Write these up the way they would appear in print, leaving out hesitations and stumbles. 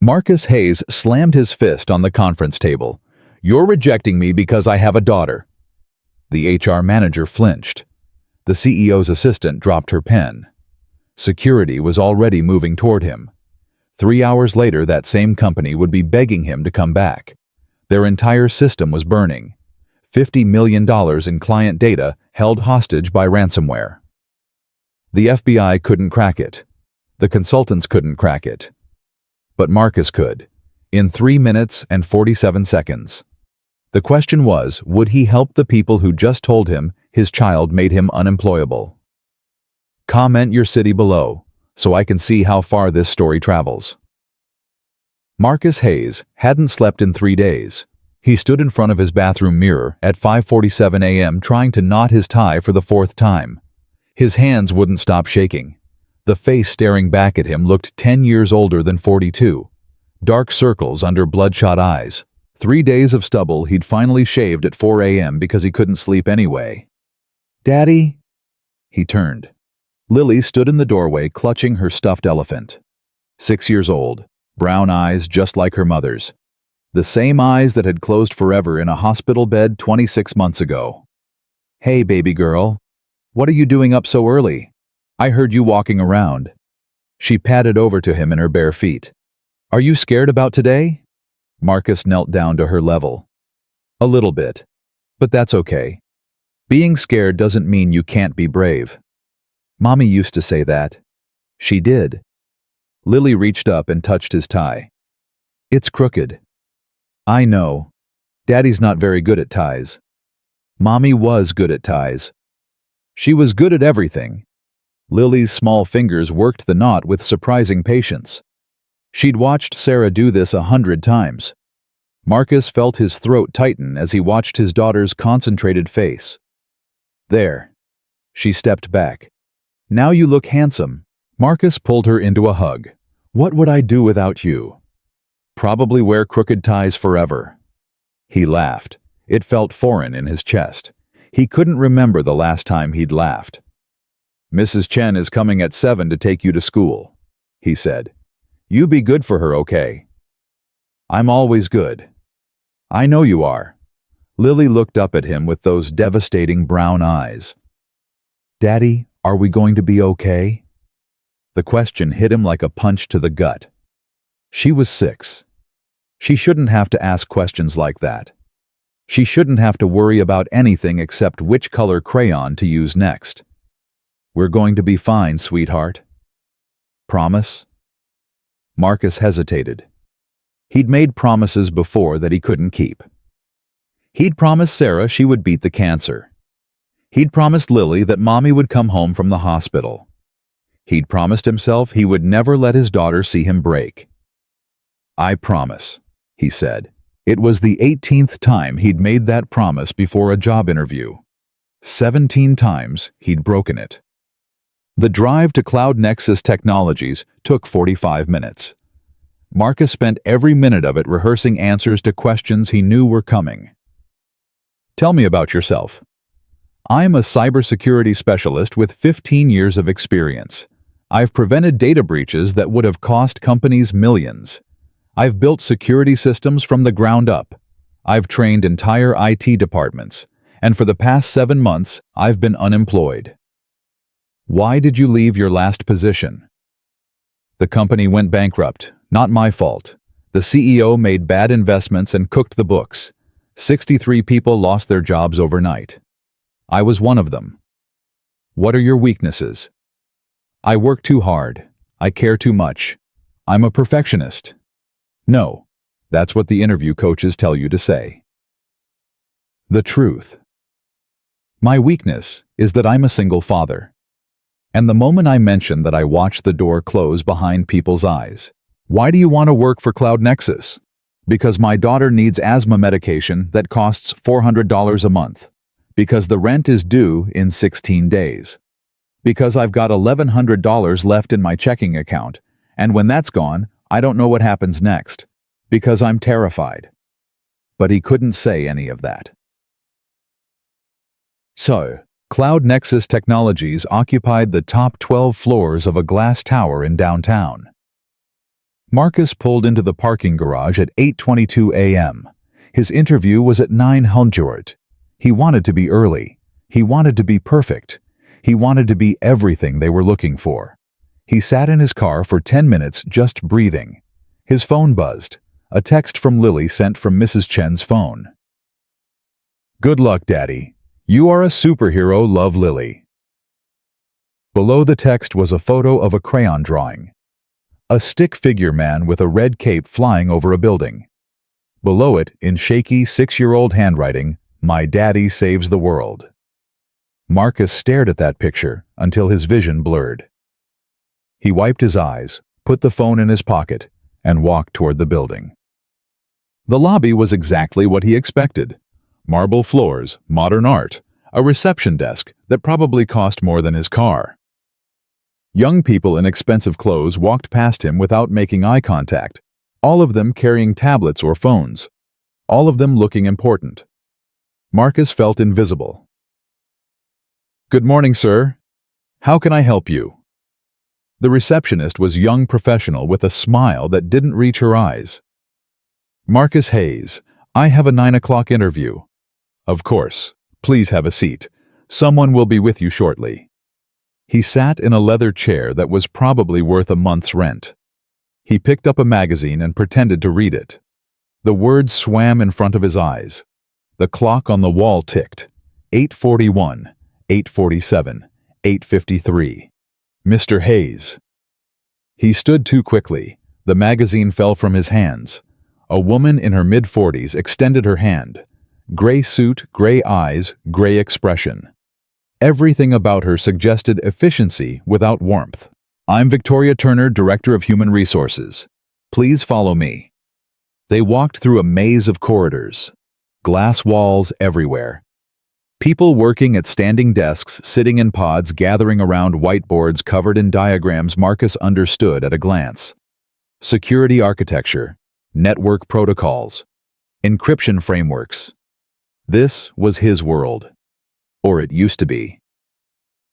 Marcus Hayes slammed his fist on the conference table. "You're rejecting me because I have a daughter." The HR manager flinched. The CEO's assistant dropped her pen. Security was already moving toward him. 3 hours later, that same company would be begging him to come back. Their entire system was burning. $50 million in client data held hostage by ransomware. The FBI couldn't crack it. The consultants couldn't crack it. But Marcus could, in 3 minutes and 47 seconds. The question was, would he help the people who just told him his child made him unemployable? Comment your city below, so I can see how far this story travels. Marcus Hayes hadn't slept in 3 days. He stood in front of his bathroom mirror at 5:47 a.m. trying to knot his tie for the 4th time. His hands wouldn't stop shaking. The face staring back at him looked 10 years older than 42. Dark circles under bloodshot eyes. 3 days of stubble he'd finally shaved at 4 a.m. because he couldn't sleep anyway. "Daddy?" He turned. Lily stood in the doorway clutching her stuffed elephant. 6 years old, brown eyes just like her mother's. The same eyes that had closed forever in a hospital bed 26 months ago. "Hey, baby girl. What are you doing up so early? I heard you walking around." She padded over to him in her bare feet. "Are you scared about today?" Marcus knelt down to her level. "A little bit. But that's okay. Being scared doesn't mean you can't be brave. Mommy used to say that." She did. Lily reached up and touched his tie. "It's crooked." "I know. Daddy's not very good at ties." Mommy was good at ties. She was good at everything. Lily's small fingers worked the knot with surprising patience. She'd watched Sarah do this 100 times. Marcus felt his throat tighten as he watched his daughter's concentrated face. "There." She stepped back. "Now you look handsome." Marcus pulled her into a hug. "What would I do without you?" "Probably wear crooked ties forever." He laughed. It felt foreign in his chest. He couldn't remember the last time he'd laughed. "Mrs. Chen is coming at 7 to take you to school," he said. "You be good for her, okay?" "I'm always good." "I know you are." Lily looked up at him with those devastating brown eyes. "Daddy, are we going to be okay?" The question hit him like a punch to the gut. She was 6. She shouldn't have to ask questions like that. She shouldn't have to worry about anything except which color crayon to use next. "We're going to be fine, sweetheart." "Promise?" Marcus hesitated. He'd made promises before that he couldn't keep. He'd promised Sarah she would beat the cancer. He'd promised Lily that Mommy would come home from the hospital. He'd promised himself he would never let his daughter see him break. "I promise," he said. It was the 18th time he'd made that promise before a job interview. 17 times he'd broken it. The drive to CloudNexus Technologies took 45 minutes. Marcus spent every minute of it rehearsing answers to questions he knew were coming. "Tell me about yourself." "I'm a cybersecurity specialist with 15 years of experience. I've prevented data breaches that would have cost companies millions. I've built security systems from the ground up. I've trained entire IT departments, and for the past 7 months, I've been unemployed." "Why did you leave your last position?" "The company went bankrupt. Not my fault. The CEO made bad investments and cooked the books. 63 people lost their jobs overnight. I was one of them." "What are your weaknesses?" "I work too hard. I care too much. I'm a perfectionist." "No, that's what the interview coaches tell you to say." The truth. "My weakness is that I'm a single father." And the moment I mentioned that I watched the door close behind people's eyes. "Why do you want to work for CloudNexus?" "Because my daughter needs asthma medication that costs $400 a month. Because the rent is due in 16 days. Because I've got $1,100 left in my checking account, and when that's gone, I don't know what happens next. Because I'm terrified." But he couldn't say any of that. So, CloudNexus Technologies occupied the top 12 floors of a glass tower in downtown. Marcus pulled into the parking garage at 8:22 a.m. His interview was at 9:00. He wanted to be early. He wanted to be perfect. He wanted to be everything they were looking for. He sat in his car for 10 minutes just breathing. His phone buzzed. A text from Lily sent from Mrs. Chen's phone. "Good luck, Daddy. You are a superhero, love, Lily." Below the text was a photo of a crayon drawing. A stick figure man with a red cape flying over a building. Below it, in shaky 6-year-old handwriting, "My daddy saves the world." Marcus stared at that picture until his vision blurred. He wiped his eyes, put the phone in his pocket, and walked toward the building. The lobby was exactly what he expected. Marble floors, modern art, a reception desk that probably cost more than his car. Young people in expensive clothes walked past him without making eye contact, all of them carrying tablets or phones, all of them looking important. Marcus felt invisible. "Good morning, sir. How can I help you?" The receptionist was a young professional with a smile that didn't reach her eyes. "Marcus Hayes, I have a 9 o'clock interview." "Of course. Please have a seat. Someone will be with you shortly." He sat in a leather chair that was probably worth a month's rent. He picked up a magazine and pretended to read it. The words swam in front of his eyes. The clock on the wall ticked. 8:41, 8:47, 8:53. Mr. Hayes. He stood too quickly. The magazine fell from his hands. A woman in her mid-40s extended her hand. Gray suit, gray eyes, gray expression. Everything about her suggested efficiency without warmth. "I'm Victoria Turner, Director of Human Resources. Please follow me." They walked through a maze of corridors. Glass walls everywhere. People working at standing desks, sitting in pods, gathering around whiteboards covered in diagrams Marcus understood at a glance. Security architecture, network protocols, encryption frameworks. This was his world. Or it used to be.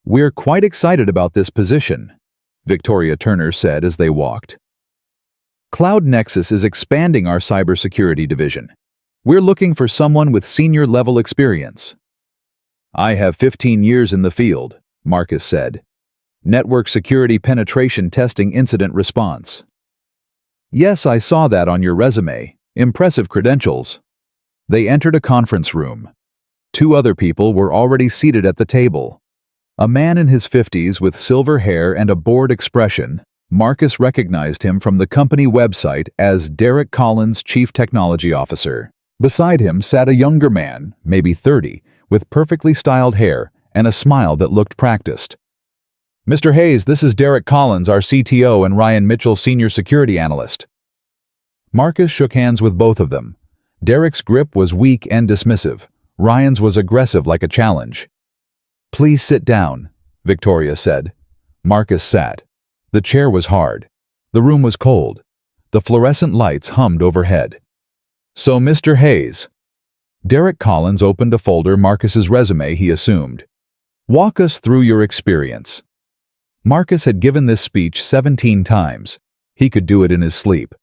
"We're quite excited about this position," Victoria Turner said as they walked. "CloudNexus is expanding our cybersecurity division. We're looking for someone with senior-level experience." "I have 15 years in the field," Marcus said. "Network security penetration testing incident response." "Yes, I saw that on your resume. Impressive credentials." They entered a conference room. 2 other people were already seated at the table. A man in his 50s with silver hair and a bored expression. Marcus recognized him from the company website as Derek Collins, Chief Technology Officer. Beside him sat a younger man, maybe 30, with perfectly styled hair and a smile that looked practiced. "Mr. Hayes, this is Derek Collins, our CTO, and Ryan Mitchell, Senior Security Analyst." Marcus shook hands with both of them. Derek's grip was weak and dismissive. Ryan's was aggressive like a challenge. "Please sit down," Victoria said. Marcus sat. The chair was hard. The room was cold. The fluorescent lights hummed overhead. "So, Mr. Hayes." Derek Collins opened a folder Marcus's resume he assumed. "Walk us through your experience." Marcus had given this speech 17 times. He could do it in his sleep.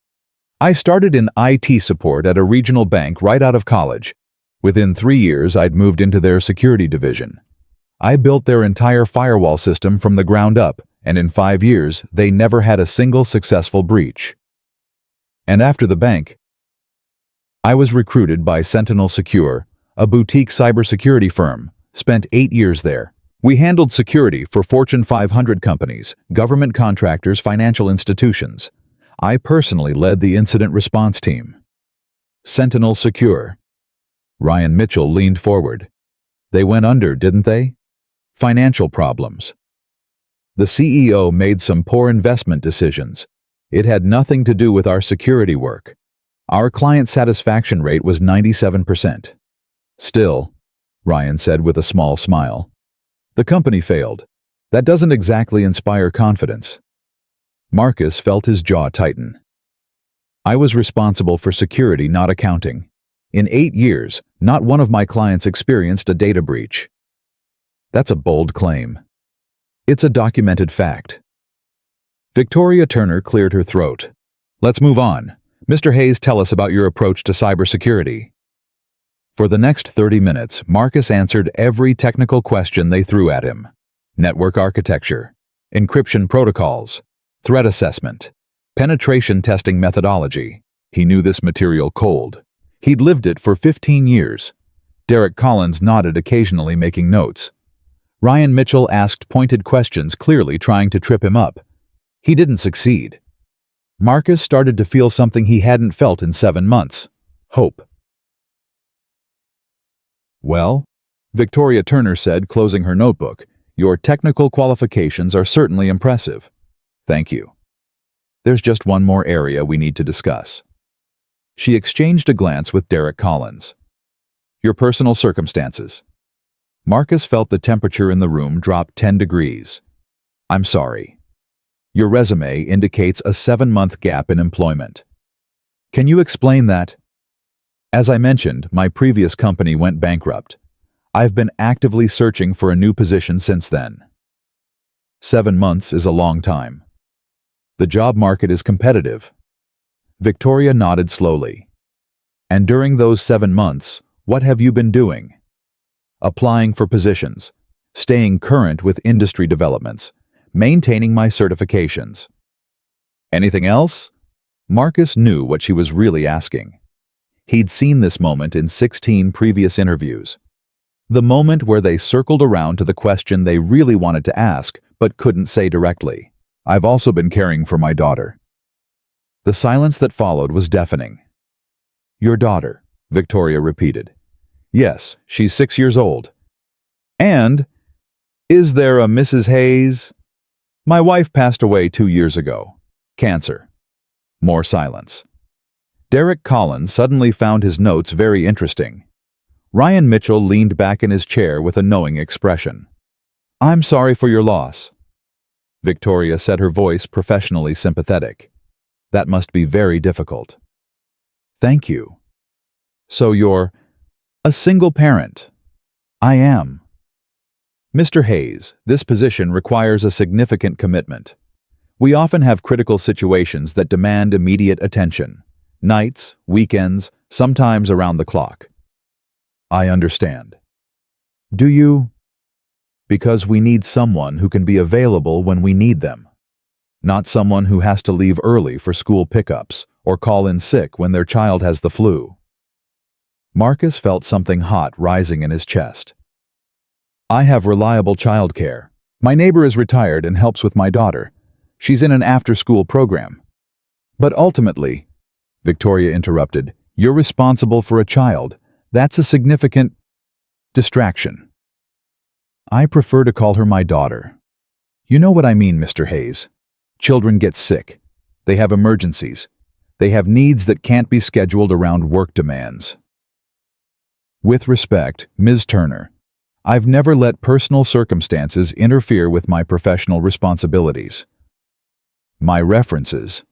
"I started in IT support at a regional bank right out of college. Within 3 years, I'd moved into their security division. I built their entire firewall system from the ground up, and in 5 years, they never had a single successful breach. And after the bank, I was recruited by Sentinel Secure, a boutique cybersecurity firm, spent 8 years there. We handled security for Fortune 500 companies, government contractors, financial institutions. I personally led the incident response team." Sentinel Secure. Ryan Mitchell leaned forward. "They went under, didn't they?" "Financial problems. The CEO made some poor investment decisions. It had nothing to do with our security work. Our client satisfaction rate was 97%. Still," Ryan said with a small smile, "the company failed. That doesn't exactly inspire confidence." Marcus felt his jaw tighten. "I was responsible for security, not accounting. In 8 years, not one of my clients experienced a data breach." "That's a bold claim." "It's a documented fact." Victoria Turner cleared her throat. Let's move on. Mr. Hayes, tell us about your approach to cybersecurity. For the next 30 minutes, Marcus answered every technical question they threw at him. Network architecture, encryption protocols, threat assessment, penetration testing methodology. He knew this material cold. He'd lived it for 15 years. Derek Collins nodded occasionally, making notes. Ryan Mitchell asked pointed questions, clearly trying to trip him up. He didn't succeed. Marcus started to feel something he hadn't felt in 7 months. Hope. Well, Victoria Turner said, closing her notebook, your technical qualifications are certainly impressive. Thank you. There's just one more area we need to discuss. She exchanged a glance with Derek Collins. Your personal circumstances. Marcus felt the temperature in the room drop 10 degrees. I'm sorry. Your resume indicates a 7-month gap in employment. Can you explain that? As I mentioned, my previous company went bankrupt. I've been actively searching for a new position since then. 7 months is a long time. The job market is competitive. Victoria nodded slowly. And during those 7 months, what have you been doing? Applying for positions, staying current with industry developments, maintaining my certifications. Anything else? Marcus knew what she was really asking. He'd seen this moment in 16 previous interviews. The moment where they circled around to the question they really wanted to ask but couldn't say directly. I've also been caring for my daughter. The silence that followed was deafening. Your daughter, Victoria repeated. Yes, she's 6 years old. And, is there a Mrs. Hayes? My wife passed away 2 years ago. Cancer. More silence. Derek Collins suddenly found his notes very interesting. Ryan Mitchell leaned back in his chair with a knowing expression. I'm sorry for your loss. Victoria said, her voice professionally sympathetic. That must be very difficult. Thank you. So you're a single parent? I am. Mr. Hayes, this position requires a significant commitment. We often have critical situations that demand immediate attention. Nights, weekends, sometimes around the clock. I understand. Do you? Because we need someone who can be available when we need them. Not someone who has to leave early for school pickups or call in sick when their child has the flu. Marcus felt something hot rising in his chest. I have reliable childcare. My neighbor is retired and helps with my daughter. She's in an after-school program. But ultimately, Victoria interrupted, you're responsible for a child. That's a significant distraction. I prefer to call her my daughter. You know what I mean, Mr. Hayes. Children get sick. They have emergencies. They have needs that can't be scheduled around work demands. With respect, Ms. Turner, I've never let personal circumstances interfere with my professional responsibilities. My references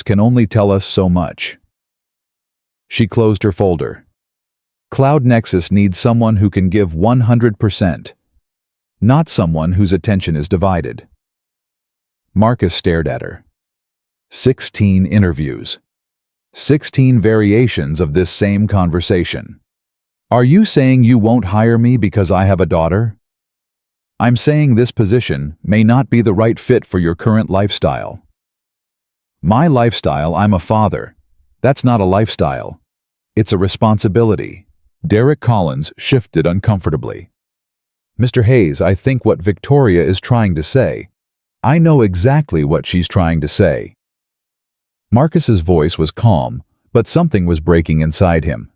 can only tell us so much. She closed her folder. CloudNexus needs someone who can give 100%, not someone whose attention is divided. Marcus stared at her. 16 interviews. 16 variations of this same conversation. Are you saying you won't hire me because I have a daughter? I'm saying this position may not be the right fit for your current lifestyle. My lifestyle, I'm a father. That's not a lifestyle. It's a responsibility. Derek Collins shifted uncomfortably. Mr. Hayes, I think what Victoria is trying to say. I know exactly what she's trying to say. Marcus's voice was calm, but something was breaking inside him.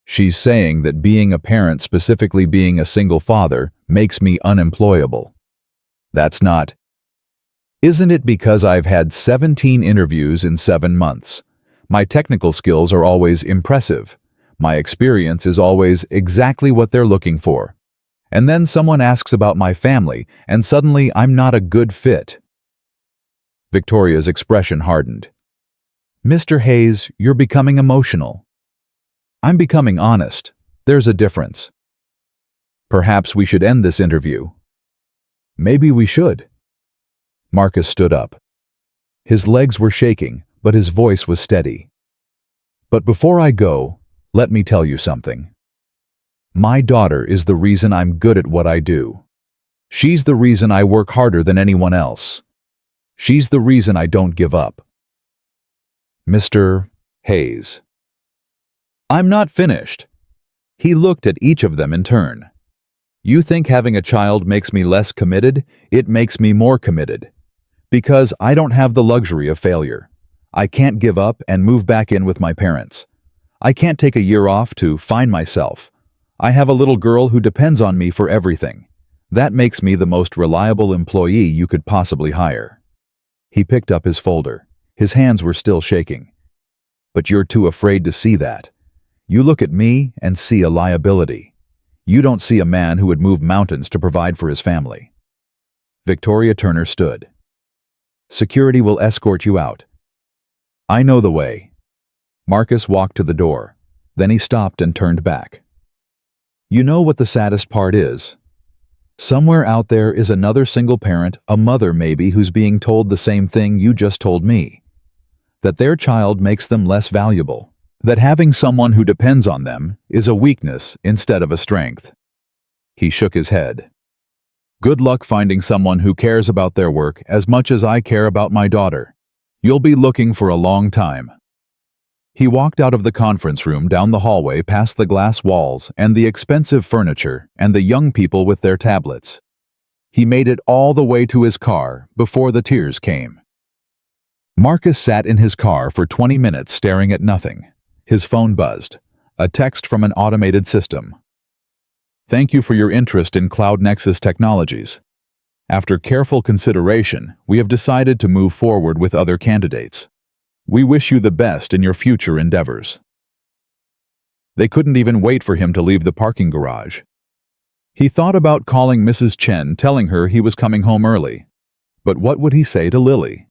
She's saying that being a parent, specifically being a single father, makes me unemployable. That's not. Isn't it because I've had 17 interviews in 7 months? My technical skills are always impressive. My experience is always exactly what they're looking for. And then someone asks about my family, and suddenly I'm not a good fit. Victoria's expression hardened. Mr. Hayes, you're becoming emotional. I'm becoming honest. There's a difference. Perhaps we should end this interview. Maybe we should. Marcus stood up. His legs were shaking, but his voice was steady. "But before I go, let me tell you something. My daughter is the reason I'm good at what I do. She's the reason I work harder than anyone else. She's the reason I don't give up." Mr. Hayes. "I'm not finished." He looked at each of them in turn. "You think having a child makes me less committed? It makes me more committed. Because I don't have the luxury of failure. I can't give up and move back in with my parents. I can't take a year off to find myself. I have a little girl who depends on me for everything. That makes me the most reliable employee you could possibly hire." He picked up his folder. His hands were still shaking. "But you're too afraid to see that. You look at me and see a liability. You don't see a man who would move mountains to provide for his family." Victoria Turner stood. "Security will escort you out." "I know the way." Marcus walked to the door. Then he stopped and turned back. "You know what the saddest part is? Somewhere out there is another single parent, a mother maybe, who's being told the same thing you just told me. That their child makes them less valuable. That having someone who depends on them is a weakness instead of a strength." He shook his head. "Good luck finding someone who cares about their work as much as I care about my daughter. You'll be looking for a long time." He walked out of the conference room, down the hallway, past the glass walls and the expensive furniture and the young people with their tablets. He made it all the way to his car before the tears came. Marcus sat in his car for 20 minutes staring at nothing. His phone buzzed. A text from an automated system. "Thank you for your interest in CloudNexus Technologies. After careful consideration, we have decided to move forward with other candidates. We wish you the best in your future endeavors." They couldn't even wait for him to leave the parking garage. He thought about calling Mrs. Chen, telling her he was coming home early. But what would he say to Lily?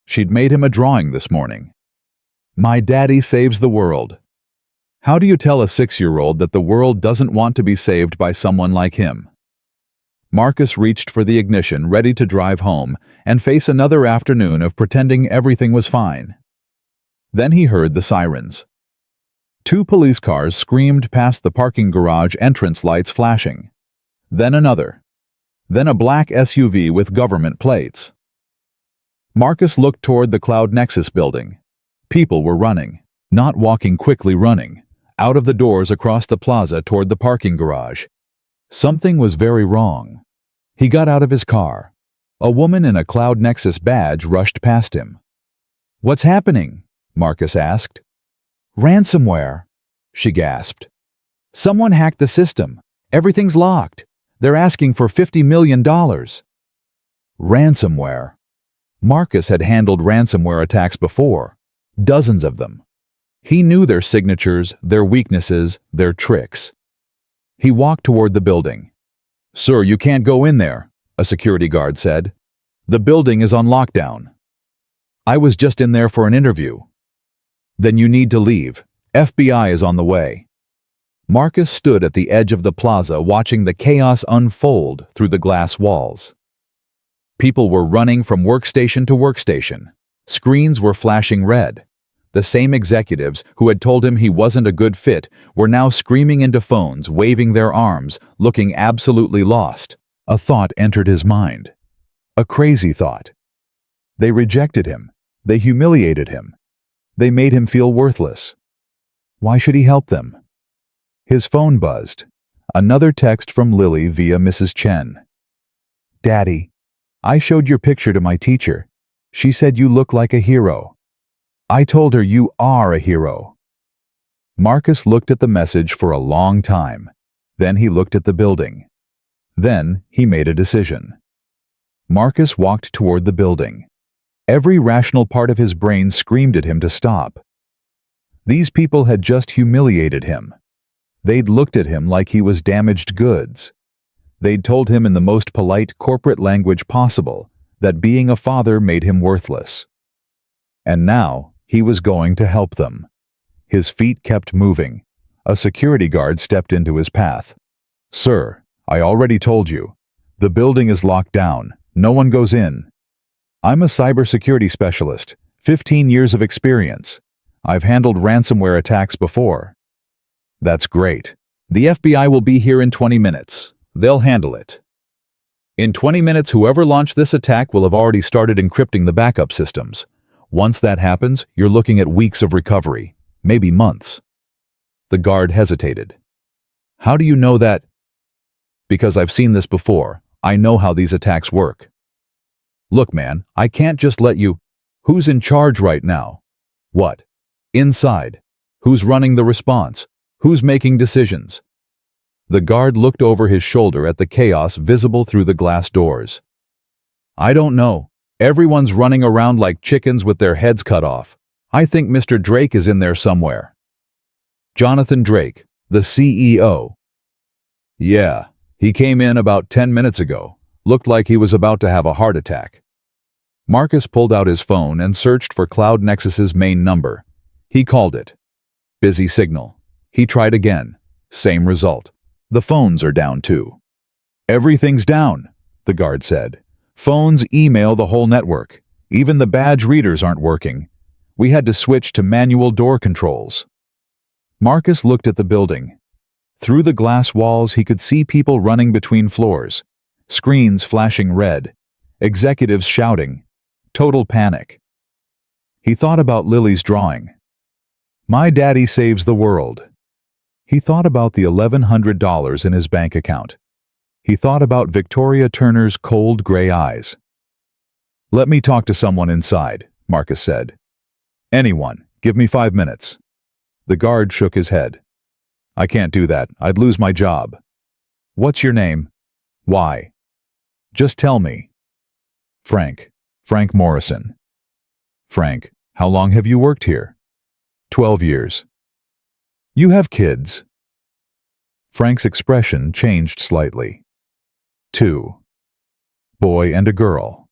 She'd made him a drawing this morning. "My daddy saves the world." How do you tell a 6-year-old that the world doesn't want to be saved by someone like him? Marcus reached for the ignition, ready to drive home and face another afternoon of pretending everything was fine. Then he heard the sirens. 2 police cars screamed past the parking garage, entrance lights flashing. Then another. Then a black SUV with government plates. Marcus looked toward the CloudNexus building. People were running, not walking quickly, running, out of the doors across the plaza toward the parking garage. Something was very wrong. He got out of his car. A woman in a CloudNexus badge rushed past him. "What's happening?" Marcus asked. "Ransomware," she gasped. "Someone hacked the system. Everything's locked. They're asking for $50 million. Ransomware. Marcus had handled ransomware attacks before. Dozens of them. He knew their signatures, their weaknesses, their tricks. He walked toward the building. "Sir, you can't go in there," a security guard said. "The building is on lockdown." "I was just in there for an interview." "Then you need to leave. FBI is on the way." Marcus stood at the edge of the plaza watching the chaos unfold through the glass walls. People were running from workstation to workstation. Screens were flashing red. The same executives who had told him he wasn't a good fit were now screaming into phones, waving their arms, looking absolutely lost. A thought entered his mind. A crazy thought. They rejected him. They humiliated him. They made him feel worthless. Why should he help them? His phone buzzed. Another text from Lily via Mrs. Chen. "Daddy, I showed your picture to my teacher. She said you look like a hero. I told her you are a hero." Marcus looked at the message for a long time. Then he looked at the building. Then he made a decision. Marcus walked toward the building. Every rational part of his brain screamed at him to stop. These people had just humiliated him. They'd looked at him like he was damaged goods. They'd told him in the most polite corporate language possible that being a father made him worthless. And now he was going to help them. His feet kept moving. A security guard stepped into his path. "Sir, I already told you. The building is locked down. No one goes in." I'm a cybersecurity specialist, 15 years of experience. I've handled ransomware attacks before. That's great. The FBI will be here in 20 minutes. They'll handle it. In 20 minutes, whoever launched this attack will have already started encrypting the backup systems. Once that happens, you're looking at weeks of recovery, maybe months. The guard hesitated. How do you know that? Because I've seen this before. I know how these attacks work. Look, man, I can't just let you... Who's in charge right now? What? Inside. Who's running the response? Who's making decisions? The guard looked over his shoulder at the chaos visible through the glass doors. I don't know. Everyone's running around like chickens with their heads cut off. I think Mr. Drake is in there somewhere. Jonathan Drake, the CEO. Yeah, he came in about 10 minutes ago. Looked like he was about to have a heart attack. Marcus pulled out his phone and searched for CloudNexus's main number. He called it. Busy signal. He tried again. Same result. The phones are down too. Everything's down, the guard said. Phones, email, the whole network. Even the badge readers aren't working. We had to switch to manual door controls. Marcus looked at the building. Through the glass walls, he could see people running between floors. Screens flashing red. Executives shouting. Total panic. He thought about Lily's drawing. My daddy saves the world. He thought about the $1,100 in his bank account. He thought about Victoria Turner's cold gray eyes. Let me talk to someone inside, Marcus said. Anyone, give me 5 minutes. The guard shook his head. I can't do that, I'd lose my job. What's your name? Why? Just tell me. Frank Morrison. Frank, how long have you worked here? 12 years. You have kids? Frank's expression changed slightly. 2. Boy and a girl.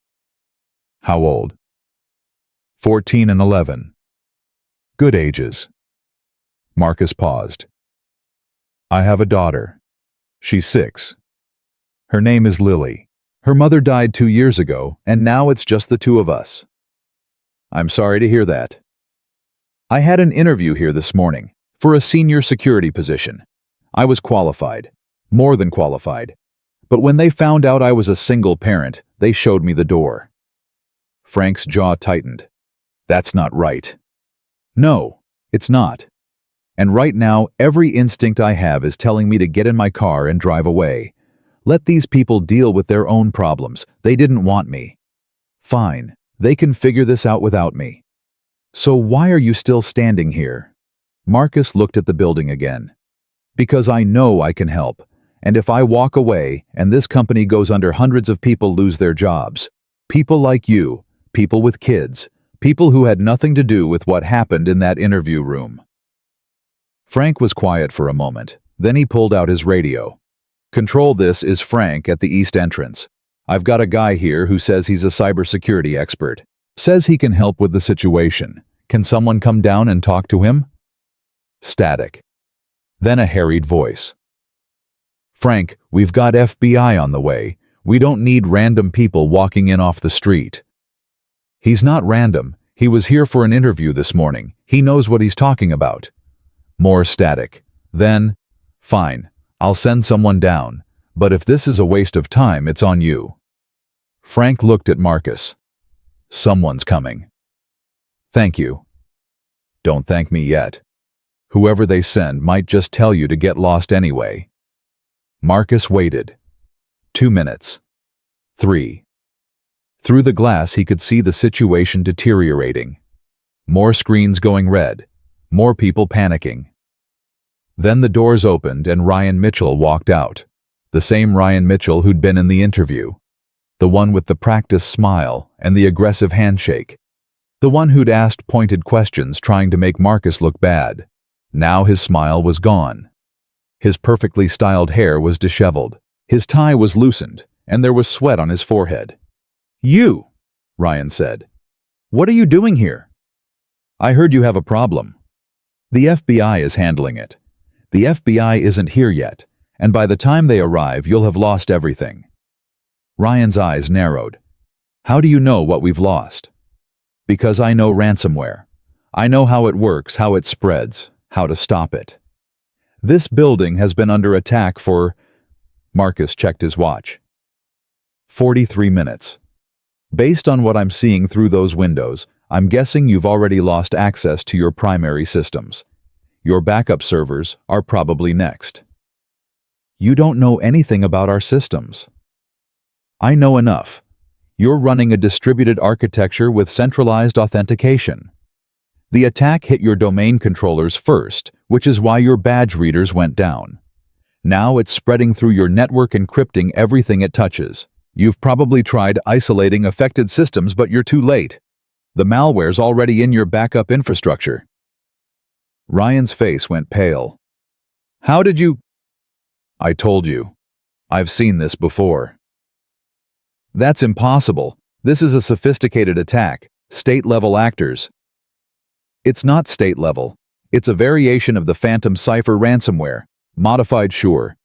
How old? 14 and 11. Good ages. Marcus paused. I have a daughter. She's 6. Her name is Lily. Her mother died 2 years ago, and now it's just the two of us. I'm sorry to hear that. I had an interview here this morning for a senior security position. I was qualified, more than qualified. But when they found out I was a single parent, they showed me the door. Frank's jaw tightened. That's not right. No, it's not. And right now, every instinct I have is telling me to get in my car and drive away. Let these people deal with their own problems. They didn't want me. Fine, they can figure this out without me. So why are you still standing here? Marcus looked at the building again. Because I know I can help. And if I walk away and this company goes under, hundreds of people lose their jobs. People like you, people with kids, people who had nothing to do with what happened in that interview room. Frank was quiet for a moment. Then he pulled out his radio. Control, this is Frank at the east entrance. I've got a guy here who says he's a cybersecurity expert. Says he can help with the situation. Can someone come down and talk to him? Static. Then a harried voice. Frank, we've got FBI on the way. We don't need random people walking in off the street. He's not random. He was here for an interview this morning. He knows what he's talking about. More static. Then, fine, I'll send someone down. But if this is a waste of time, it's on you. Frank looked at Marcus. Someone's coming. Thank you. Don't thank me yet. Whoever they send might just tell you to get lost anyway. Marcus waited. 2 minutes. 3. Through the glass he could see the situation deteriorating. More screens going red. More people panicking. Then the doors opened and Ryan Mitchell walked out. The same Ryan Mitchell who'd been in the interview. The one with the practice smile and the aggressive handshake. The one who'd asked pointed questions trying to make Marcus look bad. Now his smile was gone. His perfectly styled hair was disheveled. His tie was loosened, and there was sweat on his forehead. You, Ryan said. What are you doing here? I heard you have a problem. The FBI is handling it. The FBI isn't here yet, and by the time they arrive, you'll have lost everything. Ryan's eyes narrowed. How do you know what we've lost? Because I know ransomware. I know how it works, how it spreads, how to stop it. This building has been under attack for... Marcus checked his watch. 43 minutes. Based on what I'm seeing through those windows, I'm guessing you've already lost access to your primary systems. Your backup servers are probably next. You don't know anything about our systems. I know enough. You're running a distributed architecture with centralized authentication. The attack hit your domain controllers first, which is why your badge readers went down. Now it's spreading through your network, encrypting everything it touches. You've probably tried isolating affected systems, but you're too late. The malware's already in your backup infrastructure. Ryan's face went pale. How did you... I told you. I've seen this before. That's impossible. This is a sophisticated attack. State-level actors. It's not state-level. It's a variation of the Phantom Cipher ransomware. Modified, sure.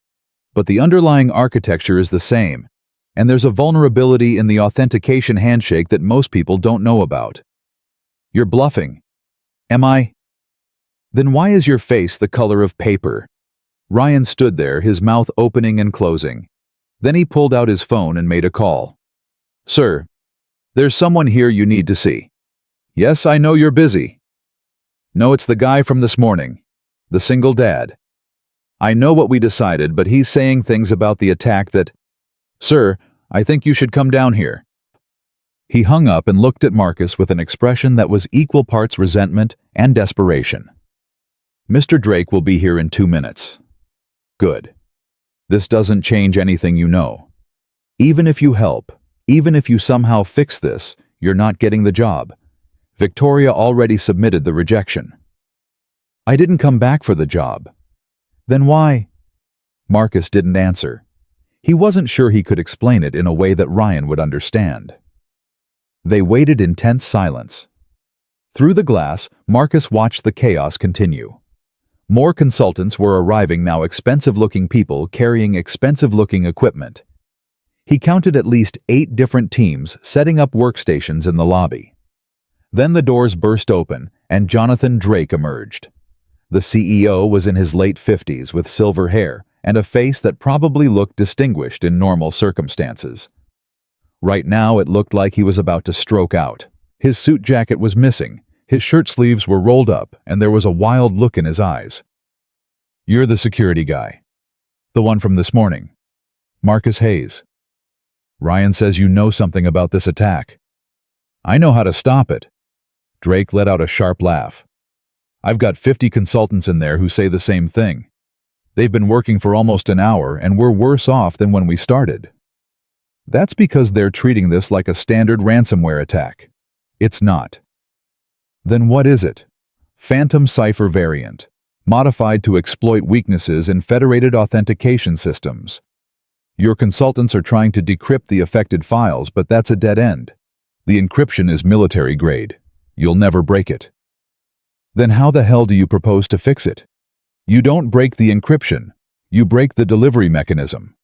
But the underlying architecture is the same. And there's a vulnerability in the authentication handshake that most people don't know about. You're bluffing. Am I? Then why is your face the color of paper? Ryan stood there, his mouth opening and closing. Then he pulled out his phone and made a call. Sir, there's someone here you need to see. Yes, I know you're busy. No, it's the guy from this morning. The single dad. I know what we decided, but he's saying things about the attack that... Sir, I think you should come down here. He hung up and looked at Marcus with an expression that was equal parts resentment and desperation. Mr. Drake will be here in 2 minutes. Good. This doesn't change anything you know. Even if you help, even if you somehow fix this, you're not getting the job. Victoria already submitted the rejection. I didn't come back for the job. Then why? Marcus didn't answer. He wasn't sure he could explain it in a way that Ryan would understand. They waited in tense silence. Through the glass, Marcus watched the chaos continue. More consultants were arriving now, expensive-looking people carrying expensive-looking equipment. He counted at least 8 different teams setting up workstations in the lobby. Then the doors burst open, and Jonathan Drake emerged. The CEO was in his late 50s with silver hair and a face that probably looked distinguished in normal circumstances. Right now it looked like he was about to stroke out. His suit jacket was missing, his shirt sleeves were rolled up, and there was a wild look in his eyes. You're the security guy. The one from this morning. Marcus Hayes. Ryan says you know something about this attack. I know how to stop it. Drake let out a sharp laugh. I've got 50 consultants in there who say the same thing. They've been working for almost an hour, and we're worse off than when we started. That's because they're treating this like a standard ransomware attack. It's not. Then what is it? Phantom Cipher variant, modified to exploit weaknesses in federated authentication systems. Your consultants are trying to decrypt the affected files, but that's a dead end. The encryption is military grade. You'll never break it. Then how the hell do you propose to fix it? You don't break the encryption. You break the delivery mechanism.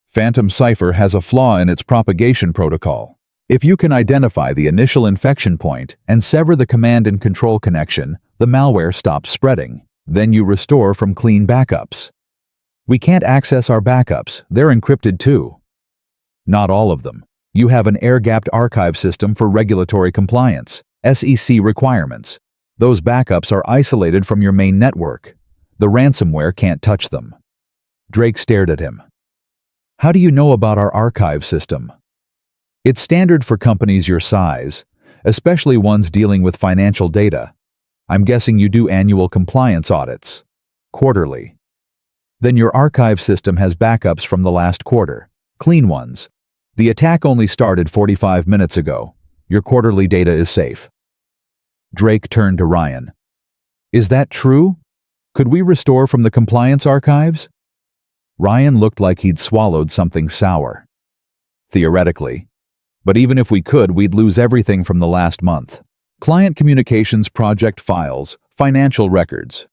Phantom Cipher has a flaw in its propagation protocol. If you can identify the initial infection point and sever the command and control connection, the malware stops spreading. Then you restore from clean backups. We can't access our backups. They're encrypted too. Not all of them. You have an air-gapped archive system for regulatory compliance, SEC requirements. Those backups are isolated from your main network. The ransomware can't touch them. Drake stared at him. How do you know about our archive system? It's standard for companies your size, especially ones dealing with financial data. I'm guessing you do annual compliance audits. Quarterly. Then your archive system has backups from the last quarter. Clean ones. The attack only started 45 minutes ago. Your quarterly data is safe. Drake turned to Ryan. Is that true? Could we restore from the compliance archives? Ryan looked like he'd swallowed something sour. Theoretically. But even if we could, we'd lose everything from the last month. Client communications project files, financial records.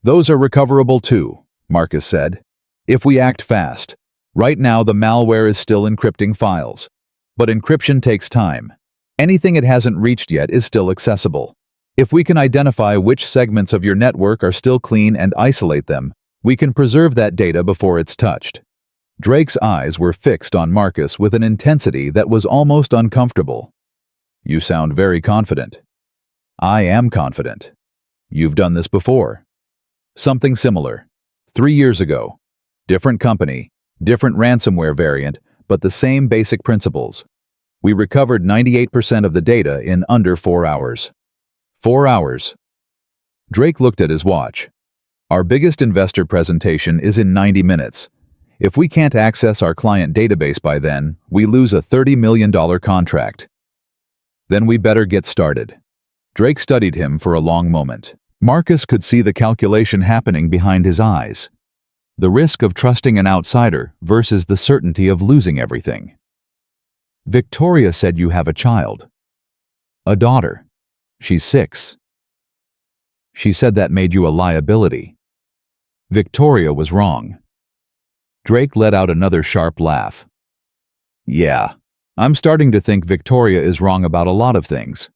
Those are recoverable too, Marcus said. If we act fast. Right now the malware is still encrypting files. But encryption takes time. Anything it hasn't reached yet is still accessible. If we can identify which segments of your network are still clean and isolate them, we can preserve that data before it's touched. Drake's eyes were fixed on Marcus with an intensity that was almost uncomfortable. You sound very confident. I am confident. You've done this before. Something similar. 3 years ago. Different company, different ransomware variant, but the same basic principles. We recovered 98% of the data in under 4 hours. 4 hours. Drake looked at his watch. Our biggest investor presentation is in 90 minutes. If we can't access our client database by then, we lose a $30 million contract. Then we better get started. Drake studied him for a long moment. Marcus could see the calculation happening behind his eyes. The risk of trusting an outsider versus the certainty of losing everything. Victoria said you have a child. A daughter. She's 6. She said that made you a liability. Victoria was wrong. Drake let out another sharp laugh. Yeah, I'm starting to think Victoria is wrong about a lot of things.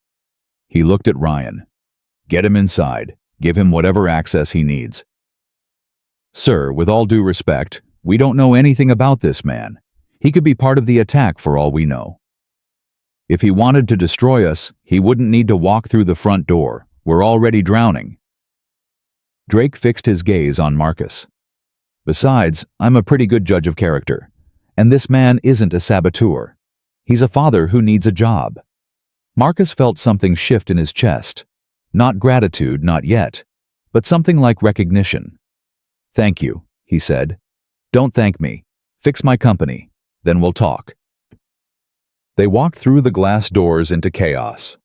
He looked at Ryan. Get him inside. Give him whatever access he needs. Sir, with all due respect, we don't know anything about this man. He could be part of the attack for all we know. If he wanted to destroy us, he wouldn't need to walk through the front door. We're already drowning. Drake fixed his gaze on Marcus. Besides, I'm a pretty good judge of character. And this man isn't a saboteur. He's a father who needs a job. Marcus felt something shift in his chest. Not gratitude, not yet, but something like recognition. Thank you, he said. Don't thank me. Fix my company. Then we'll talk. They walked through the glass doors into chaos.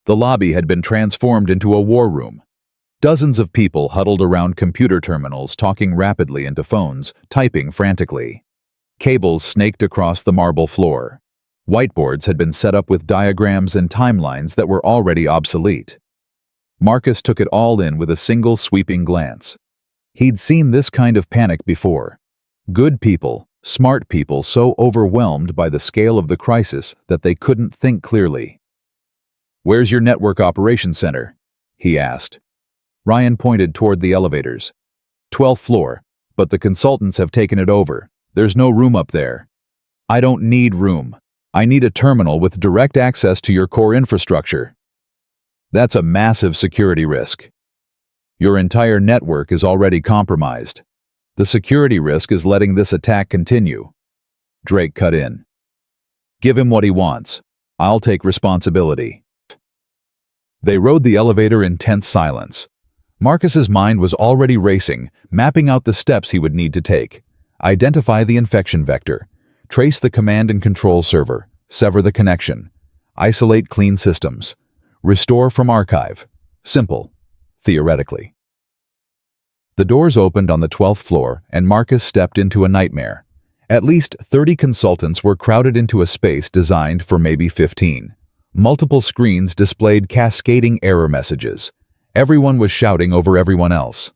The lobby had been transformed into a war room. Dozens of people huddled around computer terminals, talking rapidly into phones, typing frantically. Cables snaked across the marble floor. Whiteboards had been set up with diagrams and timelines that were already obsolete. Marcus took it all in with a single sweeping glance. He'd seen this kind of panic before. Good people, smart people so overwhelmed by the scale of the crisis that they couldn't think clearly. Where's your network operations center? He asked. Ryan pointed toward the elevators. 12th floor, but the consultants have taken it over. There's no room up there. I don't need room. I need a terminal with direct access to your core infrastructure. That's a massive security risk. Your entire network is already compromised. The security risk is letting this attack continue. Drake cut in. Give him what he wants. I'll take responsibility. They rode the elevator in tense silence. Marcus's mind was already racing, mapping out the steps he would need to take. Identify the infection vector. Trace the command and control server. Sever the connection. Isolate clean systems. Restore from archive. Simple. Theoretically. The doors opened on the 12th floor, and Marcus stepped into a nightmare. At least 30 consultants were crowded into a space designed for maybe 15. Multiple screens displayed cascading error messages. Everyone was shouting over everyone else.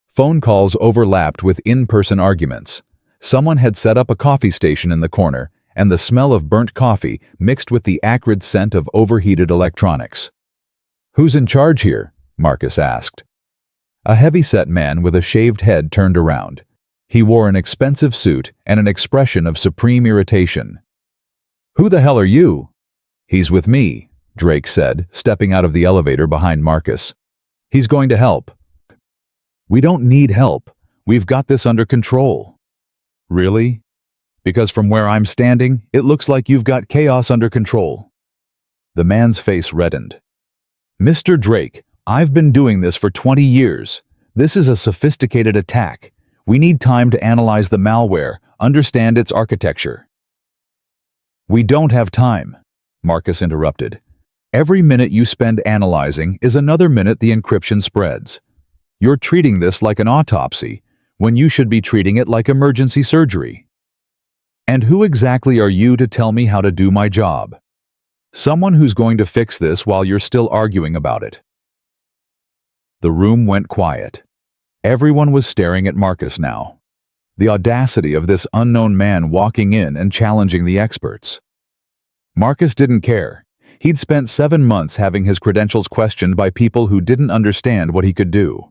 Phone calls overlapped with in-person arguments. Someone had set up a coffee station in the corner, and the smell of burnt coffee mixed with the acrid scent of overheated electronics. Who's in charge here? Marcus asked. A heavy-set man with a shaved head turned around. He wore an expensive suit and an expression of supreme irritation. Who the hell are you? He's with me, Drake said, stepping out of the elevator behind Marcus. He's going to help. We don't need help. We've got this under control. Really? Because from where I'm standing, it looks like you've got chaos under control. The man's face reddened. Mr. Drake, I've been doing this for 20 years. This is a sophisticated attack. We need time to analyze the malware, understand its architecture. We don't have time, Marcus interrupted. Every minute you spend analyzing is another minute the encryption spreads. You're treating this like an autopsy, when you should be treating it like emergency surgery. And who exactly are you to tell me how to do my job? Someone who's going to fix this while you're still arguing about it. The room went quiet. Everyone was staring at Marcus now. The audacity of this unknown man walking in and challenging the experts. Marcus didn't care. He'd spent 7 months having his credentials questioned by people who didn't understand what he could do.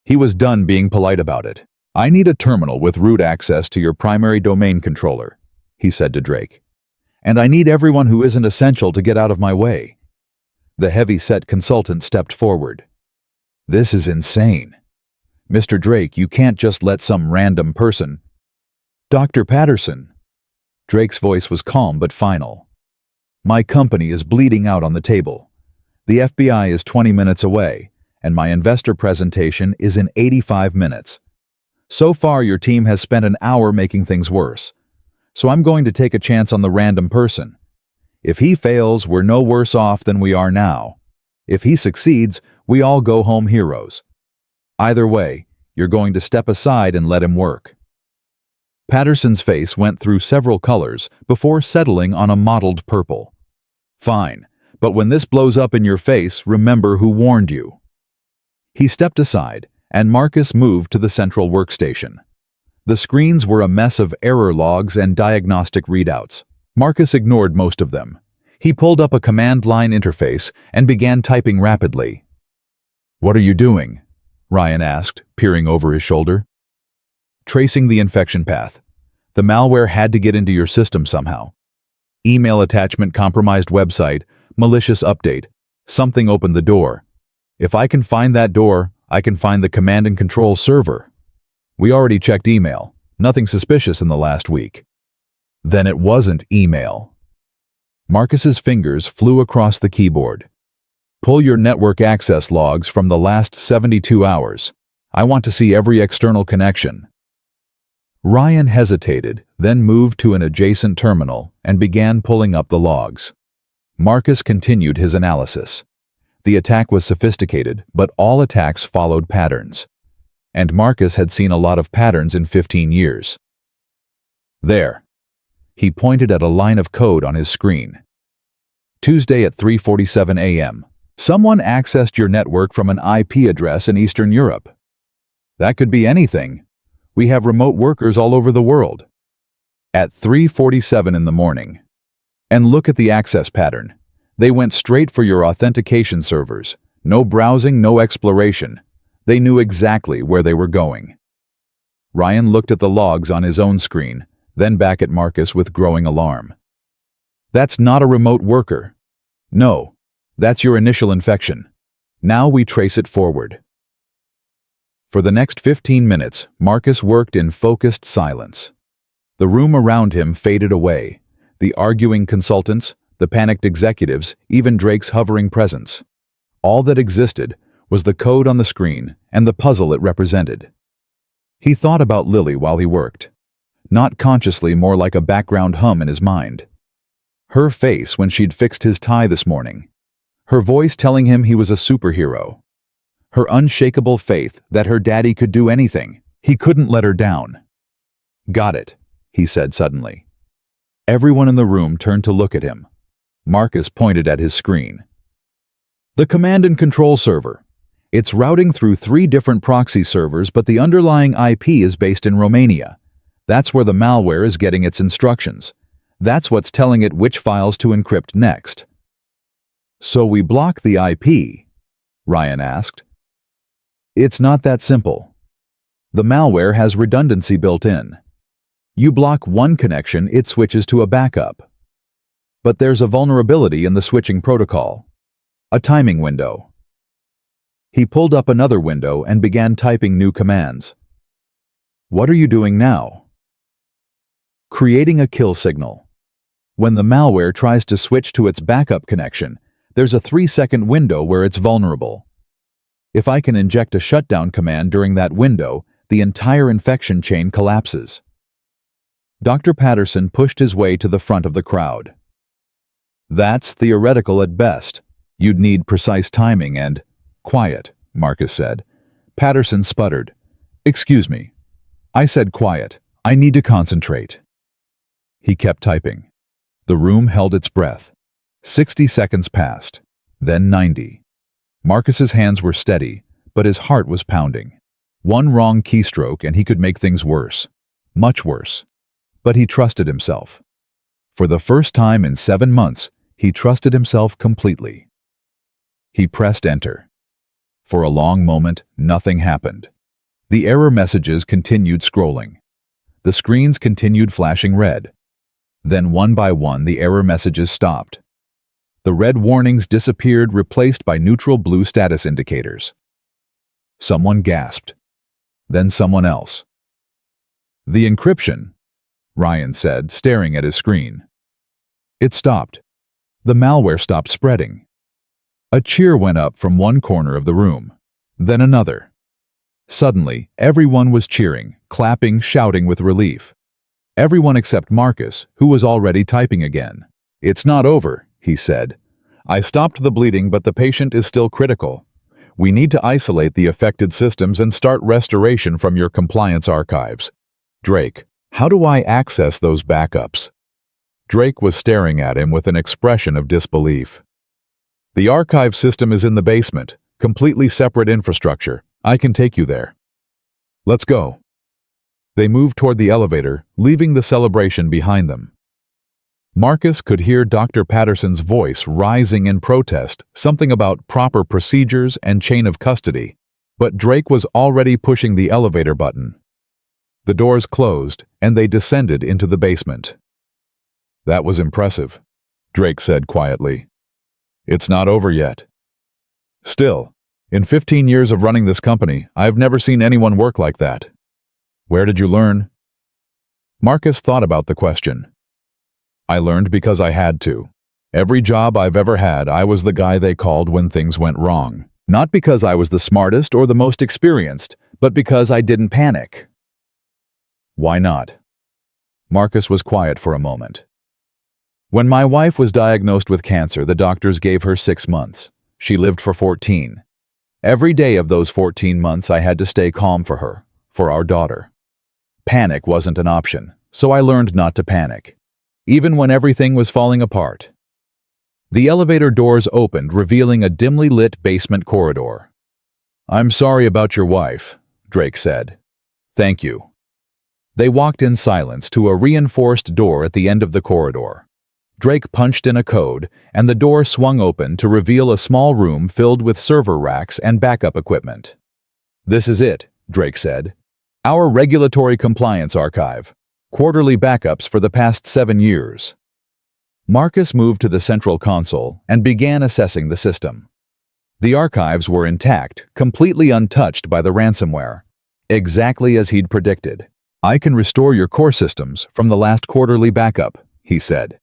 He was done being polite about it. "I need a terminal with root access to your primary domain controller," he said to Drake. "And I need everyone who isn't essential to get out of my way." The heavy-set consultant stepped forward. "This is insane. Mr. Drake, you can't just let some random person—" "Dr. Patterson." Drake's voice was calm but final. "My company is bleeding out on the table. The FBI is 20 minutes away, and my investor presentation is in 85 minutes. So far, your team has spent an hour making things worse. So I'm going to take a chance on the random person. If he fails, we're no worse off than we are now. If he succeeds, we all go home heroes. Either way, you're going to step aside and let him work." Patterson's face went through several colors before settling on a mottled purple. "Fine, but when this blows up in your face, remember who warned you." He stepped aside, and Marcus moved to the central workstation. The screens were a mess of error logs and diagnostic readouts. Marcus ignored most of them. He pulled up a command line interface and began typing rapidly. "What are you doing?" Ryan asked, peering over his shoulder. "Tracing the infection path. The malware had to get into your system somehow. Email attachment, compromised website, malicious update. Something opened the door. If I can find that door, I can find the command and control server. We already checked email. Nothing suspicious in the last week." "Then it wasn't email." Marcus's fingers flew across the keyboard. "Pull your network access logs from the last 72 hours. I want to see every external connection." Ryan hesitated, then moved to an adjacent terminal and began pulling up the logs. Marcus continued his analysis. The attack was sophisticated, but all attacks followed patterns. And Marcus had seen a lot of patterns in 15 years. "There." He pointed at a line of code on his screen. "Tuesday at 3:47 a.m. Someone accessed your network from an IP address in Eastern Europe. That could be anything. We have remote workers all over the world. At 3:47 in the morning. And look at the access pattern. They went straight for your authentication servers. No browsing, no exploration. They knew exactly where they were going." Ryan looked at the logs on his own screen, then back at Marcus with growing alarm. "That's not a remote worker. No, that's your initial infection. Now we trace it forward." For the next 15 minutes, Marcus worked in focused silence. The room around him faded away. The arguing consultants, the panicked executives, even Drake's hovering presence. All that existed was the code on the screen and the puzzle it represented. He thought about Lily while he worked. Not consciously, more like a background hum in his mind. Her face when she'd fixed his tie this morning. Her voice telling him he was a superhero. Her unshakable faith that her daddy could do anything. He couldn't let her down. "Got it," he said suddenly. Everyone in the room turned to look at him. Marcus pointed at his screen. "The command and control server. It's routing through 3 different proxy servers, but the underlying IP is based in Romania. That's where the malware is getting its instructions. That's what's telling it which files to encrypt next." "So we block the IP?" Ryan asked. "It's not that simple. The malware has redundancy built in. You block one connection, it switches to a backup. But there's a vulnerability in the switching protocol. A timing window." He pulled up another window and began typing new commands. "What are you doing now?" "Creating a kill signal. When the malware tries to switch to its backup connection, there's a 3-second window where it's vulnerable. If I can inject a shutdown command during that window, the entire infection chain collapses." Dr. Patterson pushed his way to the front of the crowd. "That's theoretical at best. You'd need precise timing and—" "Quiet," Marcus said. Patterson sputtered. "Excuse me. I said quiet. I need to concentrate." He kept typing. The room held its breath. 60 seconds passed, then 90. Marcus's hands were steady, but his heart was pounding. One wrong keystroke and he could make things worse. Much worse. But he trusted himself. For the first time in 7 months, he trusted himself completely. He pressed enter. For a long moment, nothing happened. The error messages continued scrolling. The screens continued flashing red. Then one by one, the error messages stopped. The red warnings disappeared, replaced by neutral blue status indicators. Someone gasped. Then someone else. "The encryption," Ryan said, staring at his screen. It stopped. The malware stopped spreading. A cheer went up from one corner of the room, then another. Suddenly, everyone was cheering, clapping, shouting with relief. Everyone except Marcus, who was already typing again. "It's not over," he said. "I stopped the bleeding, but the patient is still critical. We need to isolate the affected systems and start restoration from your compliance archives. Drake, how do I access those backups?" Drake was staring at him with an expression of disbelief. "The archive system is in the basement, completely separate infrastructure. I can take you there. Let's go." They moved toward the elevator, leaving the celebration behind them. Marcus could hear Dr. Patterson's voice rising in protest, something about proper procedures and chain of custody, but Drake was already pushing the elevator button. The doors closed, and they descended into the basement. "That was impressive," Drake said quietly. "It's not over yet. Still, in 15 years of running this company, I've never seen anyone work like that. Where did you learn?" Marcus thought about the question. "I learned because I had to. Every job I've ever had, I was the guy they called when things went wrong. Not because I was the smartest or the most experienced, but because I didn't panic." "Why not?" Marcus was quiet for a moment. "When my wife was diagnosed with cancer, the doctors gave her 6 months. She lived for 14. Every day of those 14 months, I had to stay calm for her, for our daughter. Panic wasn't an option, so I learned not to panic, even when everything was falling apart." The elevator doors opened, revealing a dimly lit basement corridor. "I'm sorry about your wife," Drake said. "Thank you." They walked in silence to a reinforced door at the end of the corridor. Drake punched in a code, and the door swung open to reveal a small room filled with server racks and backup equipment. "This is it," Drake said. "Our regulatory compliance archive. Quarterly backups for the past 7 years." Marcus moved to the central console and began assessing the system. The archives were intact, completely untouched by the ransomware. Exactly as he'd predicted. "I can restore your core systems from the last quarterly backup," he said.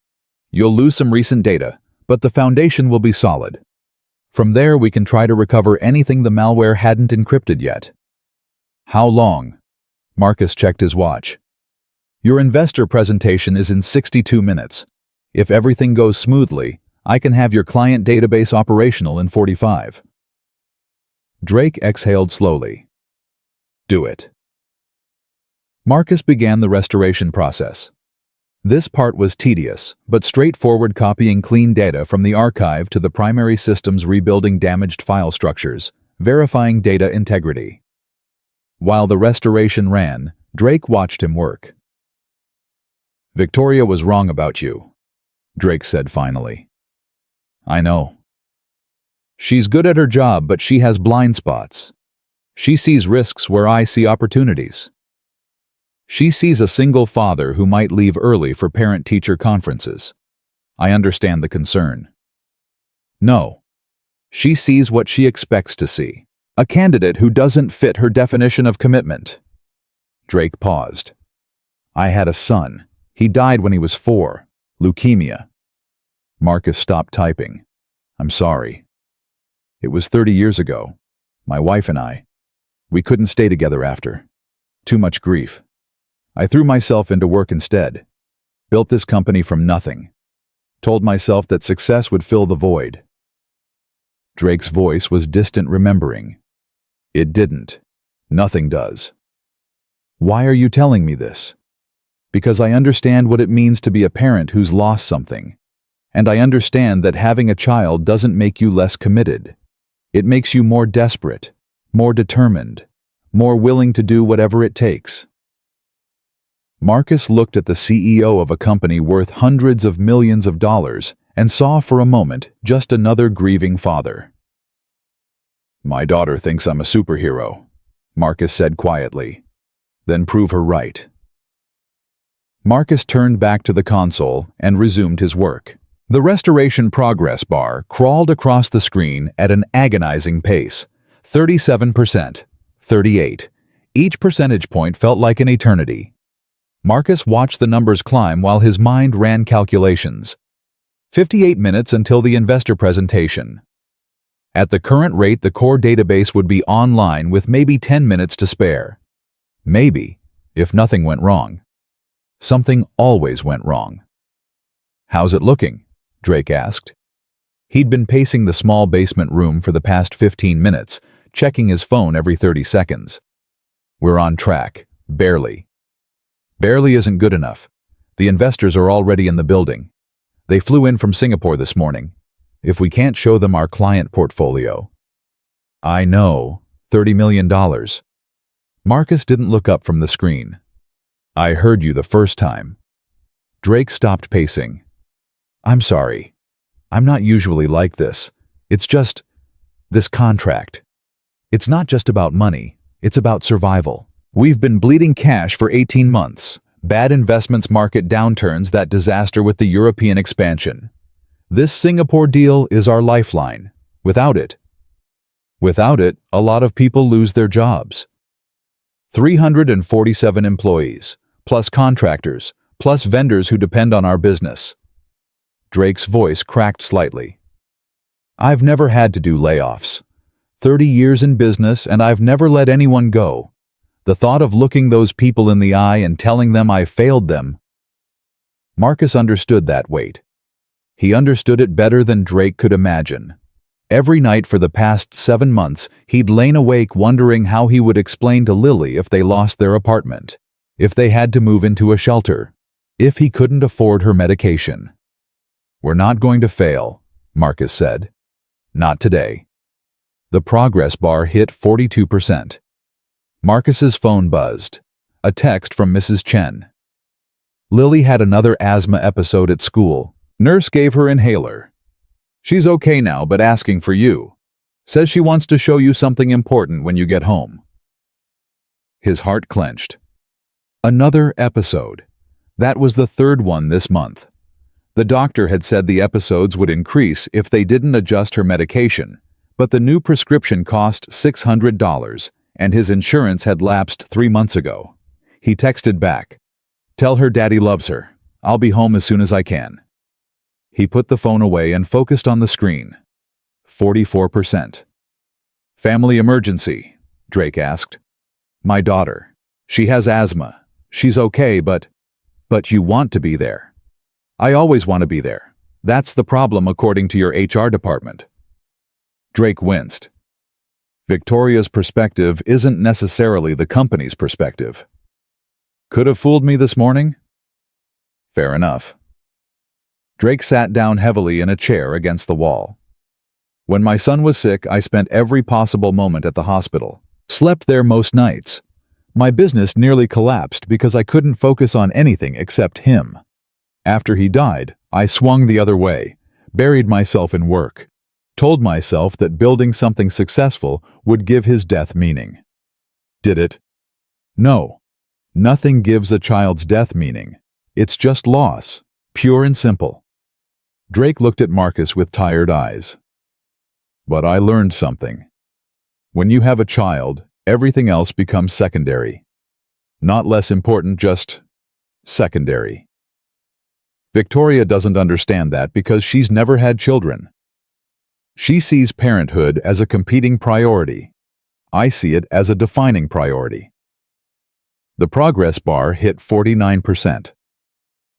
"You'll lose some recent data, but the foundation will be solid. From there, we can try to recover anything the malware hadn't encrypted yet." "How long?" Marcus checked his watch. "Your investor presentation is in 62 minutes. If everything goes smoothly, I can have your client database operational in 45. Drake exhaled slowly. "Do it." Marcus began the restoration process. This part was tedious, but straightforward, copying clean data from the archive to the primary systems, rebuilding damaged file structures, verifying data integrity. While the restoration ran, Drake watched him work. "Victoria was wrong about you," Drake said finally. "I know. She's good at her job, but she has blind spots. She sees risks where I see opportunities. She sees a single father who might leave early for parent-teacher conferences. I understand the concern. No. She sees what she expects to see. A candidate who doesn't fit her definition of commitment." Drake paused. "I had a son. He died when he was 4. Leukemia." Marcus stopped typing. "I'm sorry. It was 30 years ago. My wife and I. We couldn't stay together after. Too much grief. I threw myself into work instead. Built this company from nothing. Told myself that success would fill the void." Drake's voice was distant, remembering. "It didn't. Nothing does. Why are you telling me this?" "Because I understand what it means to be a parent who's lost something. And I understand that having a child doesn't make you less committed. It makes you more desperate, more determined, more willing to do whatever it takes." Marcus looked at the CEO of a company worth hundreds of millions of dollars and saw for a moment just another grieving father. "My daughter thinks I'm a superhero," Marcus said quietly. "Then prove her right." Marcus turned back to the console and resumed his work. The restoration progress bar crawled across the screen at an agonizing pace. 37%, 38. Each percentage point felt like an eternity. Marcus watched the numbers climb while his mind ran calculations. 58 minutes until the investor presentation. At the current rate, the core database would be online with maybe 10 minutes to spare. Maybe, if nothing went wrong. Something always went wrong. "How's it looking?" Drake asked. He'd been pacing the small basement room for the past 15 minutes, checking his phone every 30 seconds. "We're on track. Barely." "Barely isn't good enough. The investors are already in the building. They flew in from Singapore this morning. If we can't show them our client portfolio..." "I know. $30 million. Marcus didn't look up from the screen. "I heard you the first time." Drake stopped pacing. "I'm sorry. I'm not usually like this. It's just this contract. It's not just about money. It's about survival. We've been bleeding cash for 18 months. Bad investments, market downturns, that disaster with the European expansion. This Singapore deal is our lifeline. Without it, a lot of people lose their jobs. 347 employees, plus contractors, plus vendors who depend on our business." Drake's voice cracked slightly. "I've never had to do layoffs. 30 years in business, and I've never let anyone go. The thought of looking those people in the eye and telling them I failed them..." Marcus understood that weight. He understood it better than Drake could imagine. Every night for the past 7 months, he'd lain awake wondering how he would explain to Lily if they lost their apartment, if they had to move into a shelter, if he couldn't afford her medication. "We're not going to fail," Marcus said. "Not today." The progress bar hit 42%. Marcus's phone buzzed. A text from Mrs. Chen. "Lily had another asthma episode at school. Nurse gave her inhaler. She's okay now, but asking for you. Says she wants to show you something important when you get home." His heart clenched. Another episode. That was the third one this month. The doctor had said the episodes would increase if they didn't adjust her medication, but the new prescription cost $600, and his insurance had lapsed 3 months ago. He texted back, "Tell her Daddy loves her. I'll be home as soon as I can." He put the phone away and focused on the screen. 44%. "Family emergency?" Drake asked. "My daughter. She has asthma. She's okay, but you want to be there." "I always want to be there. That's the problem according to your HR department." Drake winced. Victoria's perspective isn't necessarily the company's perspective. "Could have fooled me this morning?" "Fair enough." Drake sat down heavily in a chair against the wall. "When my son was sick, I spent every possible moment at the hospital. Slept there most nights. My business nearly collapsed because I couldn't focus on anything except him. After he died, I swung the other way, buried myself in work. Told myself that building something successful would give his death meaning. Did it? No. Nothing gives a child's death meaning. It's just loss, pure and simple." Drake looked at Marcus with tired eyes. "But I learned something. When you have a child, everything else becomes secondary. Not less important, just secondary. Victoria doesn't understand that because she's never had children. She sees parenthood as a competing priority. I see it as a defining priority." The progress bar hit 49%.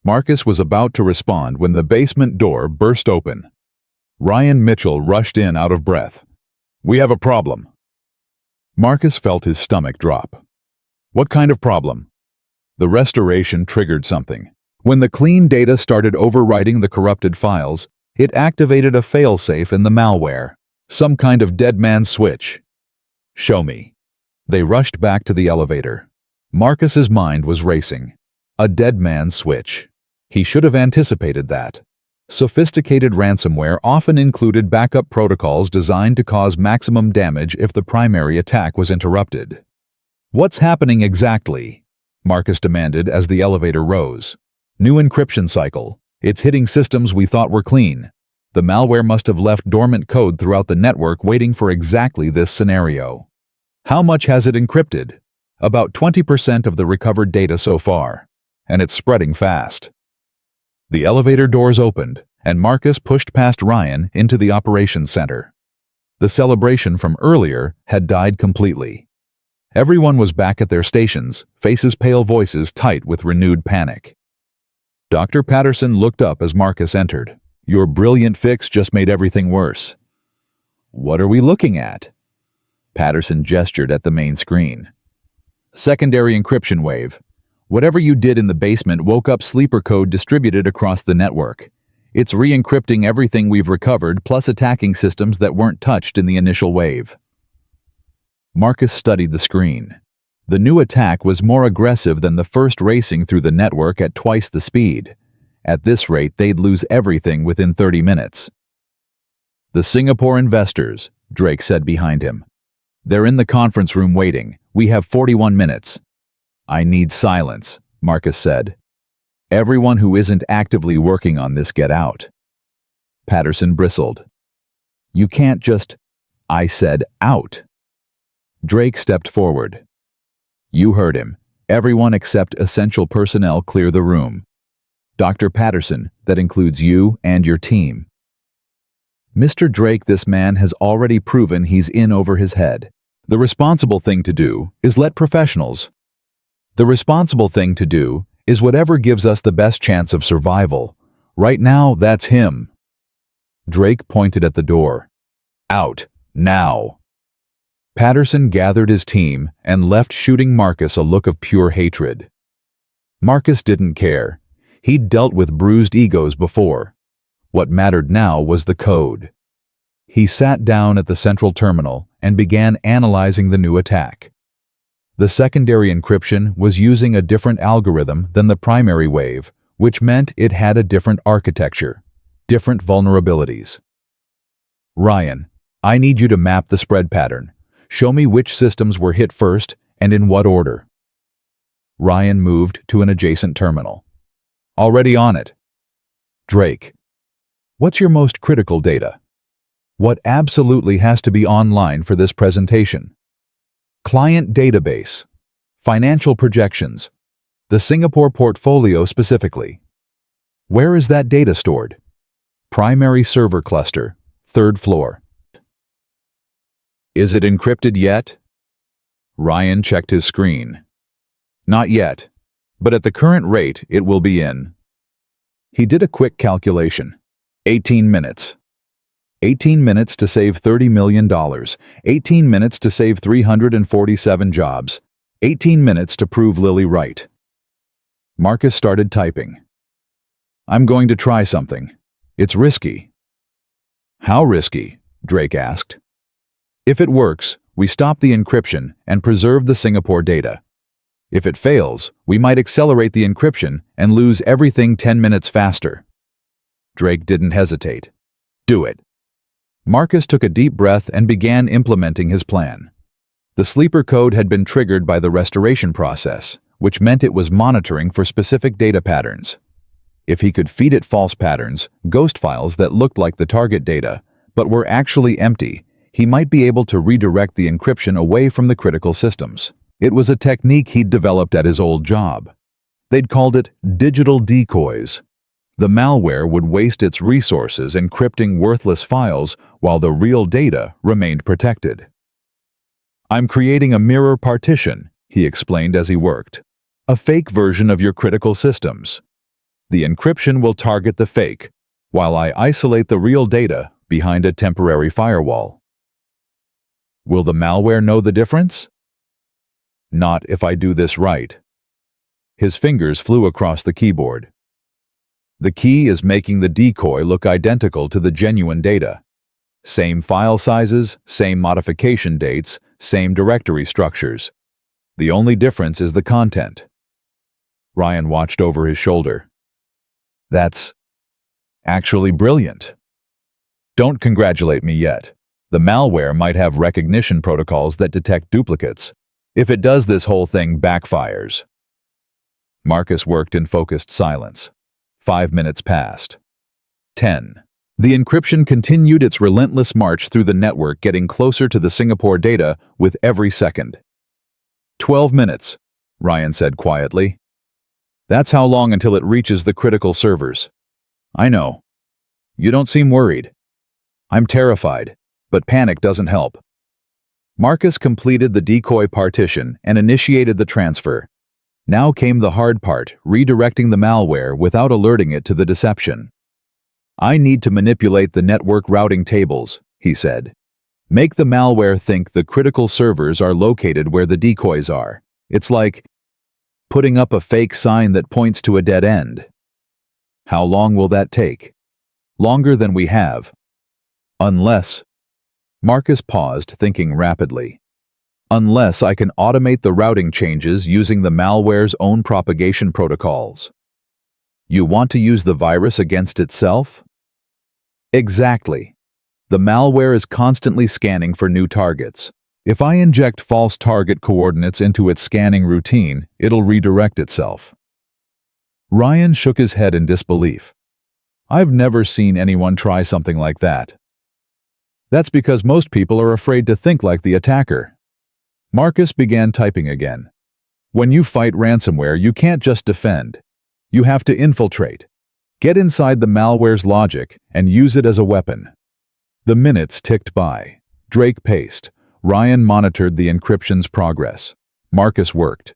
Marcus was about to respond when the basement door burst open. Ryan Mitchell rushed in out of breath. "We have a problem." Marcus felt his stomach drop. "What kind of problem?" The restoration triggered something. When the clean data started overwriting the corrupted files, it activated a failsafe in the malware. Some kind of dead man's switch. "Show me." They rushed back to the elevator. Marcus's mind was racing. A dead man's switch. He should have anticipated that. Sophisticated ransomware often included backup protocols designed to cause maximum damage if the primary attack was interrupted. "What's happening exactly?" Marcus demanded as the elevator rose. "New encryption cycle. It's hitting systems we thought were clean. The malware must have left dormant code throughout the network waiting for exactly this scenario." "How much has it encrypted?" "About 20% of the recovered data so far. And it's spreading fast." The elevator doors opened, and Marcus pushed past Ryan into the operations center. The celebration from earlier had died completely. Everyone was back at their stations, faces pale, voices tight with renewed panic. Dr. Patterson looked up as Marcus entered. "Your brilliant fix just made everything worse." "What are we looking at?" Patterson gestured at the main screen. "Secondary encryption wave. Whatever you did in the basement woke up sleeper code distributed across the network. It's re-encrypting everything we've recovered, plus attacking systems that weren't touched in the initial wave." Marcus studied the screen. The new attack was more aggressive than the first, racing through the network at twice the speed. At this rate, they'd lose everything within 30 minutes. "The Singapore investors," Drake said behind him. "They're in the conference room waiting. We have 41 minutes. "I need silence," Marcus said. "Everyone who isn't actively working on this, get out." Patterson bristled. "You can't just—" "I said out." Drake stepped forward. "You heard him. Everyone except essential personnel clear the room. Dr. Patterson, that includes you and your team." "Mr. Drake, this man has already proven he's in over his head. The responsible thing to do is let professionals— The responsible thing to do is whatever gives us the best chance of survival. Right now, that's him." Drake pointed at the door. "Out, now." Patterson gathered his team and left, shooting Marcus a look of pure hatred. Marcus didn't care. He'd dealt with bruised egos before. What mattered now was the code. He sat down at the central terminal and began analyzing the new attack. The secondary encryption was using a different algorithm than the primary wave, which meant it had a different architecture, different vulnerabilities. "Ryan, I need you to map the spread pattern. Show me which systems were hit first and in what order." Ryan moved to an adjacent terminal. "Already on it." "Drake, what's your most critical data? What absolutely has to be online for this presentation?" "Client database, financial projections, the Singapore portfolio specifically." "Where is that data stored?" "Primary server cluster, 3rd floor." "Is it encrypted yet?" Ryan checked his screen. "Not yet, but at the current rate it will be in." He did a quick calculation. 18 minutes. 18 minutes to save $30 million, 18 minutes to save 347 jobs, 18 minutes to prove Lily right. Marcus started typing. "I'm going to try something. It's risky." "How risky?" Drake asked. "If it works, we stop the encryption and preserve the Singapore data. If it fails, we might accelerate the encryption and lose everything 10 minutes faster." Drake didn't hesitate. "Do it." Marcus took a deep breath and began implementing his plan. The sleeper code had been triggered by the restoration process, which meant it was monitoring for specific data patterns. If he could feed it false patterns, ghost files that looked like the target data, but were actually empty, he might be able to redirect the encryption away from the critical systems. It was a technique he'd developed at his old job. They'd called it digital decoys. The malware would waste its resources encrypting worthless files while the real data remained protected. "I'm creating a mirror partition," he explained as he worked. "A fake version of your critical systems. The encryption will target the fake, while I isolate the real data behind a temporary firewall." "Will the malware know the difference?" "Not if I do this right." His fingers flew across the keyboard. "The key is making the decoy look identical to the genuine data. Same file sizes, same modification dates, same directory structures. The only difference is the content." Ryan watched over his shoulder. That's actually brilliant. Don't congratulate me yet. The malware might have recognition protocols that detect duplicates. If it does, this whole thing backfires. Marcus worked in focused silence. 5 minutes passed. 10. The encryption continued its relentless march through the network, getting closer to the Singapore data with every second. 12 minutes, Ryan said quietly. That's how long until it reaches the critical servers. I know. You don't seem worried. I'm terrified, but panic doesn't help. Marcus completed the decoy partition and initiated the transfer. Now came the hard part, redirecting the malware without alerting it to the deception. I need to manipulate the network routing tables, he said. Make the malware think the critical servers are located where the decoys are. It's like putting up a fake sign that points to a dead end. How long will that take? Longer than we have. Unless... Marcus paused, thinking rapidly. Unless I can automate the routing changes using the malware's own propagation protocols. You want to use the virus against itself? Exactly. The malware is constantly scanning for new targets. If I inject false target coordinates into its scanning routine, it'll redirect itself. Ryan shook his head in disbelief. I've never seen anyone try something like that. That's because most people are afraid to think like the attacker. Marcus began typing again. When you fight ransomware, you can't just defend. You have to infiltrate. Get inside the malware's logic and use it as a weapon. The minutes ticked by. Drake paced. Ryan monitored the encryption's progress. Marcus worked.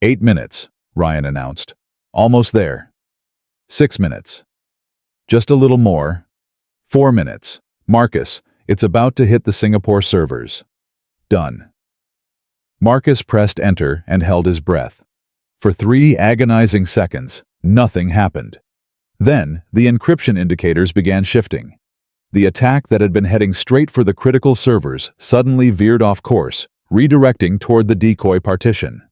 8 minutes, Ryan announced. Almost there. 6 minutes. Just a little more. 4 minutes. Marcus, it's about to hit the Singapore servers. Done. Marcus pressed enter and held his breath. For 3 agonizing seconds, nothing happened. Then, the encryption indicators began shifting. The attack that had been heading straight for the critical servers suddenly veered off course, redirecting toward the decoy partition.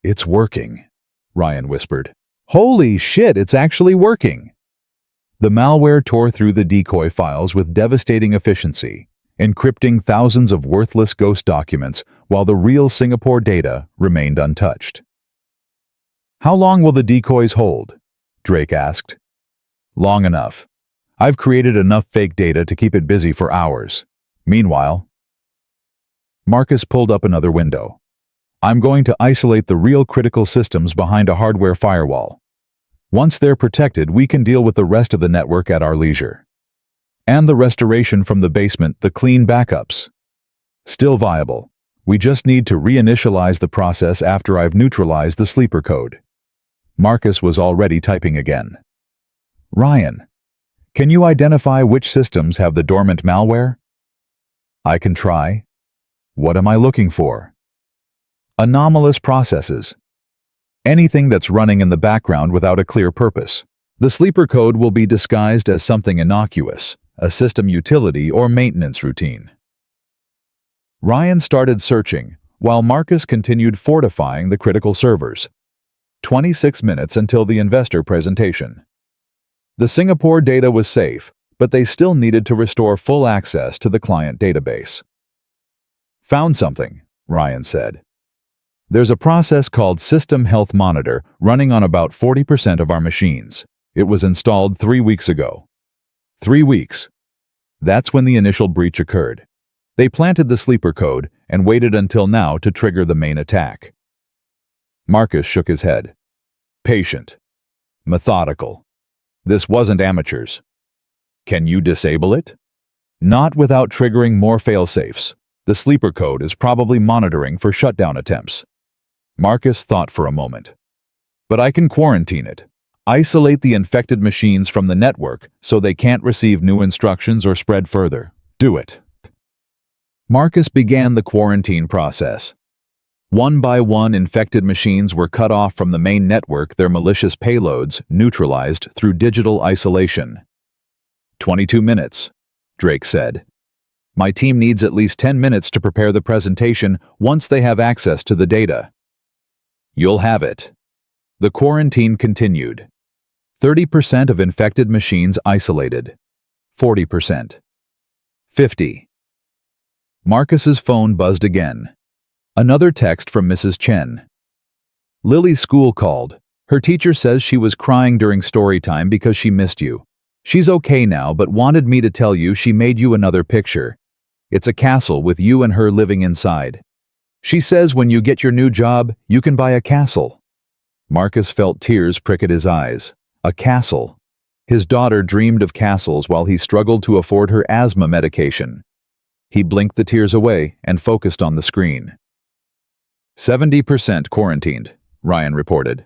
It's working, Ryan whispered. Holy shit, it's actually working! The malware tore through the decoy files with devastating efficiency, encrypting thousands of worthless ghost documents while the real Singapore data remained untouched. How long will the decoys hold? Drake asked. Long enough. I've created enough fake data to keep it busy for hours. Meanwhile, Marcus pulled up another window. I'm going to isolate the real critical systems behind a hardware firewall. Once they're protected, we can deal with the rest of the network at our leisure. And the restoration from the basement, the clean backups. Still viable. We just need to reinitialize the process after I've neutralized the sleeper code. Marcus was already typing again. Ryan, can you identify which systems have the dormant malware? I can try. What am I looking for? Anomalous processes. Anything that's running in the background without a clear purpose. The sleeper code will be disguised as something innocuous, a system utility or maintenance routine. Ryan started searching, while Marcus continued fortifying the critical servers. 26 minutes until the investor presentation. The Singapore data was safe, but they still needed to restore full access to the client database. Found something, Ryan said. There's a process called System Health Monitor running on about 40% of our machines. It was installed 3 weeks ago. 3 weeks. That's when the initial breach occurred. They planted the sleeper code and waited until now to trigger the main attack. Marcus shook his head. Patient. Methodical. This wasn't amateurs. Can you disable it? Not without triggering more failsafes. The sleeper code is probably monitoring for shutdown attempts. Marcus thought for a moment. But I can quarantine it. Isolate the infected machines from the network so they can't receive new instructions or spread further. Do it. Marcus began the quarantine process. One by one, infected machines were cut off from the main network, their malicious payloads neutralized through digital isolation. 22 minutes, Drake said. My team needs at least 10 minutes to prepare the presentation once they have access to the data. You'll have it. The quarantine continued. 30% of infected machines isolated. 40%. 50. Marcus's phone buzzed again. Another text from Mrs. Chen. Lily's school called. Her teacher says she was crying during story time because she missed you. She's okay now, but wanted me to tell you she made you another picture. It's a castle with you and her living inside. She says when you get your new job, you can buy a castle. Marcus felt tears prick at his eyes. A castle. His daughter dreamed of castles while he struggled to afford her asthma medication. He blinked the tears away and focused on the screen. 70% quarantined, Ryan reported.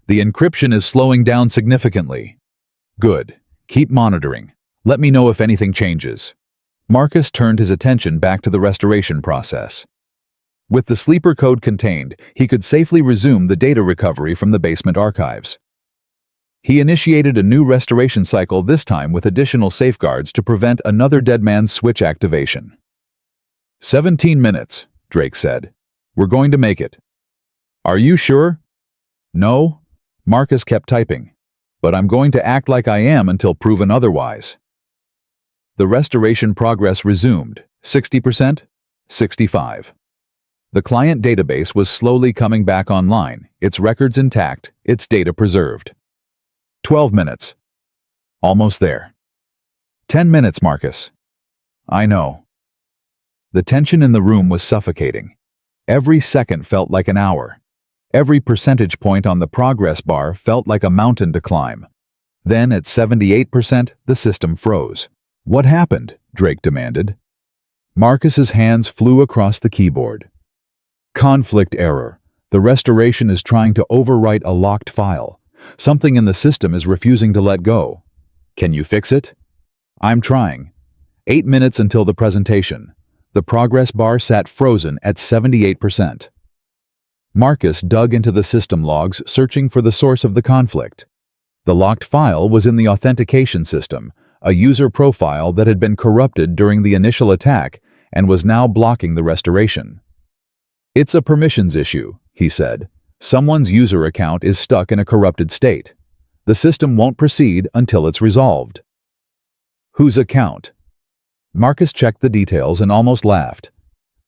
The encryption is slowing down significantly. Good. Keep monitoring. Let me know if anything changes. Marcus turned his attention back to the restoration process. With the sleeper code contained, he could safely resume the data recovery from the basement archives. He initiated a new restoration cycle, this time with additional safeguards to prevent another dead man's switch activation. 17 minutes, Drake said. We're going to make it. Are you sure? No, Marcus kept typing. But I'm going to act like I am until proven otherwise. The restoration progress resumed. 60%, 65%. The client database was slowly coming back online, its records intact, its data preserved. 12 minutes. Almost there. 10 minutes, Marcus. I know. The tension in the room was suffocating. Every second felt like an hour. Every percentage point on the progress bar felt like a mountain to climb. Then, at 78%, the system froze. What happened? Drake demanded. Marcus's hands flew across the keyboard. Conflict error. The restoration is trying to overwrite a locked file. Something in the system is refusing to let go. Can you fix it? I'm trying. 8 minutes until the presentation. The progress bar sat frozen at 78%. Marcus dug into the system logs, searching for the source of the conflict. The locked file was in the authentication system, a user profile that had been corrupted during the initial attack and was now blocking the restoration. It's a permissions issue, he said. Someone's user account is stuck in a corrupted state. The system won't proceed until it's resolved. Whose account? Marcus checked the details and almost laughed.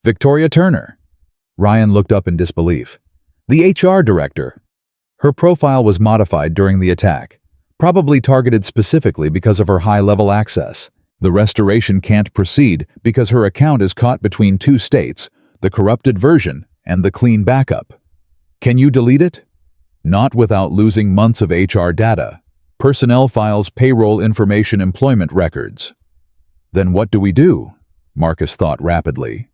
Victoria Turner. Ryan looked up in disbelief. The HR director. Her profile was modified during the attack, probably targeted specifically because of her high-level access. The restoration can't proceed because her account is caught between two states, the corrupted version and the clean backup. Can you delete it? Not without losing months of HR data, personnel files, payroll information, employment records. Then what do we do? Marcus thought rapidly.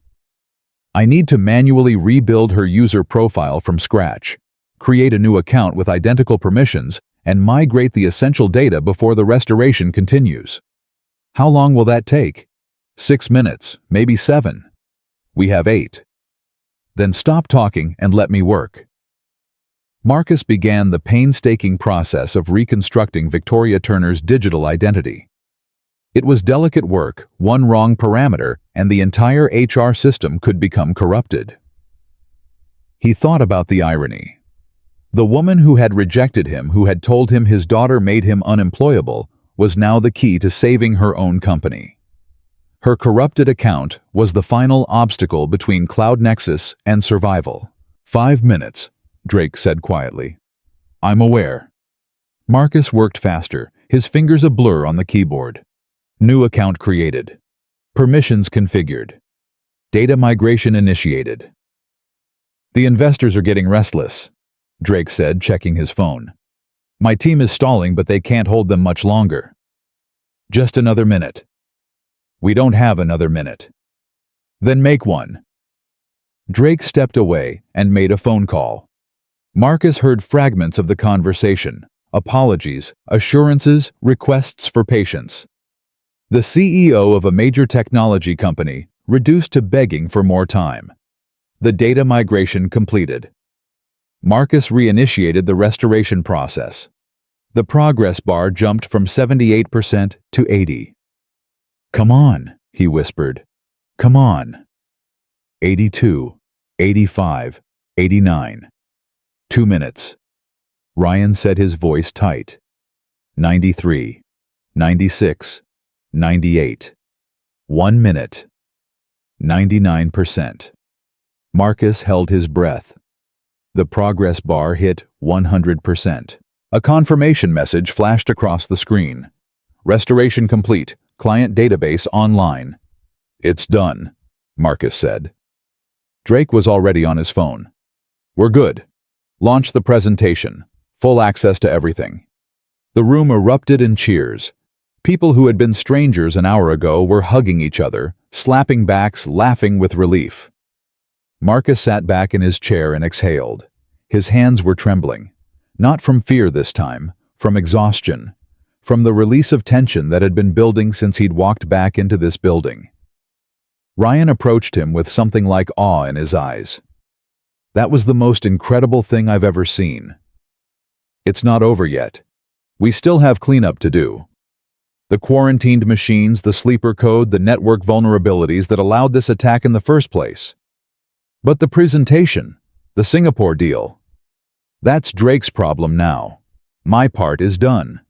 I need to manually rebuild her user profile from scratch, create a new account with identical permissions, and migrate the essential data before the restoration continues. How long will that take? 6 minutes, maybe 7. We have 8. Then stop talking and let me work. Marcus began the painstaking process of reconstructing Victoria Turner's digital identity. It was delicate work. One wrong parameter, and the entire HR system could become corrupted. He thought about the irony. The woman who had rejected him, who had told him his daughter made him unemployable, was now the key to saving her own company. Her corrupted account was the final obstacle between CloudNexus and survival. 5 minutes, Drake said quietly. I'm aware. Marcus worked faster, his fingers a blur on the keyboard. New account created. Permissions configured. Data migration initiated. The investors are getting restless, Drake said, checking his phone. My team is stalling, but they can't hold them much longer. Just another minute. We don't have another minute. Then make one. Drake stepped away and made a phone call. Marcus heard fragments of the conversation, apologies, assurances, requests for patience. The CEO of a major technology company reduced to begging for more time. The data migration completed. Marcus reinitiated the restoration process. The progress bar jumped from 78% to 80%. Come on, he whispered. Come on. 82, 85, 89. 2 minutes. Ryan said, his voice tight. 93, 96, 98. 1 minute. 99%. Marcus held his breath. The progress bar hit 100%. A confirmation message flashed across the screen. Restoration complete. Client database online. It's done, Marcus said. Drake was already on his phone. We're good. Launch the presentation. Full access to everything. The room erupted in cheers. People who had been strangers an hour ago were hugging each other, slapping backs, laughing with relief. Marcus sat back in his chair and exhaled. His hands were trembling. Not from fear this time, from exhaustion, from the release of tension that had been building since he'd walked back into this building. Ryan approached him with something like awe in his eyes. That was the most incredible thing I've ever seen. It's not over yet. We still have cleanup to do. The quarantined machines, the sleeper code, the network vulnerabilities that allowed this attack in the first place. But the presentation, the Singapore deal, that's Drake's problem now. My part is done.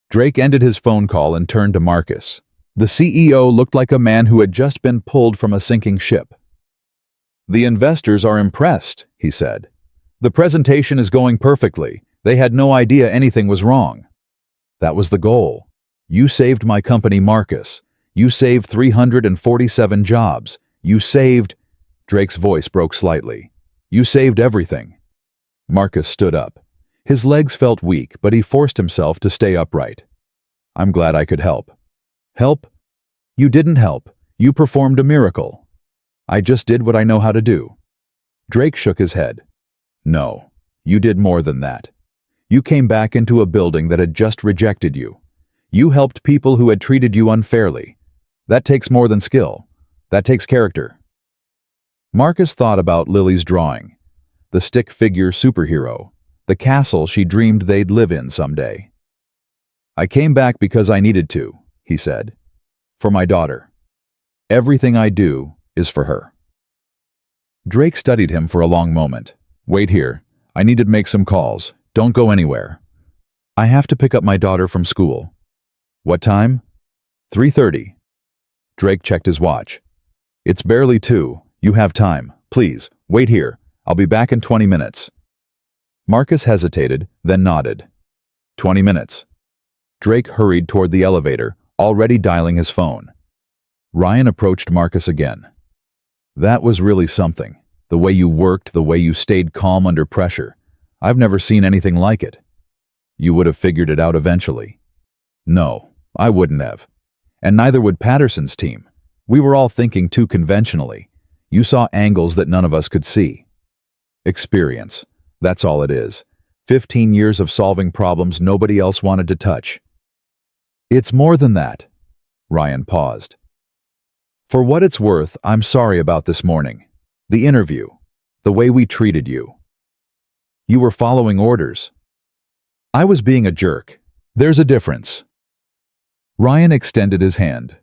Drake ended his phone call and turned to Marcus. The CEO looked like a man who had just been pulled from a sinking ship. The investors are impressed, he said. The presentation is going perfectly. They had no idea anything was wrong. That was the goal. You saved my company, Marcus. You saved 347 jobs. You saved... Drake's voice broke slightly. You saved everything. Marcus stood up. His legs felt weak, but he forced himself to stay upright. I'm glad I could help. Help? You didn't help. You performed a miracle. I just did what I know how to do. Drake shook his head. No, you did more than that. You came back into a building that had just rejected you. You helped people who had treated you unfairly. That takes more than skill. That takes character. Marcus thought about Lily's drawing. The stick figure superhero. The castle she dreamed they'd live in someday. I came back because I needed to, he said. For my daughter. Everything I do is for her. Drake studied him for a long moment. Wait here. I need to make some calls. Don't go anywhere. I have to pick up my daughter from school. What time? 3:30. Drake checked his watch. It's barely 2. You have time. Please, wait here. I'll be back in 20 minutes. Marcus hesitated, then nodded. 20 minutes. Drake hurried toward the elevator, already dialing his phone. Ryan approached Marcus again. That was really something. The way you worked, the way you stayed calm under pressure. I've never seen anything like it. You would have figured it out eventually. No, I wouldn't have. And neither would Patterson's team. We were all thinking too conventionally. You saw angles that none of us could see. Experience. That's all it is. 15 years of solving problems nobody else wanted to touch. It's more than that. Ryan paused. For what it's worth, I'm sorry about this morning. The interview. The way we treated you. You were following orders. I was being a jerk. There's a difference. Ryan extended his hand.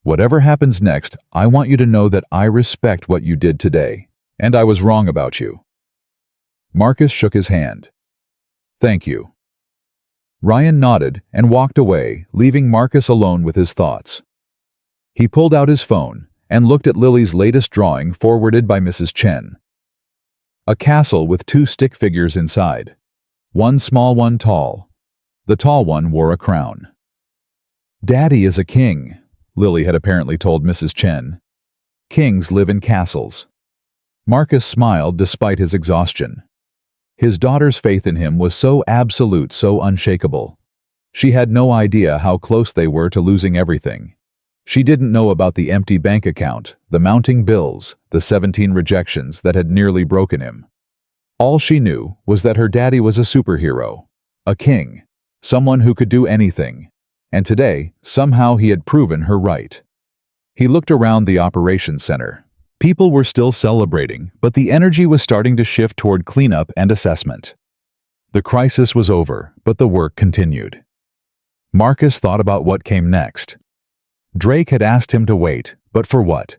Whatever happens next, I want you to know that I respect what you did today, and I was wrong about you. Marcus shook his hand. Thank you. Ryan nodded and walked away, leaving Marcus alone with his thoughts. He pulled out his phone and looked at Lily's latest drawing forwarded by Mrs. Chen. A castle with 2 stick figures inside. One small, one tall. The tall one wore a crown. Daddy is a king, Lily had apparently told Mrs. Chen. Kings live in castles. Marcus smiled despite his exhaustion. His daughter's faith in him was so absolute, so unshakable. She had no idea how close they were to losing everything. She didn't know about the empty bank account, the mounting bills, the 17 rejections that had nearly broken him. All she knew was that her daddy was a superhero, a king, someone who could do anything, and today, somehow he had proven her right. He looked around the operations center. People were still celebrating, but the energy was starting to shift toward cleanup and assessment. The crisis was over, but the work continued. Marcus thought about what came next. Drake had asked him to wait, but for what?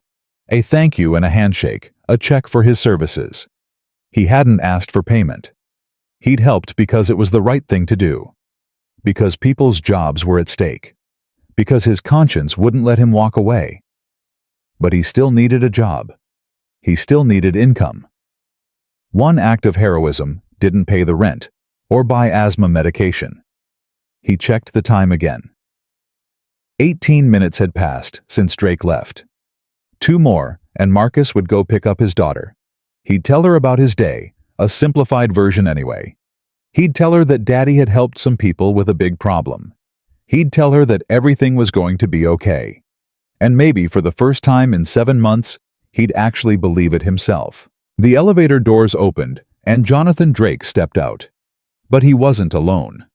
A thank you and a handshake, a check for his services. He hadn't asked for payment. He'd helped because it was the right thing to do, because people's jobs were at stake, because his conscience wouldn't let him walk away. But he still needed a job. He still needed income. One act of heroism didn't pay the rent or buy asthma medication. He checked the time again. 18 minutes had passed since Drake left. 2 more, and Marcus would go pick up his daughter. He'd tell her about his day, a simplified version anyway. He'd tell her that Daddy had helped some people with a big problem. He'd tell her that everything was going to be okay. And maybe for the first time in 7 months, he'd actually believe it himself. The elevator doors opened, and Jonathan Drake stepped out. But he wasn't alone.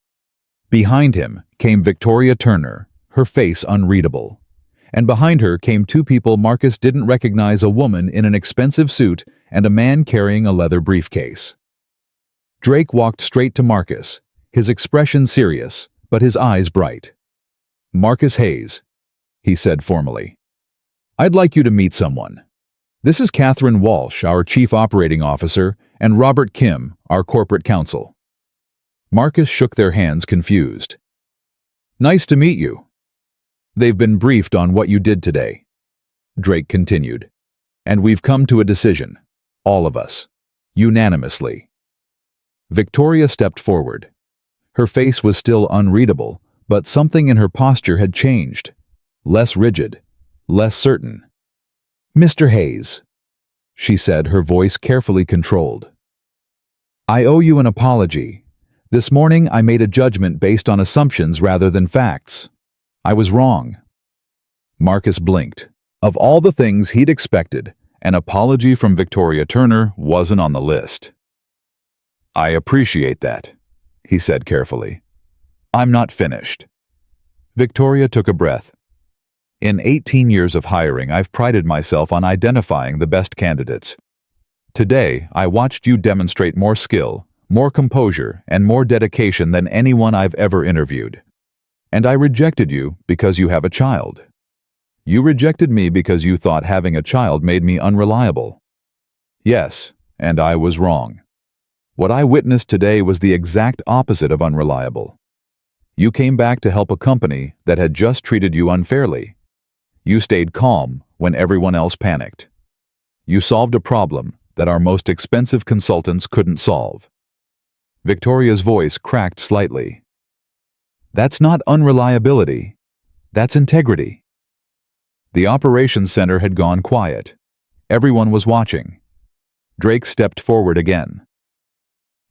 Behind him came Victoria Turner, her face unreadable. And behind her came 2 people Marcus didn't recognize, a woman in an expensive suit and a man carrying a leather briefcase. Drake walked straight to Marcus, his expression serious, but his eyes bright. "Marcus Hayes," he said formally. "I'd like you to meet someone. This is Catherine Walsh, our Chief Operating Officer, and Robert Kim, our Corporate Counsel." Marcus shook their hands, confused. "Nice to meet you. They've been briefed on what you did today," Drake continued. "And we've come to a decision, all of us, unanimously." Victoria stepped forward. Her face was still unreadable, but something in her posture had changed. Less rigid, less certain. "Mr. Hayes," she said, her voice carefully controlled. "I owe you an apology. This morning I made a judgment based on assumptions rather than facts. I was wrong." Marcus blinked. Of all the things he'd expected, an apology from Victoria Turner wasn't on the list. "I appreciate that," he said carefully. "I'm not finished." Victoria took a breath. "In 18 years of hiring, I've prided myself on identifying the best candidates. Today, I watched you demonstrate more skill, more composure, and more dedication than anyone I've ever interviewed. And I rejected you because you have a child. You rejected me because you thought having a child made me unreliable. Yes, and I was wrong. What I witnessed today was the exact opposite of unreliable. You came back to help a company that had just treated you unfairly. You stayed calm when everyone else panicked. You solved a problem that our most expensive consultants couldn't solve." Victoria's voice cracked slightly. "That's not unreliability. That's integrity." The operations center had gone quiet. Everyone was watching. Drake stepped forward again.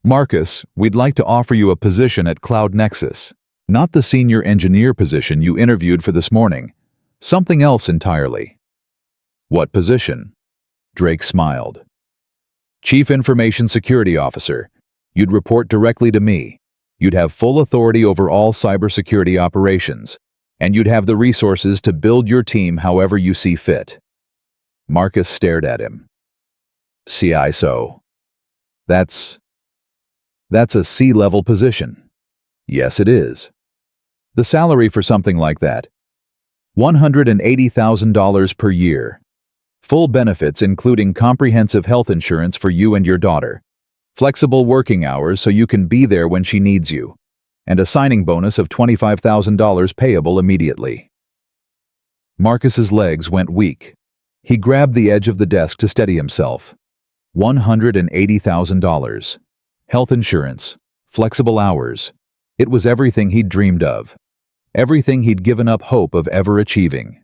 "Marcus, we'd like to offer you a position at CloudNexus. Not the senior engineer position you interviewed for this morning. Something else entirely." "What position?" Drake smiled. "Chief Information Security Officer. You'd report directly to me. You'd have full authority over all cybersecurity operations, and you'd have the resources to build your team however you see fit." Marcus stared at him. "CISO. That's a C-level position." "Yes, it is." "The salary for something like that? $180,000 per year. Full benefits including comprehensive health insurance for you and your daughter. Flexible working hours so you can be there when she needs you. And a signing bonus of $25,000 payable immediately." Marcus's legs went weak. He grabbed the edge of the desk to steady himself. $180,000. Health insurance. Flexible hours. It was everything he'd dreamed of. Everything he'd given up hope of ever achieving.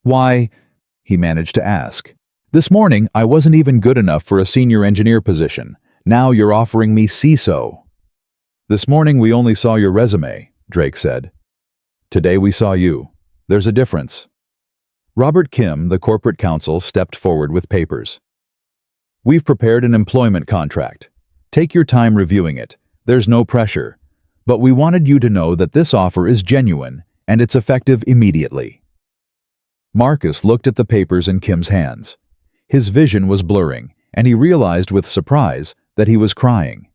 "Why," he managed to ask, "this morning I wasn't even good enough for a senior engineer position. Now you're offering me CISO." "This morning we only saw your resume," Drake said. "Today we saw you. There's a difference." Robert Kim, the corporate counsel, stepped forward with papers. "We've prepared an employment contract. Take your time reviewing it. There's no pressure. But we wanted you to know that this offer is genuine, and it's effective immediately." Marcus looked at the papers in Kim's hands. His vision was blurring, and he realized with surprise that he was crying.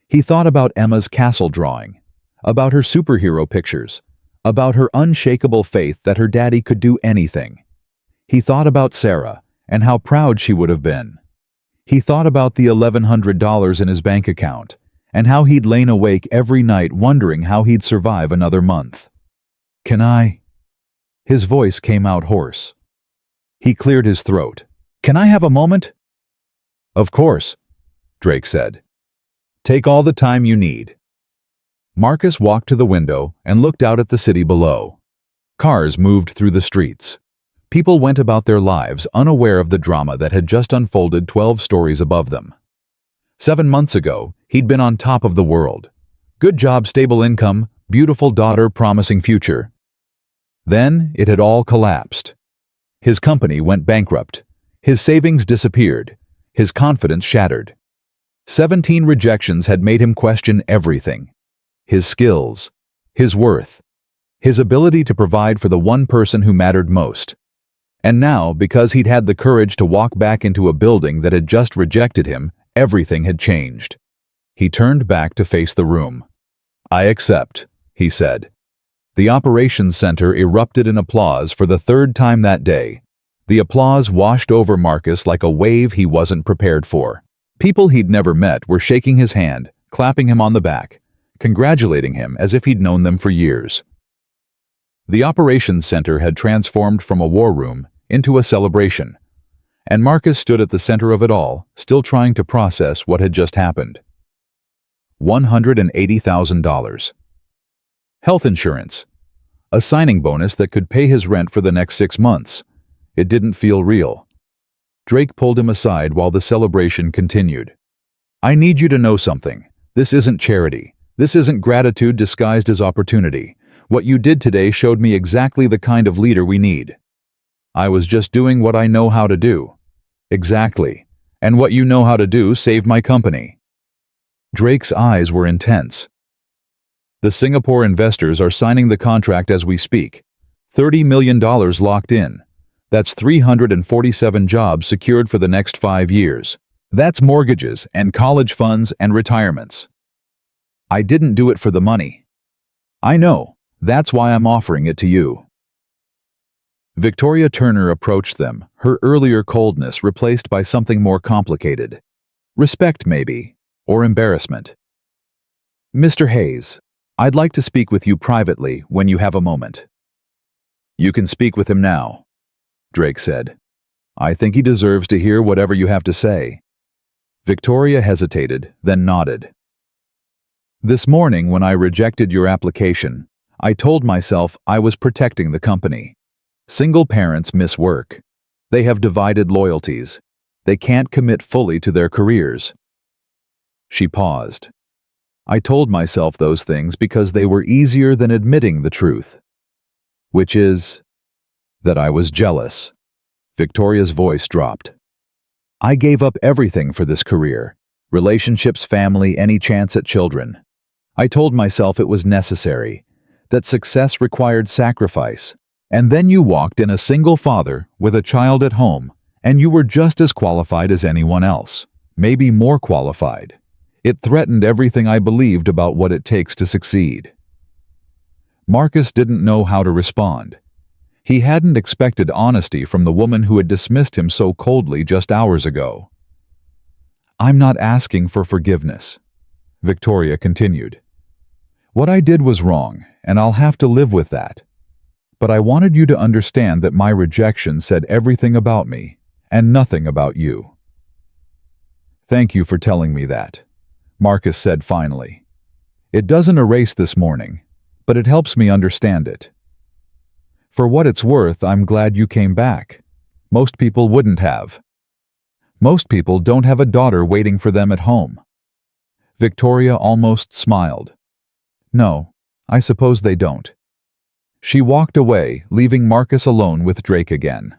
He thought about Emma's castle drawing, about her superhero pictures, about her unshakable faith that her daddy could do anything. He thought about Sarah and how proud she would have been. He thought about the $1,100 in his bank account and how he'd lain awake every night wondering how he'd survive another month. "Can I?" His voice came out hoarse. He cleared his throat. "Can I have a moment?" "Of course," Drake said. "Take all the time you need." Marcus walked to the window and looked out at the city below. Cars moved through the streets. People went about their lives unaware of the drama that had just unfolded 12 stories above them. 7 months ago, he'd been on top of the world. Good job, stable income, beautiful daughter, promising future. Then it had all collapsed. His company went bankrupt. His savings disappeared. His confidence shattered. 17 rejections had made him question everything. His skills, his worth, his ability to provide for the one person who mattered most. And now, because he'd had the courage to walk back into a building that had just rejected him, everything had changed. He turned back to face the room. "I accept," he said. The operations center erupted in applause for the third time that day. The applause washed over Marcus like a wave he wasn't prepared for. People he'd never met were shaking his hand, clapping him on the back, congratulating him as if he'd known them for years. The operations center had transformed from a war room into a celebration, and Marcus stood at the center of it all, still trying to process what had just happened. $180,000. Health insurance. A signing bonus that could pay his rent for the next 6 months. It didn't feel real. Drake pulled him aside while the celebration continued. "I need you to know something. This isn't charity. This isn't gratitude disguised as opportunity. What you did today showed me exactly the kind of leader we need. I was just doing what I know how to do." "Exactly. And what you know how to do saved my company." Drake's eyes were intense. "The Singapore investors are signing the contract as we speak. $30 million locked in. That's 347 jobs secured for the next 5 years. That's mortgages and college funds and retirements. I didn't do it for the money. I know. That's why I'm offering it to you." Victoria Turner approached them, her earlier coldness replaced by something more complicated. Respect, maybe, or embarrassment. "Mr. Hayes, I'd like to speak with you privately when you have a moment." "You can speak with him now," Drake said. "I think he deserves to hear whatever you have to say." Victoria hesitated, then nodded. "This morning when I rejected your application, I told myself I was protecting the company. Single parents miss work. They have divided loyalties. They can't commit fully to their careers." She paused. "I told myself those things because they were easier than admitting the truth. Which is that I was jealous." Victoria's voice dropped. "I gave up everything for this career. Relationships, family, any chance at children. I told myself it was necessary, that success required sacrifice. And then you walked in a single father with a child at home, and you were just as qualified as anyone else, maybe more qualified. It threatened everything I believed about what it takes to succeed." Marcus didn't know how to respond. He hadn't expected honesty from the woman who had dismissed him so coldly just hours ago. "I'm not asking for forgiveness," Victoria continued. "What I did was wrong, and I'll have to live with that. But I wanted you to understand that my rejection said everything about me, and nothing about you." "Thank you for telling me that," Marcus said finally. "It doesn't erase this morning, but it helps me understand it. For what it's worth, I'm glad you came back. Most people wouldn't have. Most people don't have a daughter waiting for them at home." Victoria almost smiled. "No, I suppose they don't." She walked away, leaving Marcus alone with Drake again.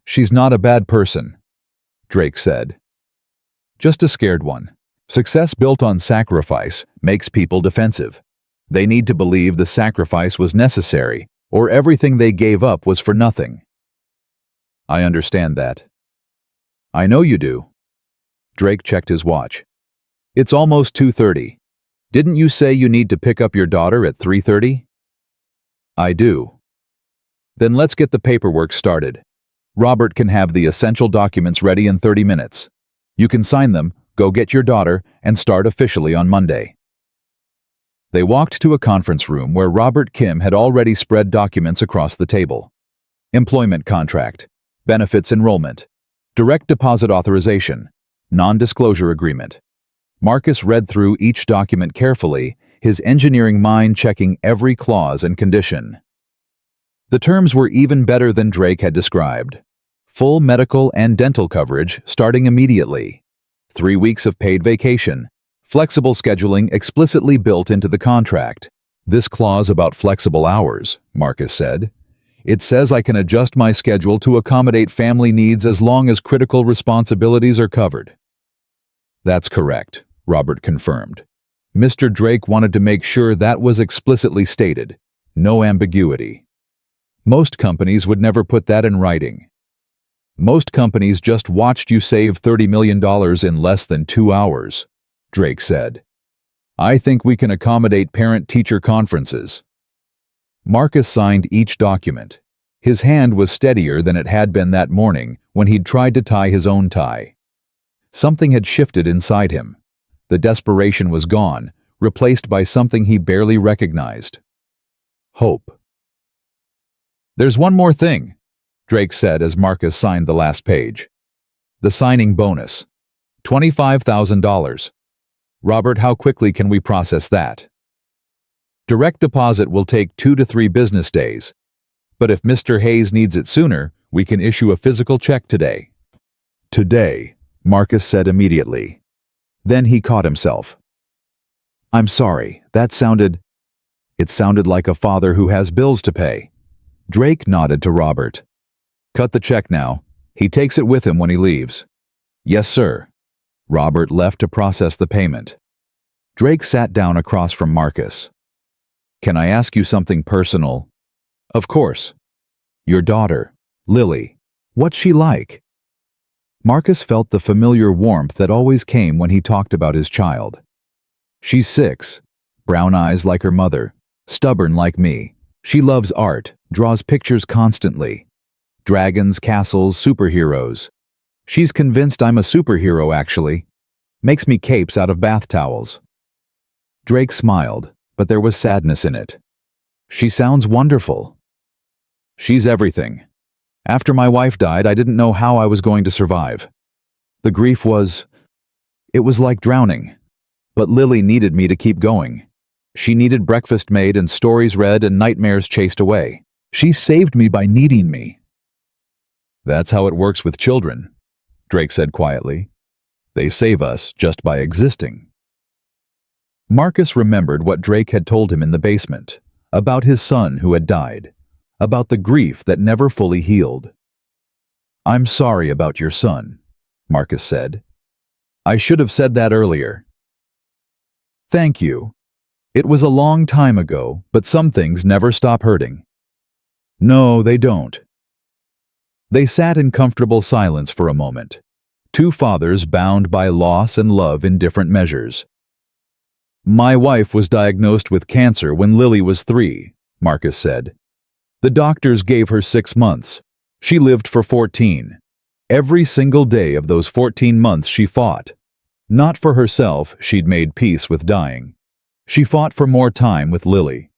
"She's not a bad person," Drake said. "Just a scared one. Success built on sacrifice makes people defensive. They need to believe the sacrifice was necessary, or everything they gave up was for nothing." "I understand that." "I know you do." Drake checked his watch. "It's almost 2:30. Didn't you say you need to pick up your daughter at 3:30? "I do." "Then let's get the paperwork started. Robert can have the essential documents ready in 30 minutes. You can sign them, go get your daughter, and start officially on Monday. They walked to a conference room where Robert Kim had already spread documents across the table. Employment contract, benefits enrollment, direct deposit authorization, non-disclosure agreement. Marcus read through each document carefully, his engineering mind checking every clause and condition. The terms were even better than Drake had described. Full medical and dental coverage starting immediately. 3 weeks of paid vacation. Flexible scheduling explicitly built into the contract. This clause about flexible hours, Marcus said. It says I can adjust my schedule to accommodate family needs as long as critical responsibilities are covered. That's correct, Robert confirmed. Mr. Drake wanted to make sure that was explicitly stated. No ambiguity. Most companies would never put that in writing. Most companies just watched you save $30 million in less than 2 hours, Drake said. I think we can accommodate parent-teacher conferences. Marcus signed each document. His hand was steadier than it had been that morning when he'd tried to tie his own tie. Something had shifted inside him. The desperation was gone, replaced by something he barely recognized. Hope. There's one more thing, Drake said as Marcus signed the last page. The signing bonus. $25,000. Robert, how quickly can we process that? Direct deposit will take 2 to 3 business days. But if Mr. Hayes needs it sooner, we can issue a physical check today. Today, Marcus said immediately. Then he caught himself. I'm sorry, It sounded like a father who has bills to pay. Drake nodded to Robert. Cut the check now. He takes it with him when he leaves. Yes, sir. Robert left to process the payment. Drake sat down across from Marcus. Can I ask you something personal? Of course. Your daughter, Lily. What's she like? Marcus felt the familiar warmth that always came when he talked about his child. She's 6, brown eyes like her mother, stubborn like me. She loves art, draws pictures constantly. Dragons, castles, superheroes. She's convinced I'm a superhero, actually. Makes me capes out of bath towels. Drake smiled, but there was sadness in it. She sounds wonderful. She's everything. After my wife died, I didn't know how I was going to survive. The grief it was like drowning. But Lily needed me to keep going. She needed breakfast made and stories read and nightmares chased away. She saved me by needing me. That's how it works with children, Drake said quietly. They save us just by existing. Marcus remembered what Drake had told him in the basement, about his son who had died, about the grief that never fully healed. I'm sorry about your son, Marcus said. I should have said that earlier. Thank you. It was a long time ago, but some things never stop hurting. No, they don't. They sat in comfortable silence for a moment, 2 fathers bound by loss and love in different measures. My wife was diagnosed with cancer when Lily was 3, Marcus said. The doctors gave her 6 months. She lived for 14. Every single day of those 14 months she fought. Not for herself, she'd made peace with dying. She fought for more time with Lily.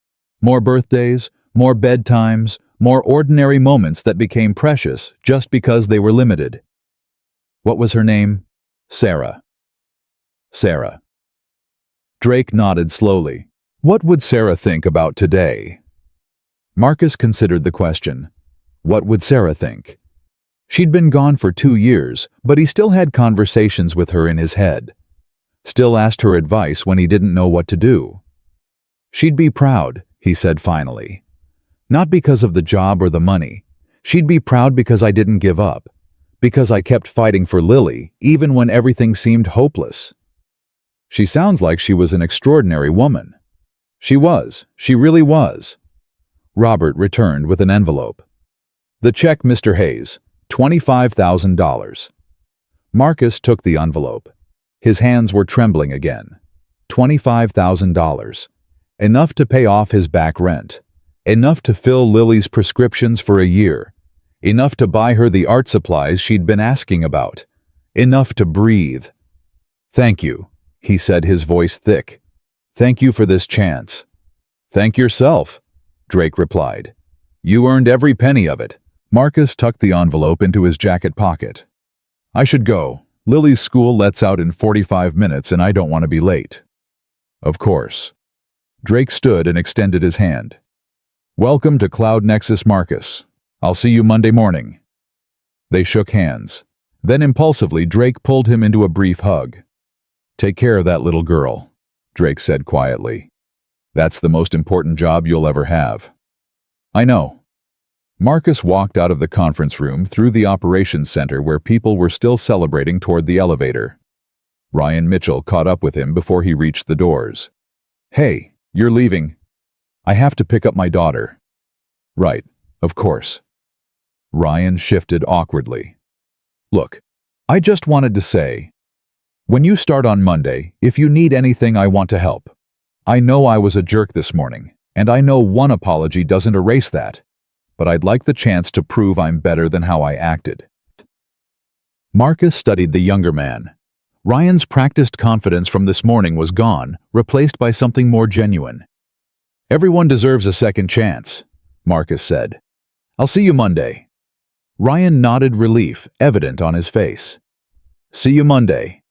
More birthdays, more bedtimes, more ordinary moments that became precious just because they were limited. What was her name? Sarah. Sarah. Drake nodded slowly. What would Sarah think about today? Marcus considered the question. What would Sarah think? She'd been gone for 2 years, but he still had conversations with her in his head. Still asked her advice when he didn't know what to do. She'd be proud, he said finally. Not because of the job or the money. She'd be proud because I didn't give up. Because I kept fighting for Lily, even when everything seemed hopeless. She sounds like she was an extraordinary woman. She was. She really was. Robert returned with an envelope. The check, Mr. Hayes, $25,000. Marcus took the envelope. His hands were trembling again. $25,000. Enough to pay off his back rent. Enough to fill Lily's prescriptions for a year. Enough to buy her the art supplies she'd been asking about. Enough to breathe. "Thank you," he said, his voice thick. "Thank you for this chance." "Thank yourself," Drake replied. "You earned every penny of it." Marcus tucked the envelope into his jacket pocket. "I should go. Lily's school lets out in 45 minutes and I don't want to be late." "Of course." Drake stood and extended his hand. "Welcome to CloudNexus, Marcus. I'll see you Monday morning." They shook hands. Then impulsively, Drake pulled him into a brief hug. "Take care of that little girl," Drake said quietly. "That's the most important job you'll ever have." "I know." Marcus walked out of the conference room through the operations center where people were still celebrating toward the elevator. Ryan Mitchell caught up with him before he reached the doors. "Hey, you're leaving." "I have to pick up my daughter." "Right, of course." Ryan shifted awkwardly. "Look, I just wanted to say, when you start on Monday, if you need anything, I want to help. I know I was a jerk this morning, and I know one apology doesn't erase that, but I'd like the chance to prove I'm better than how I acted." Marcus studied the younger man. Ryan's practiced confidence from this morning was gone, replaced by something more genuine. "Everyone deserves a second chance," Marcus said. "I'll see you Monday." Ryan nodded, relief evident on his face. "See you Monday."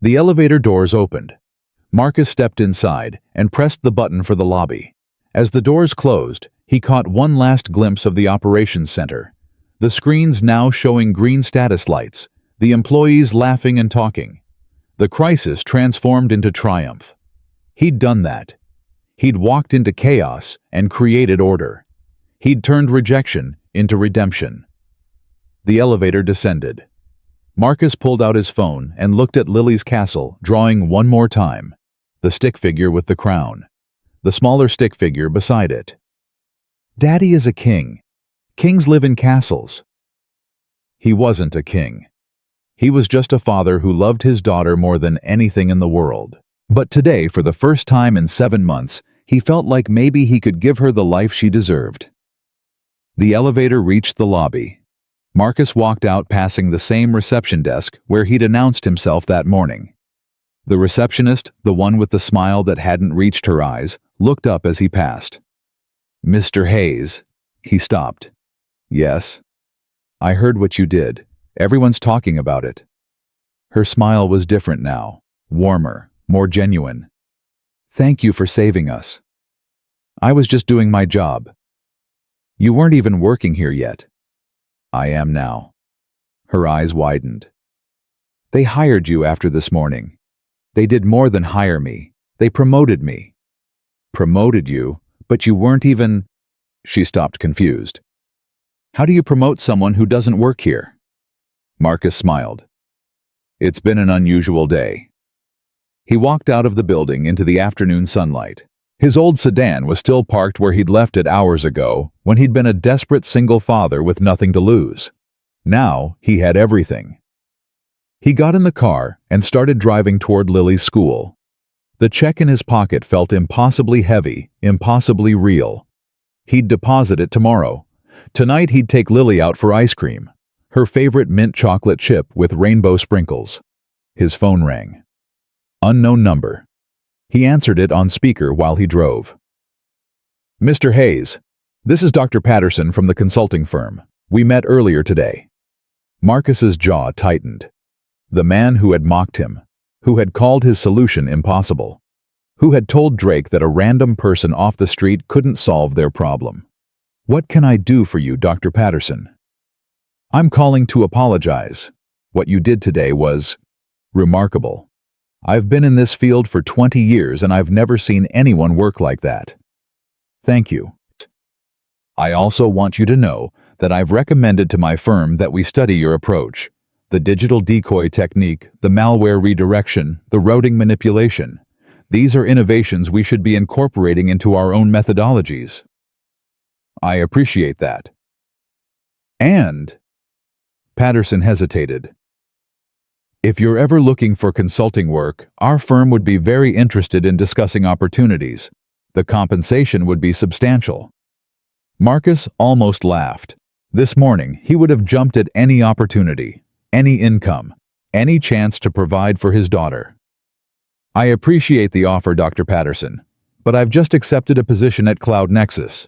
The elevator doors opened. Marcus stepped inside and pressed the button for the lobby. As the doors closed, he caught one last glimpse of the operations center. The screens now showing green status lights, the employees laughing and talking. The crisis transformed into triumph. He'd done that. He'd walked into chaos and created order. He'd turned rejection into redemption. The elevator descended. Marcus pulled out his phone and looked at Lily's castle, drawing one more time. The stick figure with the crown. The smaller stick figure beside it. Daddy is a king. Kings live in castles. He wasn't a king. He was just a father who loved his daughter more than anything in the world. But today, for the first time in 7 months, he felt like maybe he could give her the life she deserved. The elevator reached the lobby. Marcus walked out, passing the same reception desk where he'd announced himself that morning. The receptionist, the one with the smile that hadn't reached her eyes, looked up as he passed. "Mr. Hayes." He stopped. "Yes." "I heard what you did. Everyone's talking about it." Her smile was different now, warmer, more genuine. "Thank you for saving us." "I was just doing my job." "You weren't even working here yet." "I am now." Her eyes widened. "They hired you after this morning. They did more than hire me. They promoted me." "Promoted you? But you weren't even—" She stopped, confused. "How do you promote someone who doesn't work here?" Marcus smiled. "It's been an unusual day." He walked out of the building into the afternoon sunlight. His old sedan was still parked where he'd left it hours ago, when he'd been a desperate single father with nothing to lose. Now he had everything. He got in the car and started driving toward Lily's school. The check in his pocket felt impossibly heavy, impossibly real. He'd deposit it tomorrow. Tonight he'd take Lily out for ice cream, her favorite mint chocolate chip with rainbow sprinkles. His phone rang. Unknown number. He answered it on speaker while he drove. "Mr. Hayes, this is Dr. Patterson from the consulting firm. We met earlier today." Marcus's jaw tightened. The man who had mocked him, who had called his solution impossible, who had told Drake that a random person off the street couldn't solve their problem. "What can I do for you, Dr. Patterson?" "I'm calling to apologize. What you did today was remarkable. I've been in this field for 20 years and I've never seen anyone work like that." "Thank you. I also want you to know that I've recommended to my firm that we study your approach. The digital decoy technique, the malware redirection, the routing manipulation. These are innovations we should be incorporating into our own methodologies." "I appreciate that." "And—" Patterson hesitated. "If you're ever looking for consulting work, our firm would be very interested in discussing opportunities. The compensation would be substantial." Marcus almost laughed. This morning, he would have jumped at any opportunity, any income, any chance to provide for his daughter. I appreciate the offer, Dr. Patterson, but I've just accepted a position at CloudNexus.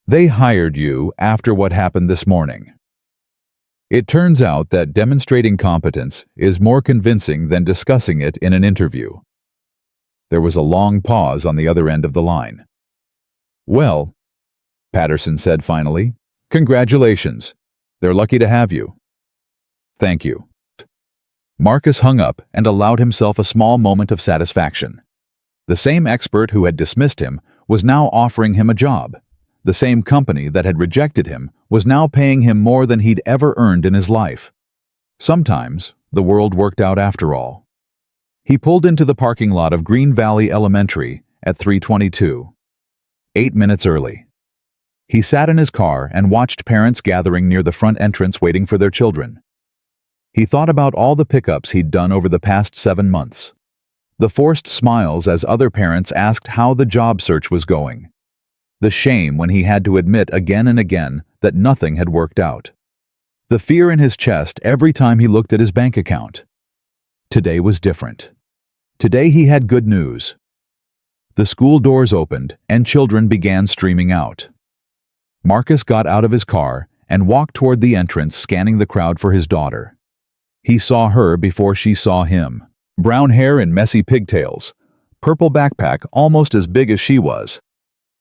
They hired you after what happened this morning. It turns out that demonstrating competence is more convincing than discussing it in an interview. There was a long pause on the other end of the line. Well, Patterson said finally, congratulations. They're lucky to have you. Thank you. Marcus hung up and allowed himself a small moment of satisfaction. The same expert who had dismissed him was now offering him a job. The same company that had rejected him was now paying him more than he'd ever earned in his life. Sometimes the world worked out after all. He pulled into the parking lot of Green Valley Elementary at 3:22, 8 minutes early. He sat in his car and watched parents gathering near the front entrance waiting for their children. He thought about all the pickups he'd done over the past 7 months. The forced smiles as other parents asked how the job search was going. The shame when he had to admit again and again that nothing had worked out. The fear in his chest every time he looked at his bank account. Today was different. Today he had good news. The school doors opened and children began streaming out. Marcus got out of his car and walked toward the entrance, scanning the crowd for his daughter. He saw her before she saw him. Brown hair and messy pigtails, purple backpack almost as big as she was.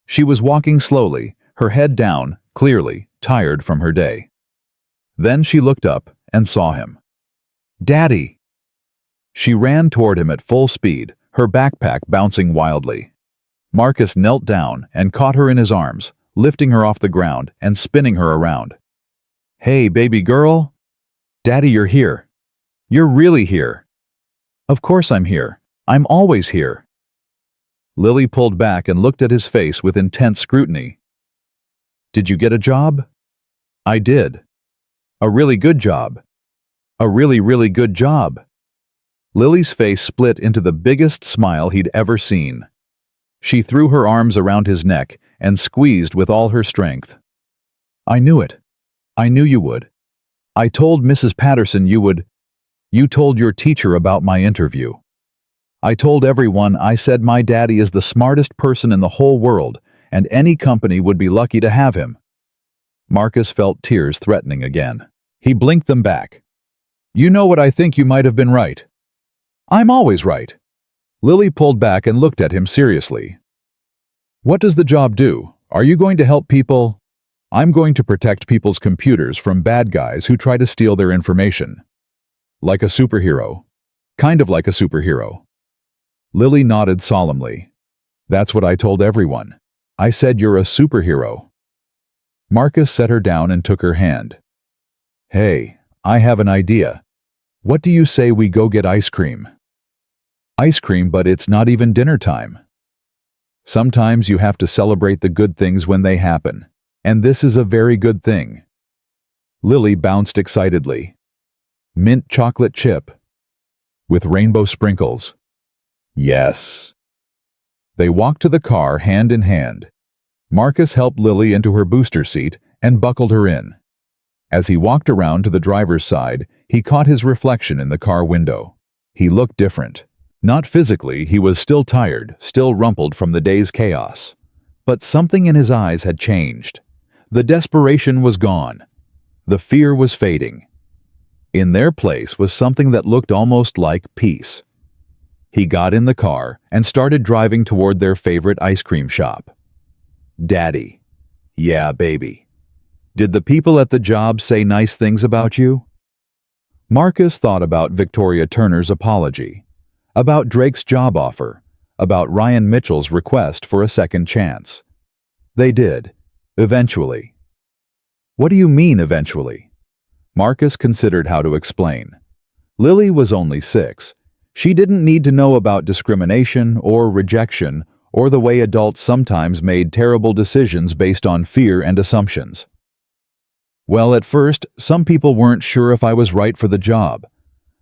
She was walking slowly, her head down, clearly tired from her day. Then she looked up and saw him. Daddy! She ran toward him at full speed, her backpack bouncing wildly. Marcus knelt down and caught her in his arms, lifting her off the ground and spinning her around. Hey, baby girl! Daddy, you're here. You're really here. Of course I'm here. I'm always here. Lily pulled back and looked at his face with intense scrutiny. Did you get a job? I did. A really good job. A really, really good job. Lily's face split into the biggest smile he'd ever seen. She threw her arms around his neck and squeezed with all her strength. I knew it. I knew you would. I told Mrs. Patterson you would. You told your teacher about my interview. I told everyone. I said my daddy is the smartest person in the whole world, and any company would be lucky to have him. Marcus felt tears threatening again. He blinked them back. You know what, I think you might have been right. I'm always right. Lily pulled back and looked at him seriously. What does the job do? Are you going to help people? I'm going to protect people's computers from bad guys who try to steal their information. Like a superhero. Kind of like a superhero. Lily nodded solemnly. That's what I told everyone. I said you're a superhero. Marcus set her down and took her hand. Hey, I have an idea. What do you say we go get ice cream? Ice cream, but it's not even dinner time. Sometimes you have to celebrate the good things when they happen, and this is a very good thing. Lily bounced excitedly. Mint chocolate chip. With rainbow sprinkles. Yes. They walked to the car hand in hand. Marcus helped Lily into her booster seat and buckled her in. As he walked around to the driver's side, he caught his reflection in the car window. He looked different. Not physically, he was still tired, still rumpled from the day's chaos. But something in his eyes had changed. The desperation was gone. The fear was fading. In their place was something that looked almost like peace. He got in the car and started driving toward their favorite ice cream shop. Daddy. Yeah, baby. Did the people at the job say nice things about you? Marcus thought about Victoria Turner's apology, about Drake's job offer, about Ryan Mitchell's request for a second chance. They did, eventually. What do you mean, eventually? Marcus considered how to explain. Lily was only 6. She didn't need to know about discrimination or rejection or the way adults sometimes made terrible decisions based on fear and assumptions. Well, at first, some people weren't sure if I was right for the job.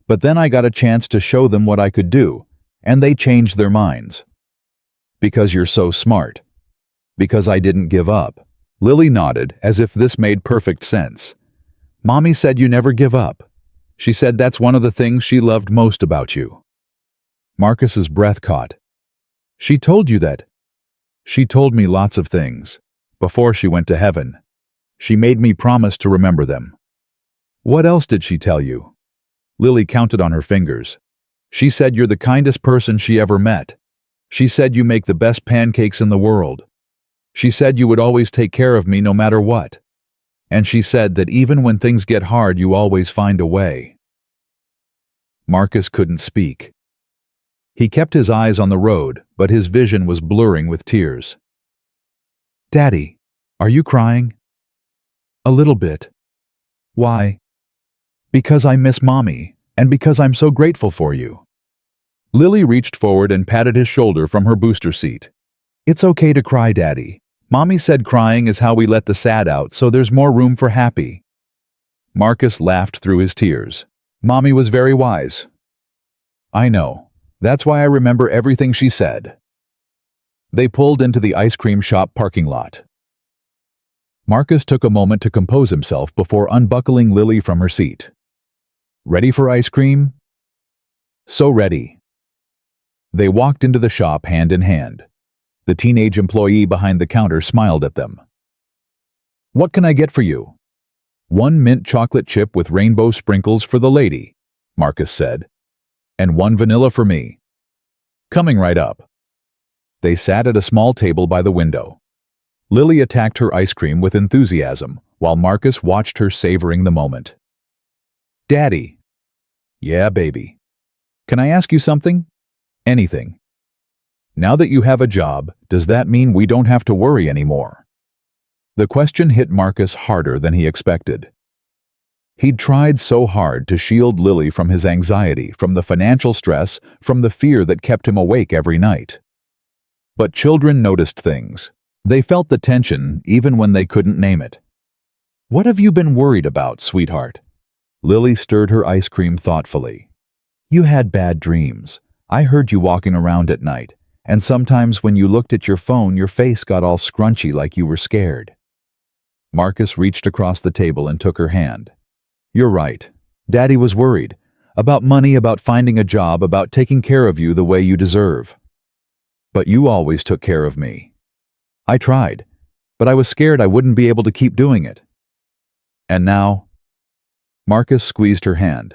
But then I got a chance to show them what I could do, and they changed their minds. Because you're so smart. Because I didn't give up. Lily nodded, as if this made perfect sense. Mommy said you never give up. She said that's one of the things she loved most about you. Marcus's breath caught. She told you that? She told me lots of things. Before she went to heaven. She made me promise to remember them. What else did she tell you? Lily counted on her fingers. She said you're the kindest person she ever met. She said you make the best pancakes in the world. She said you would always take care of me no matter what. And she said that even when things get hard, you always find a way. Marcus couldn't speak. He kept his eyes on the road, but his vision was blurring with tears. Daddy, are you crying? A little bit. Why? Because I miss Mommy, and because I'm so grateful for you. Lily reached forward and patted his shoulder from her booster seat. It's okay to cry, Daddy. Mommy said crying is how we let the sad out, so there's more room for happy. Marcus laughed through his tears. Mommy was very wise. I know. That's why I remember everything she said. They pulled into the ice cream shop parking lot. Marcus took a moment to compose himself before unbuckling Lily from her seat. Ready for ice cream? So ready. They walked into the shop hand in hand. The teenage employee behind the counter smiled at them. What can I get for you? 1 mint chocolate chip with rainbow sprinkles for the lady, Marcus said. And 1 vanilla for me. Coming right up. They sat at a small table by the window. Lily attacked her ice cream with enthusiasm, while Marcus watched her savoring the moment. Daddy. Yeah, baby. Can I ask you something? Anything. Now that you have a job, does that mean we don't have to worry anymore? The question hit Marcus harder than he expected. He'd tried so hard to shield Lily from his anxiety, from the financial stress, from the fear that kept him awake every night. But children noticed things. They felt the tension even when they couldn't name it. What have you been worried about, sweetheart? Lily stirred her ice cream thoughtfully. You had bad dreams. I heard you walking around at night. And sometimes when you looked at your phone, your face got all scrunchy like you were scared. Marcus reached across the table and took her hand. You're right. Daddy was worried. About money, about finding a job, about taking care of you the way you deserve. But you always took care of me. I tried, but I was scared I wouldn't be able to keep doing it. And now? Marcus squeezed her hand.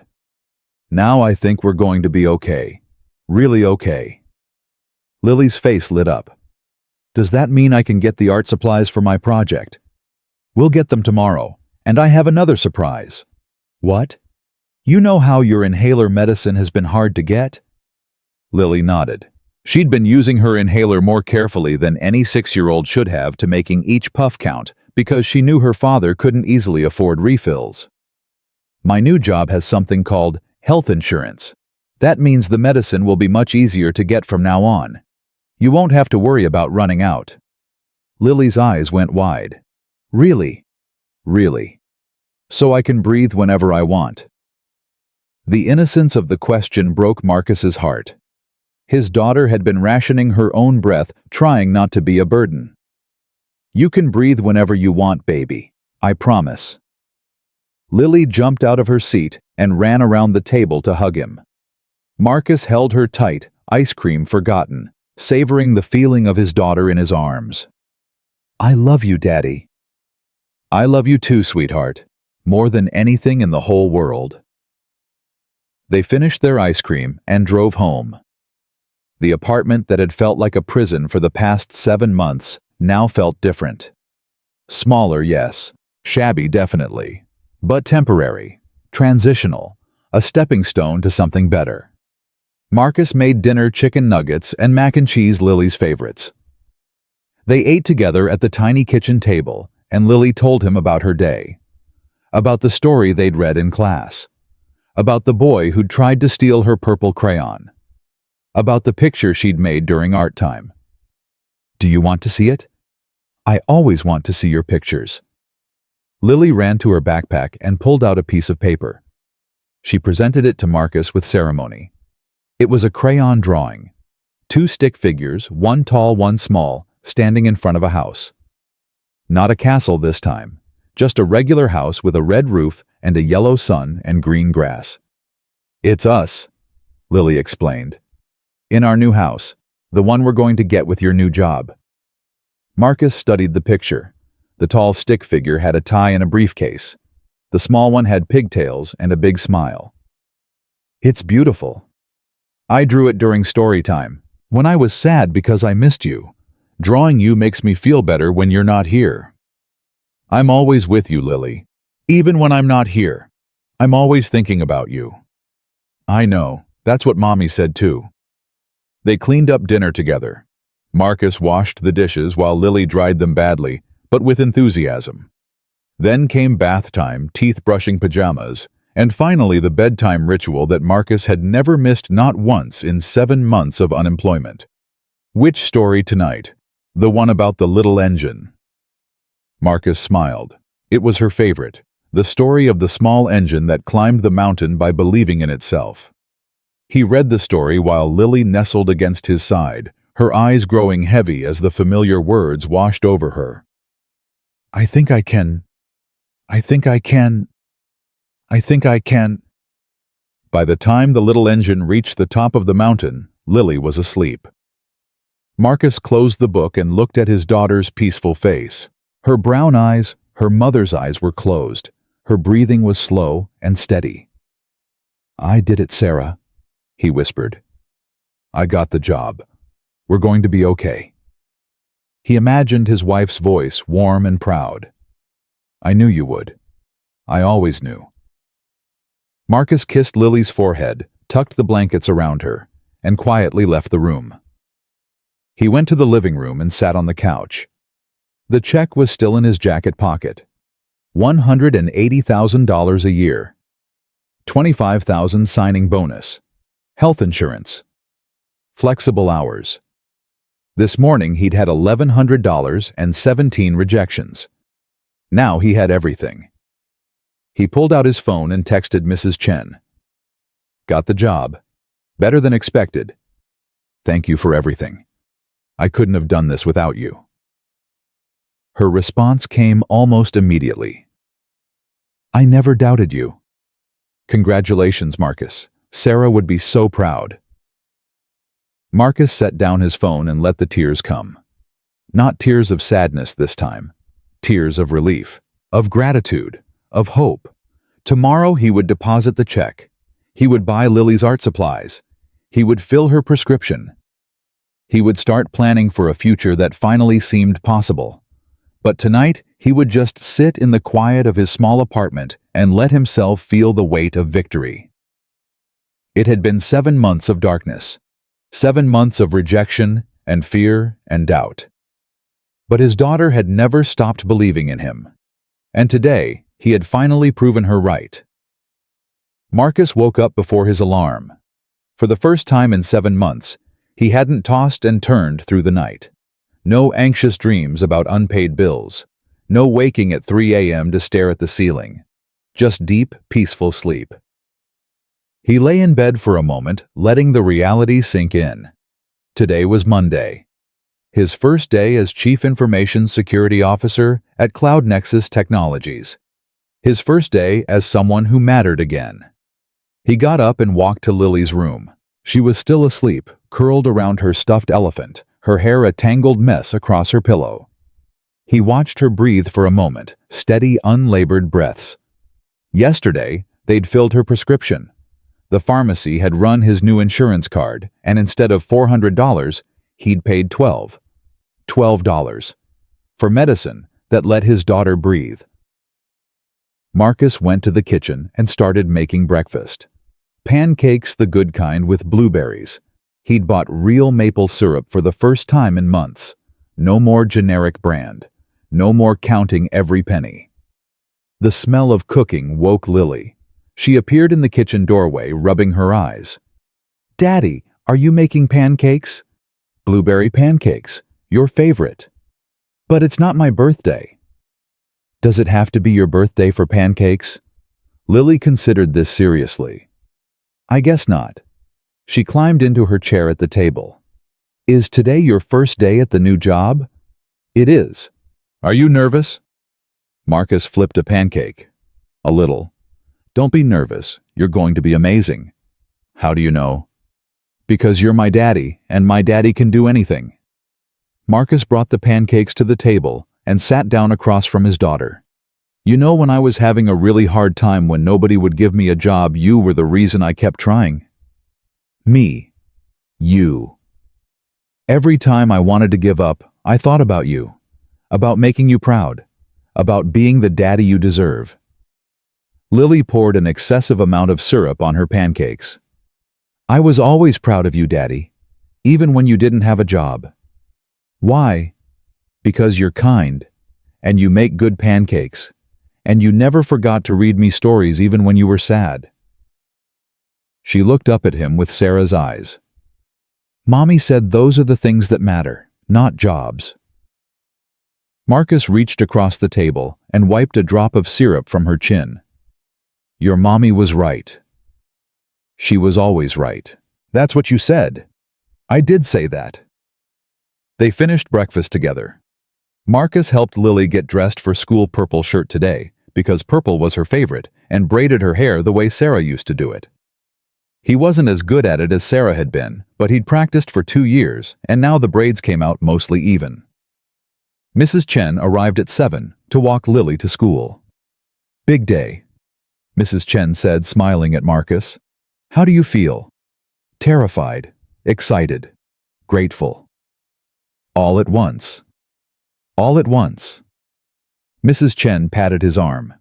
Now I think we're going to be okay. Really okay. Lily's face lit up. Does that mean I can get the art supplies for my project? We'll get them tomorrow, and I have another surprise. What? You know how your inhaler medicine has been hard to get? Lily nodded. She'd been using her inhaler more carefully than any 6-year-old should have to making each puff count because she knew her father couldn't easily afford refills. My new job has something called health insurance. That means the medicine will be much easier to get from now on. You won't have to worry about running out. Lily's eyes went wide. Really? Really? So I can breathe whenever I want. The innocence of the question broke Marcus's heart. His daughter had been rationing her own breath, trying not to be a burden. You can breathe whenever you want, baby. I promise. Lily jumped out of her seat and ran around the table to hug him. Marcus held her tight, ice cream forgotten, savoring the feeling of his daughter in his arms. I love you, Daddy. I love you too, sweetheart, more than anything in the whole world. They finished their ice cream and drove home. The apartment that had felt like a prison for the past 7 months now felt different. Smaller, yes. Shabby, definitely. But temporary. Transitional. A stepping stone to something better. Marcus made dinner chicken nuggets and mac and cheese, Lily's favorites. They ate together at the tiny kitchen table, and Lily told him about her day. About the story they'd read in class. About the boy who'd tried to steal her purple crayon. About the picture she'd made during art time. Do you want to see it? I always want to see your pictures. Lily ran to her backpack and pulled out a piece of paper. She presented it to Marcus with ceremony. It was a crayon drawing. 2 stick figures, one tall, one small, standing in front of a house. Not a castle this time, just a regular house with a red roof and a yellow sun and green grass. "It's us," Lily explained. "In our new house, the one we're going to get with your new job." Marcus studied the picture. The tall stick figure had a tie and a briefcase. The small one had pigtails and a big smile. "It's beautiful. I drew it during story time, when I was sad because I missed you. Drawing you makes me feel better when you're not here." "I'm always with you, Lily. Even when I'm not here. I'm always thinking about you." "I know. That's what Mommy said too." They cleaned up dinner together. Marcus washed the dishes while Lily dried them badly, but with enthusiasm. Then came bath time, teeth-brushing pajamas, and finally the bedtime ritual that Marcus had never missed not once in 7 months of unemployment. Which story tonight? The one about the little engine. Marcus smiled. It was her favorite, the story of the small engine that climbed the mountain by believing in itself. He read the story while Lily nestled against his side, her eyes growing heavy as the familiar words washed over her. I think I can. I think I can. I think I can." By the time the little engine reached the top of the mountain, Lily was asleep. Marcus closed the book and looked at his daughter's peaceful face. Her brown eyes, her mother's eyes, were closed. Her breathing was slow and steady. "I did it, Sarah," he whispered. "I got the job. We're going to be okay." He imagined his wife's voice, warm and proud. "I knew you would. I always knew." Marcus kissed Lily's forehead, tucked the blankets around her, and quietly left the room. He went to the living room and sat on the couch. The check was still in his jacket pocket. $180,000 a year. $25,000 signing bonus. Health insurance. Flexible hours. This morning he'd had $1,100 and 17 rejections. Now he had everything. He pulled out his phone and texted Mrs. Chen. "Got the job. Better than expected. Thank you for everything. I couldn't have done this without you." Her response came almost immediately. "I never doubted you." "Congratulations, Marcus. Sarah would be so proud." Marcus set down his phone and let the tears come. Not tears of sadness this time. Tears of relief, of gratitude, of hope. Tomorrow he would deposit the check. He would buy Lily's art supplies. He would fill her prescription. He would start planning for a future that finally seemed possible. But tonight he would just sit in the quiet of his small apartment and let himself feel the weight of victory. It had been 7 months of darkness. 7 months of rejection and fear and doubt. But his daughter had never stopped believing in him. And today, he had finally proven her right. Marcus woke up before his alarm. For the first time in 7 months, he hadn't tossed and turned through the night. No anxious dreams about unpaid bills. No waking at 3 a.m. to stare at the ceiling. Just deep, peaceful sleep. He lay in bed for a moment, letting the reality sink in. Today was Monday. His first day as Chief Information Security Officer at CloudNexus Technologies. His first day as someone who mattered again. He got up and walked to Lily's room. She was still asleep, curled around her stuffed elephant, her hair a tangled mess across her pillow. He watched her breathe for a moment, steady, unlabored breaths. Yesterday, they'd filled her prescription. The pharmacy had run his new insurance card, and instead of $400, he'd paid $12 for medicine that let his daughter breathe. Marcus went to the kitchen and started making breakfast. Pancakes, the good kind, with blueberries. He'd bought real maple syrup for the first time in months. No more generic brand. No more counting every penny. The smell of cooking woke Lily. She appeared in the kitchen doorway, rubbing her eyes. "Daddy, are you making pancakes?" "Blueberry pancakes. Your favorite." "But it's not my birthday." "Does it have to be your birthday for pancakes?" Lily considered this seriously. "I guess not." She climbed into her chair at the table. "Is today your first day at the new job?" "It is." Are you nervous? Marcus flipped a pancake. A little. Don't be nervous. You're going to be amazing. How do you know? Because you're my daddy, and my daddy can do anything. Marcus brought the pancakes to the table and sat down across from his daughter. You know, when I was having a really hard time when nobody would give me a job, you were the reason I kept trying. Me. You. Every time I wanted to give up, I thought about you. About making you proud. About being the daddy you deserve. Lily poured an excessive amount of syrup on her pancakes. I was always proud of you, Daddy, even when you didn't have a job. Why? Because you're kind, and you make good pancakes, and you never forgot to read me stories even when you were sad. She looked up at him with Sarah's eyes. Mommy said those are the things that matter, not jobs. Marcus reached across the table and wiped a drop of syrup from her chin. Your mommy was right. She was always right. That's what you said. I did say that. They finished breakfast together. Marcus helped Lily get dressed for school purple shirt today because purple was her favorite and braided her hair the way Sarah used to do it. He wasn't as good at it as Sarah had been, but he'd practiced for 2 years and now the braids came out mostly even. Mrs. Chen arrived at 7 to walk Lily to school. Big day, Mrs. Chen said, smiling at Marcus. How do you feel? Terrified, excited, grateful. All at once. All at once. Mrs. Chen patted his arm.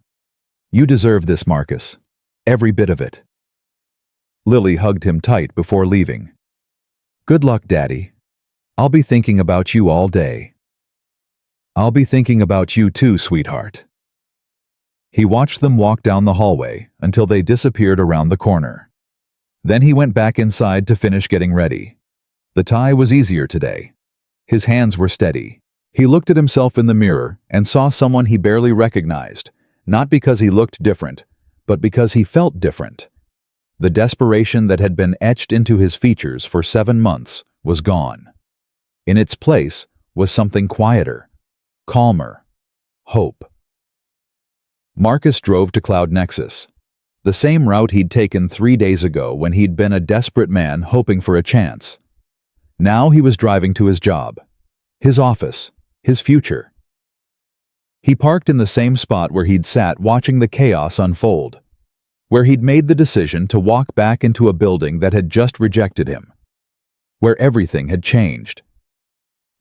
You deserve this, Marcus. Every bit of it. Lily hugged him tight before leaving. Good luck, Daddy. I'll be thinking about you all day. I'll be thinking about you too, sweetheart. He watched them walk down the hallway until they disappeared around the corner. Then he went back inside to finish getting ready. The tie was easier today. His hands were steady. He looked at himself in the mirror and saw someone he barely recognized, not because he looked different, but because he felt different. The desperation that had been etched into his features for 7 months was gone. In its place was something quieter, calmer, hope. Marcus drove to CloudNexus, the same route he'd taken 3 days ago when he'd been a desperate man hoping for a chance. Now he was driving to his job, his office, his future. He parked in the same spot where he'd sat watching the chaos unfold, where he'd made the decision to walk back into a building that had just rejected him, where everything had changed.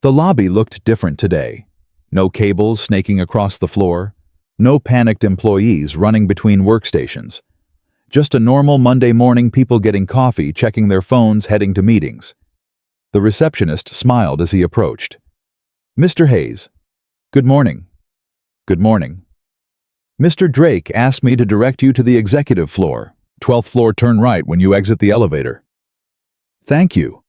The lobby looked different today. No cables snaking across the floor, no panicked employees running between workstations. Just a normal Monday morning, people getting coffee, checking their phones, heading to meetings. The receptionist smiled as he approached. Mr. Hayes. Good morning. Good morning. Mr. Drake asked me to direct you to the executive floor. 12th floor, turn right when you exit the elevator. Thank you.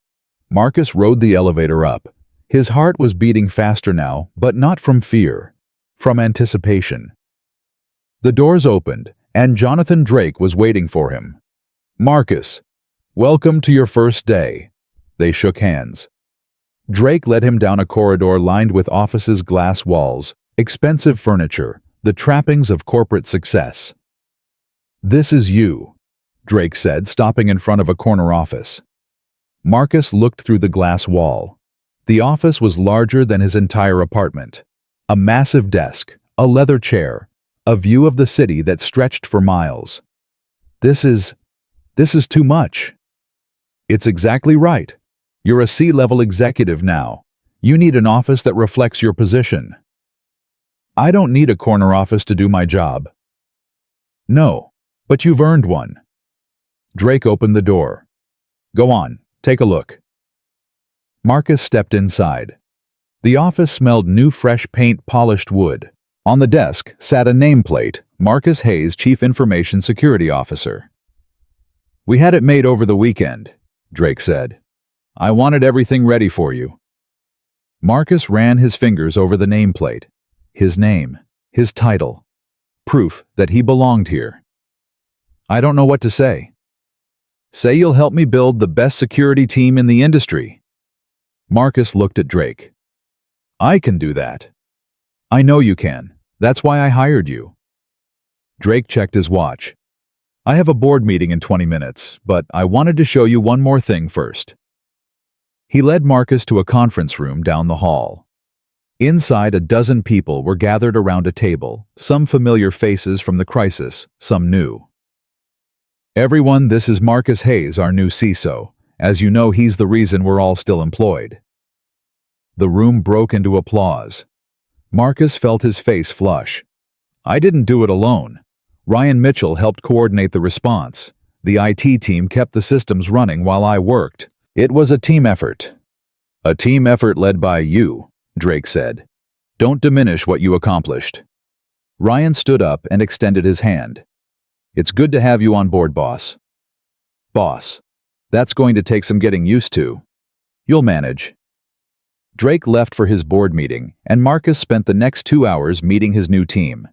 Marcus rode the elevator up. His heart was beating faster now, but not from fear, from anticipation. The doors opened, and Jonathan Drake was waiting for him. Marcus, welcome to your first day. They shook hands. Drake led him down a corridor lined with offices, glass walls, expensive furniture, the trappings of corporate success. This is you, Drake said, stopping in front of a corner office. Marcus looked through the glass wall. The office was larger than his entire apartment. A massive desk, a leather chair, a view of the city that stretched for miles. This is too much. It's exactly right. You're a C-level executive now. You need an office that reflects your position. I don't need a corner office to do my job. No, but you've earned one. Drake opened the door. Go on, take a look. Marcus stepped inside. The office smelled new, fresh paint, polished wood. On the desk sat a nameplate, Marcus Hayes, Chief Information Security Officer. We had it made over the weekend, Drake said. I wanted everything ready for you. Marcus ran his fingers over the nameplate. His name, his title, proof that he belonged here. I don't know what to say. Say you'll help me build the best security team in the industry. Marcus looked at Drake. I can do that. I know you can. That's why I hired you. Drake checked his watch. I have a board meeting in 20 minutes, but I wanted to show you one more thing first. He led Marcus to a conference room down the hall. Inside, a dozen people were gathered around a table, some familiar faces from the crisis, some new. Everyone, this is Marcus Hayes, our new CISO. As you know, he's the reason we're all still employed. The room broke into applause. Marcus felt his face flush. I didn't do it alone. Ryan Mitchell helped coordinate the response. The IT team kept the systems running while I worked. It was a team effort. A team effort led by you, Drake said. Don't diminish what you accomplished. Ryan stood up and extended his hand. It's good to have you on board, boss. Boss. That's going to take some getting used to. You'll manage. Drake left for his board meeting, and Marcus spent the next 2 hours meeting his new team.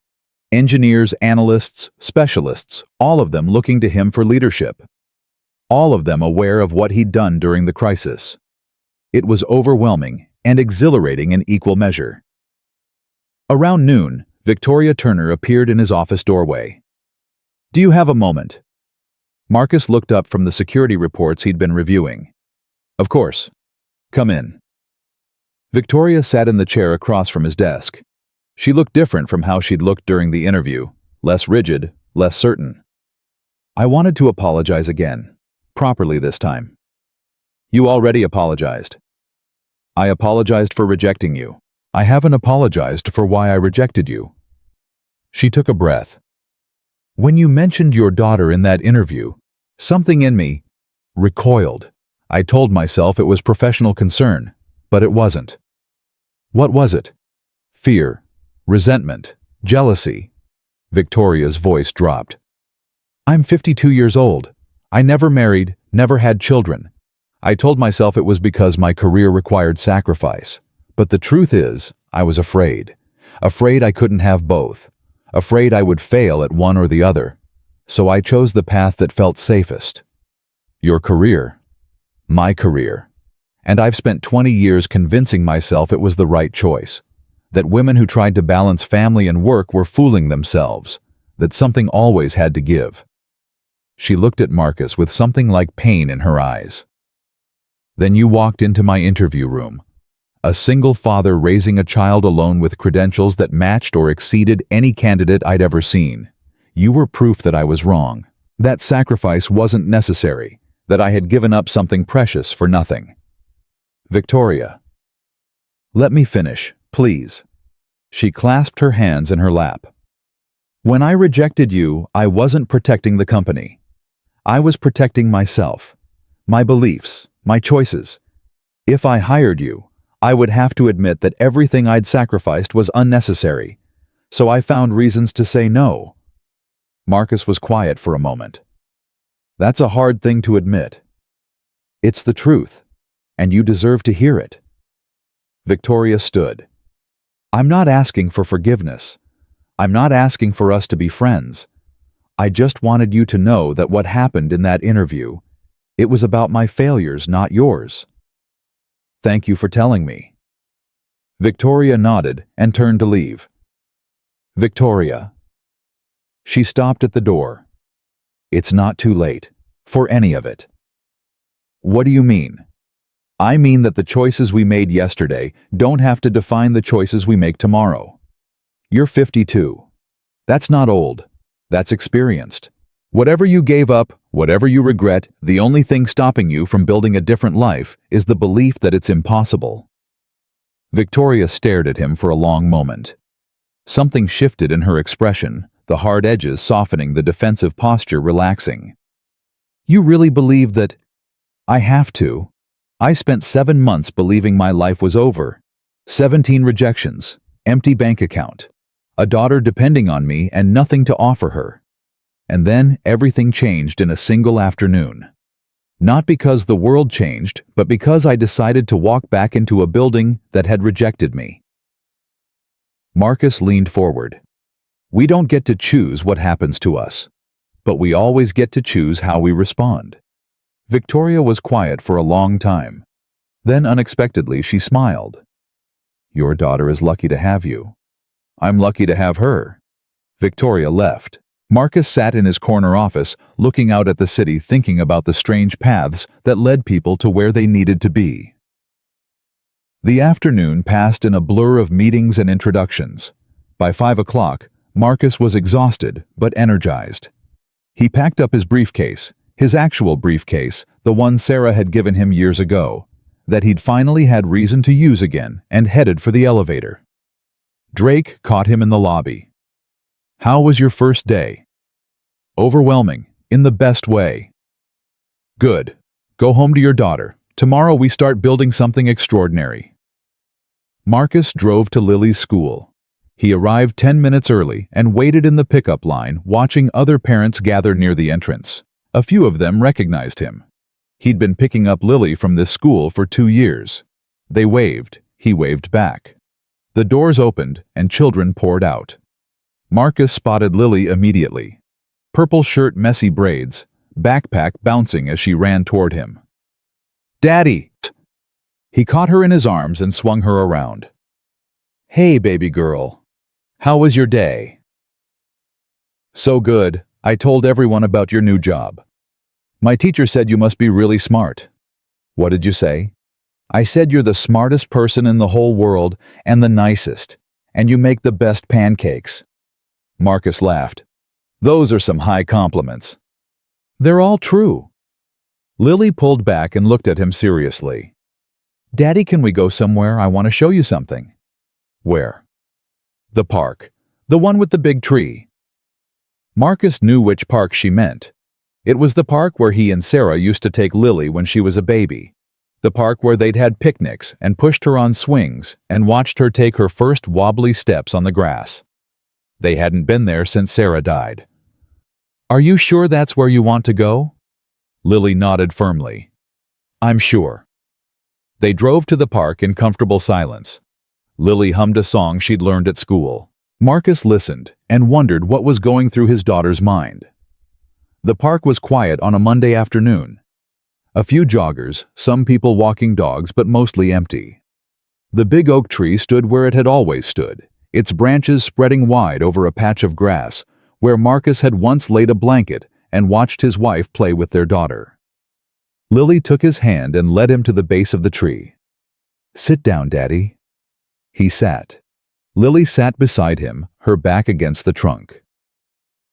Engineers, analysts, specialists, all of them looking to him for leadership. All of them aware of what he'd done during the crisis. It was overwhelming and exhilarating in equal measure. Around noon, Victoria Turner appeared in his office doorway. Do you have a moment? Marcus looked up from the security reports he'd been reviewing. Of course. Come in. Victoria sat in the chair across from his desk. She looked different from how she'd looked during the interview, less rigid, less certain. I wanted to apologize again, properly this time. You already apologized. I apologized for rejecting you. I haven't apologized for why I rejected you. She took a breath. When you mentioned your daughter in that interview, something in me recoiled. I told myself it was professional concern, but it wasn't. What was it? Fear, resentment, jealousy. Victoria's voice dropped. I'm 52 years old. I never married, never had children. I told myself it was because my career required sacrifice. But the truth is, I was afraid. Afraid I couldn't have both. Afraid I would fail at one or the other. So I chose the path that felt safest. Your career. My career. And I've spent 20 years convincing myself it was the right choice. That women who tried to balance family and work were fooling themselves. That something always had to give. She looked at Marcus with something like pain in her eyes. Then you walked into my interview room. A single father raising a child alone with credentials that matched or exceeded any candidate I'd ever seen. You were proof that I was wrong. That sacrifice wasn't necessary. That I had given up something precious for nothing. Victoria. Let me finish, please. She clasped her hands in her lap. When I rejected you, I wasn't protecting the company. I was protecting myself, my beliefs, my choices. If I hired you, I would have to admit that everything I'd sacrificed was unnecessary, so I found reasons to say no. Marcus was quiet for a moment. That's a hard thing to admit. It's the truth, and you deserve to hear it. Victoria stood. I'm not asking for forgiveness. I'm not asking for us to be friends. I just wanted you to know that what happened in that interview, it was about my failures, not yours. Thank you for telling me. Victoria nodded and turned to leave. Victoria. She stopped at the door. It's not too late, for any of it. What do you mean? I mean that the choices we made yesterday don't have to define the choices we make tomorrow. You're 52. That's not old. That's experienced. Whatever you gave up, whatever you regret, the only thing stopping you from building a different life is the belief that it's impossible. Victoria stared at him for a long moment. Something shifted in her expression, the hard edges softening, the defensive posture relaxing. You really believe that? I have to. I spent 7 months believing my life was over. 17 rejections, empty bank account, a daughter depending on me and nothing to offer her. And then everything changed in a single afternoon. Not because the world changed, but because I decided to walk back into a building that had rejected me. Marcus leaned forward. We don't get to choose what happens to us, but we always get to choose how we respond. Victoria was quiet for a long time. Then unexpectedly she smiled. Your daughter is lucky to have you. I'm lucky to have her. Victoria left. Marcus sat in his corner office, looking out at the city, thinking about the strange paths that led people to where they needed to be. The afternoon passed in a blur of meetings and introductions. By 5 o'clock, Marcus was exhausted but energized. He packed up his briefcase, his actual briefcase, the one Sarah had given him years ago, that he'd finally had reason to use again, and headed for the elevator. Drake caught him in the lobby. "How was your first day?" "Overwhelming, in the best way." "Good. Go home to your daughter. Tomorrow we start building something extraordinary." Marcus drove to Lily's school. He arrived 10 minutes early and waited in the pickup line, watching other parents gather near the entrance. A few of them recognized him. He'd been picking up Lily from this school for 2 years. They waved. He waved back. The doors opened and children poured out. Marcus spotted Lily immediately. Purple shirt, messy braids, backpack bouncing as she ran toward him. "Daddy!" He caught her in his arms and swung her around. "Hey, baby girl. How was your day?" "So good. I told everyone about your new job. My teacher said you must be really smart." "What did you say?" "I said you're the smartest person in the whole world and the nicest, and you make the best pancakes." Marcus laughed. "Those are some high compliments." "They're all true." Lily pulled back and looked at him seriously. "Daddy, can we go somewhere? I want to show you something." "Where?" "The park. The one with the big tree." Marcus knew which park she meant. It was the park where he and Sarah used to take Lily when she was a baby. The park where they'd had picnics and pushed her on swings and watched her take her first wobbly steps on the grass. They hadn't been there since Sarah died. "Are you sure that's where you want to go?" Lily nodded firmly. "I'm sure." They drove to the park in comfortable silence. Lily hummed a song she'd learned at school. Marcus listened and wondered what was going through his daughter's mind. The park was quiet on a Monday afternoon. A few joggers, some people walking dogs, but mostly empty. The big oak tree stood where it had always stood, its branches spreading wide over a patch of grass, where Marcus had once laid a blanket and watched his wife play with their daughter. Lily took his hand and led him to the base of the tree. "Sit down, Daddy." He sat. Lily sat beside him, her back against the trunk.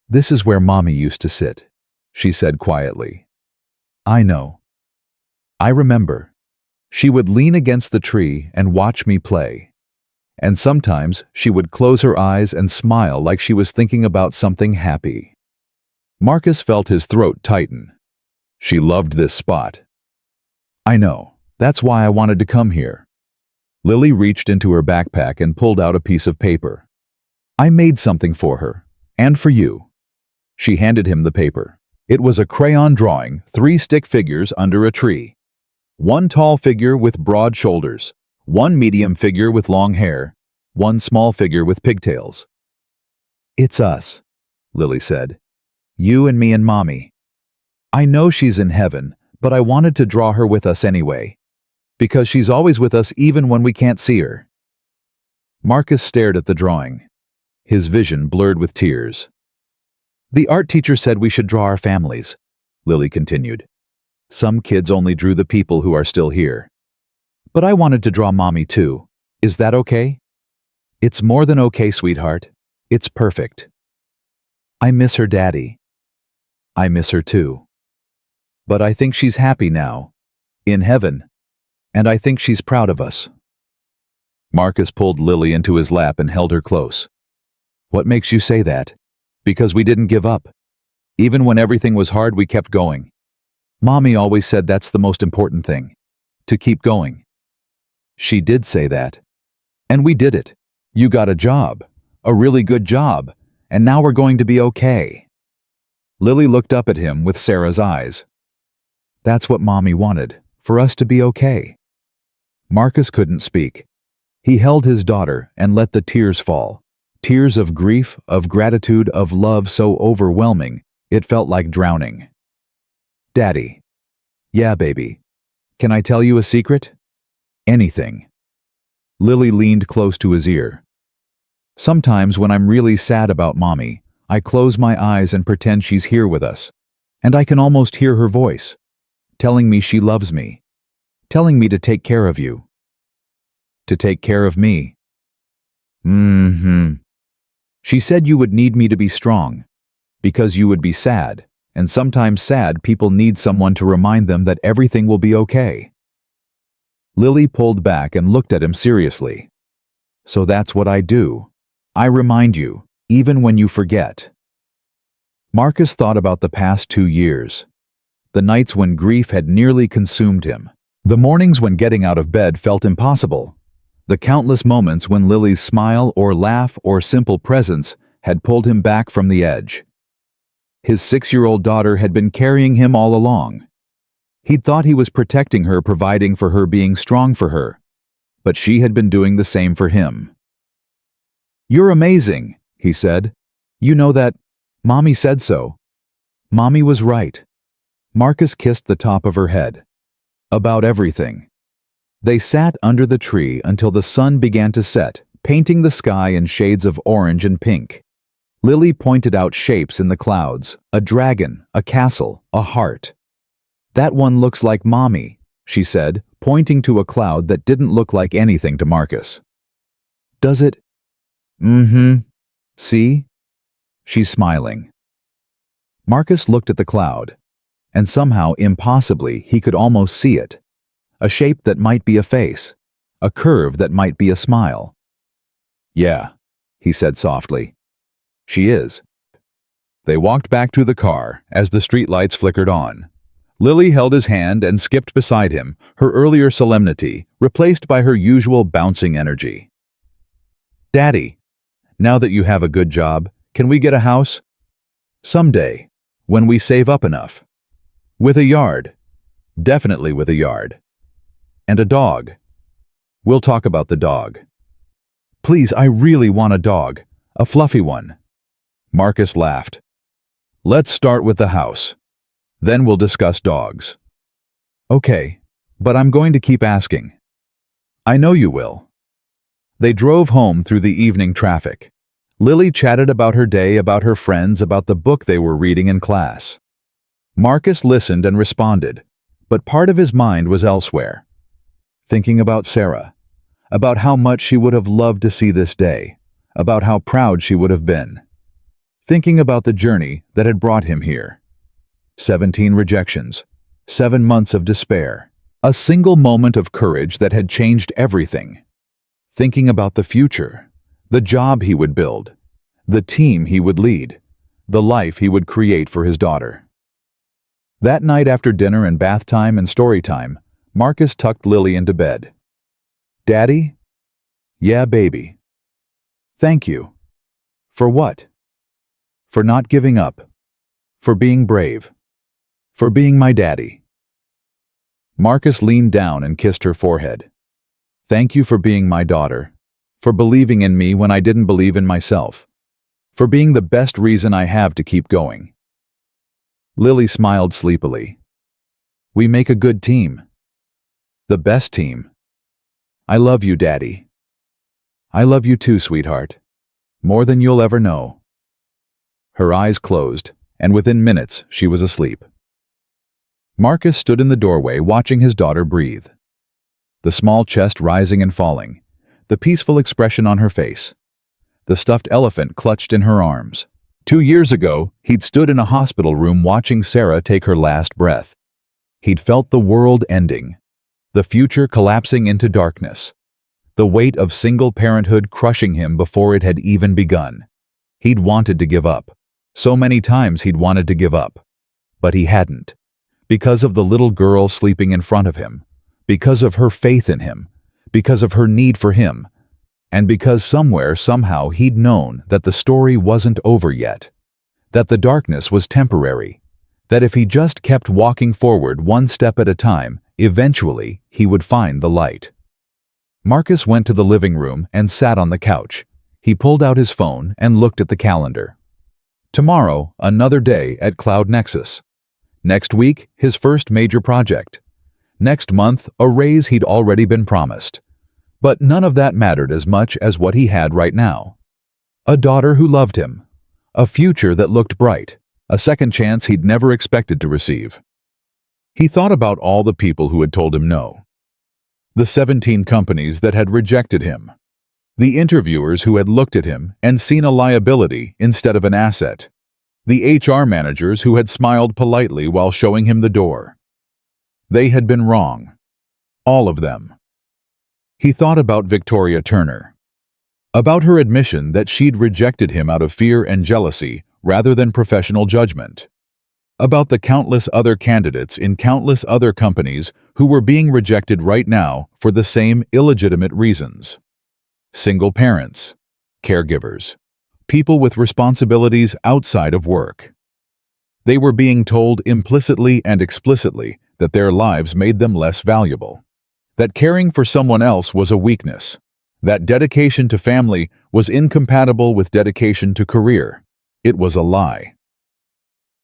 "This is where Mommy used to sit," she said quietly. "I know. I remember. She would lean against the tree and watch me play. And sometimes she would close her eyes and smile like she was thinking about something happy." Marcus felt his throat tighten. "She loved this spot." "I know. That's why I wanted to come here." Lily reached into her backpack and pulled out a piece of paper. "I made something for her. And for you." She handed him the paper. It was a crayon drawing, 3 stick figures under a tree. One tall figure with broad shoulders, one medium figure with long hair, one small figure with pigtails. "It's us," Lily said. "You and me and Mommy. I know she's in heaven, but I wanted to draw her with us anyway, because she's always with us even when we can't see her." Marcus stared at the drawing. His vision blurred with tears. "The art teacher said we should draw our families," Lily continued. "Some kids only drew the people who are still here. But I wanted to draw Mommy too. Is that okay?" "It's more than okay, sweetheart. It's perfect." "I miss her, Daddy." "I miss her too. But I think she's happy now, in heaven, and I think she's proud of us." Marcus pulled Lily into his lap and held her close. "What makes you say that?" "Because we didn't give up. Even when everything was hard, we kept going. Mommy always said that's the most important thing, to keep going." "She did say that. And we did it. You got a job, a really good job, and now we're going to be okay." Lily looked up at him with Sarah's eyes. "That's what Mommy wanted, for us to be okay." Marcus couldn't speak. He held his daughter and let the tears fall. Tears of grief, of gratitude, of love so overwhelming, it felt like drowning. "Daddy." "Yeah, baby. Can I tell you a secret?" "Anything." Lily leaned close to his ear. Sometimes when I'm really sad about Mommy, I close my eyes and pretend she's here with us. And I can almost hear her voice, telling me she loves me, telling me to take care of you. To take care of me. She said you would need me to be strong, because you would be sad, and sometimes sad people need someone to remind them that everything will be okay. Lily pulled back and looked at him seriously. So that's what I do. I remind you, even when you forget. Marcus thought about the past 2 years. The nights when grief had nearly consumed him. The mornings when getting out of bed felt impossible. The countless moments when Lily's smile or laugh or simple presence had pulled him back from the edge. His 6-year-old daughter had been carrying him all along. He'd thought he was protecting her, providing for her, being strong for her. But she had been doing the same for him. "You're amazing," he said. "You know that. Mommy said so." Mommy was right. Marcus kissed the top of her head. About everything. They sat under the tree until the sun began to set, painting the sky in shades of orange and pink. Lily pointed out shapes in the clouds, a dragon, a castle, a heart. "That one looks like Mommy," she said, pointing to a cloud that didn't look like anything to Marcus. "Does it?" "See?" She's smiling. Marcus looked at the cloud, and somehow, impossibly, he could almost see it. A shape that might be a face, a curve that might be a smile. "Yeah," he said softly. "She is." They walked back to the car as the streetlights flickered on. Lily held his hand and skipped beside him, her earlier solemnity replaced by her usual bouncing energy. "Daddy, now that you have a good job, can we get a house? Someday, when we save up enough. With a yard. Definitely with a yard. And a dog. We'll talk about the dog. Please, I really want a dog. A fluffy one." Marcus laughed. "Let's start with the house. Then we'll discuss dogs." "Okay, but I'm going to keep asking." "I know you will." They drove home through the evening traffic. Lily chatted about her day, about her friends, about the book they were reading in class. Marcus listened and responded, but part of his mind was elsewhere. Thinking about Sarah, about how much she would have loved to see this day, about how proud she would have been. Thinking about the journey that had brought him here. 17 rejections, 7 months of despair, a single moment of courage that had changed everything. Thinking about the future, the job he would build, the team he would lead, the life he would create for his daughter. That night after dinner and bath time and story time, Marcus tucked Lily into bed. "Daddy?" "Yeah, baby." "Thank you." "For what?" "For not giving up. For being brave. For being my daddy." Marcus leaned down and kissed her forehead. "Thank you for being my daughter. For believing in me when I didn't believe in myself. For being the best reason I have to keep going." Lily smiled sleepily. "We make a good team. The best team. I love you, Daddy." "I love you too, sweetheart. More than you'll ever know." Her eyes closed, and within minutes she was asleep. Marcus stood in the doorway watching his daughter breathe. The small chest rising and falling, the peaceful expression on her face. The stuffed elephant clutched in her arms. 2 years ago, he'd stood in a hospital room watching Sarah take her last breath. He'd felt the world ending, the future collapsing into darkness, the weight of single parenthood crushing him before it had even begun. He'd wanted to give up. So many times he'd wanted to give up. But he hadn't. Because of the little girl sleeping in front of him, because of her faith in him, because of her need for him, and because somewhere, somehow, he'd known that the story wasn't over yet, that the darkness was temporary, that if he just kept walking forward one step at a time, eventually he would find the light. Marcus went to the living room and sat on the couch. He pulled out his phone and looked at the calendar. Tomorrow, another day at CloudNexus. Next week, his first major project. Next month, a raise he'd already been promised. But none of that mattered as much as what he had right now. A daughter who loved him. A future that looked bright. A second chance he'd never expected to receive. He thought about all the people who had told him no. The 17 companies that had rejected him. The interviewers who had looked at him and seen a liability instead of an asset. The HR managers who had smiled politely while showing him the door. They had been wrong. All of them. He thought about Victoria Turner. About her admission that she'd rejected him out of fear and jealousy rather than professional judgment. About the countless other candidates in countless other companies who were being rejected right now for the same illegitimate reasons. Single parents, caregivers, people with responsibilities outside of work. They were being told implicitly and explicitly that their lives made them less valuable, that caring for someone else was a weakness, that dedication to family was incompatible with dedication to career. It was a lie.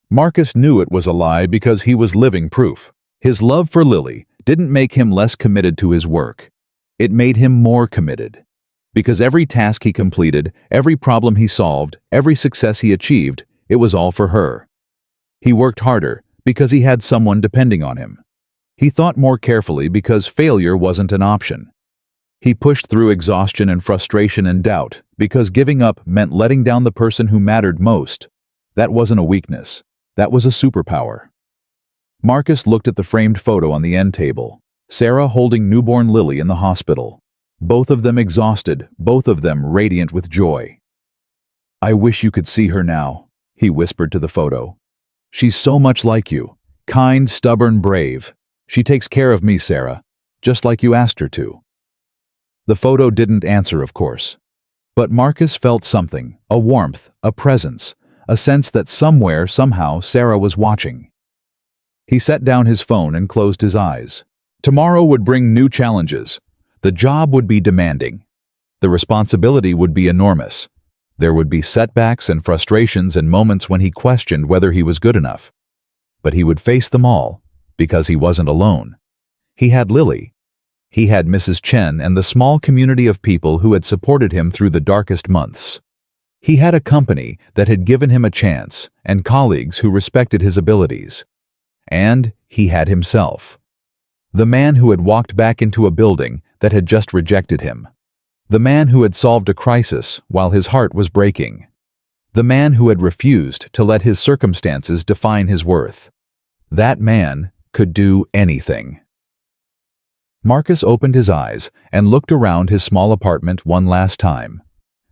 Marcus knew it was a lie because he was living proof. His love for Lily didn't make him less committed to his work. It made him more committed. Because every task he completed, every problem he solved, every success he achieved, it was all for her. He worked harder because he had someone depending on him. He thought more carefully because failure wasn't an option. He pushed through exhaustion and frustration and doubt because giving up meant letting down the person who mattered most. That wasn't a weakness. That was a superpower. Marcus looked at the framed photo on the end table. Sarah holding newborn Lily in the hospital. Both of them exhausted, both of them radiant with joy. "I wish you could see her now," he whispered to the photo. "She's so much like you. Kind, stubborn, brave. She takes care of me, Sarah, just like you asked her to." The photo didn't answer, of course. But Marcus felt something, a warmth, a presence, a sense that somewhere, somehow, Sarah was watching. He set down his phone and closed his eyes. Tomorrow would bring new challenges. The job would be demanding. The responsibility would be enormous. There would be setbacks and frustrations and moments when he questioned whether he was good enough. But he would face them all, because he wasn't alone. He had Lily. He had Mrs. Chen and the small community of people who had supported him through the darkest months. He had a company that had given him a chance and colleagues who respected his abilities. And he had himself. The man who had walked back into a building that had just rejected him. The man who had solved a crisis while his heart was breaking. The man who had refused to let his circumstances define his worth. That man could do anything. Marcus opened his eyes and looked around his small apartment one last time.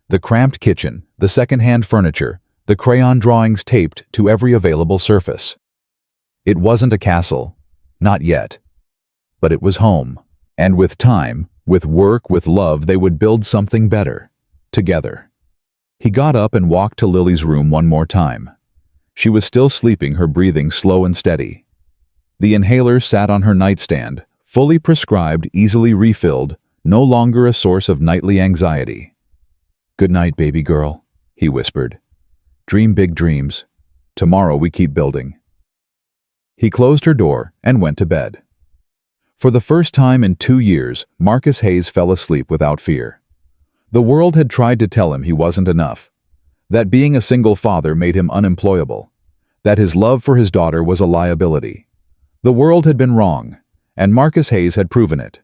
The cramped kitchen, the second-hand furniture, the crayon drawings taped to every available surface. It wasn't a castle, not yet. But it was home. And with time, with work, with love, they would build something better. Together. He got up and walked to Lily's room one more time. She was still sleeping, her breathing slow and steady. The inhaler sat on her nightstand, fully prescribed, easily refilled, no longer a source of nightly anxiety. "Good night, baby girl," he whispered. "Dream big dreams. Tomorrow we keep building." He closed her door and went to bed. For the first time in 2 years, Marcus Hayes fell asleep without fear. The world had tried to tell him he wasn't enough, that being a single father made him unemployable, that his love for his daughter was a liability. The world had been wrong, and Marcus Hayes had proven it.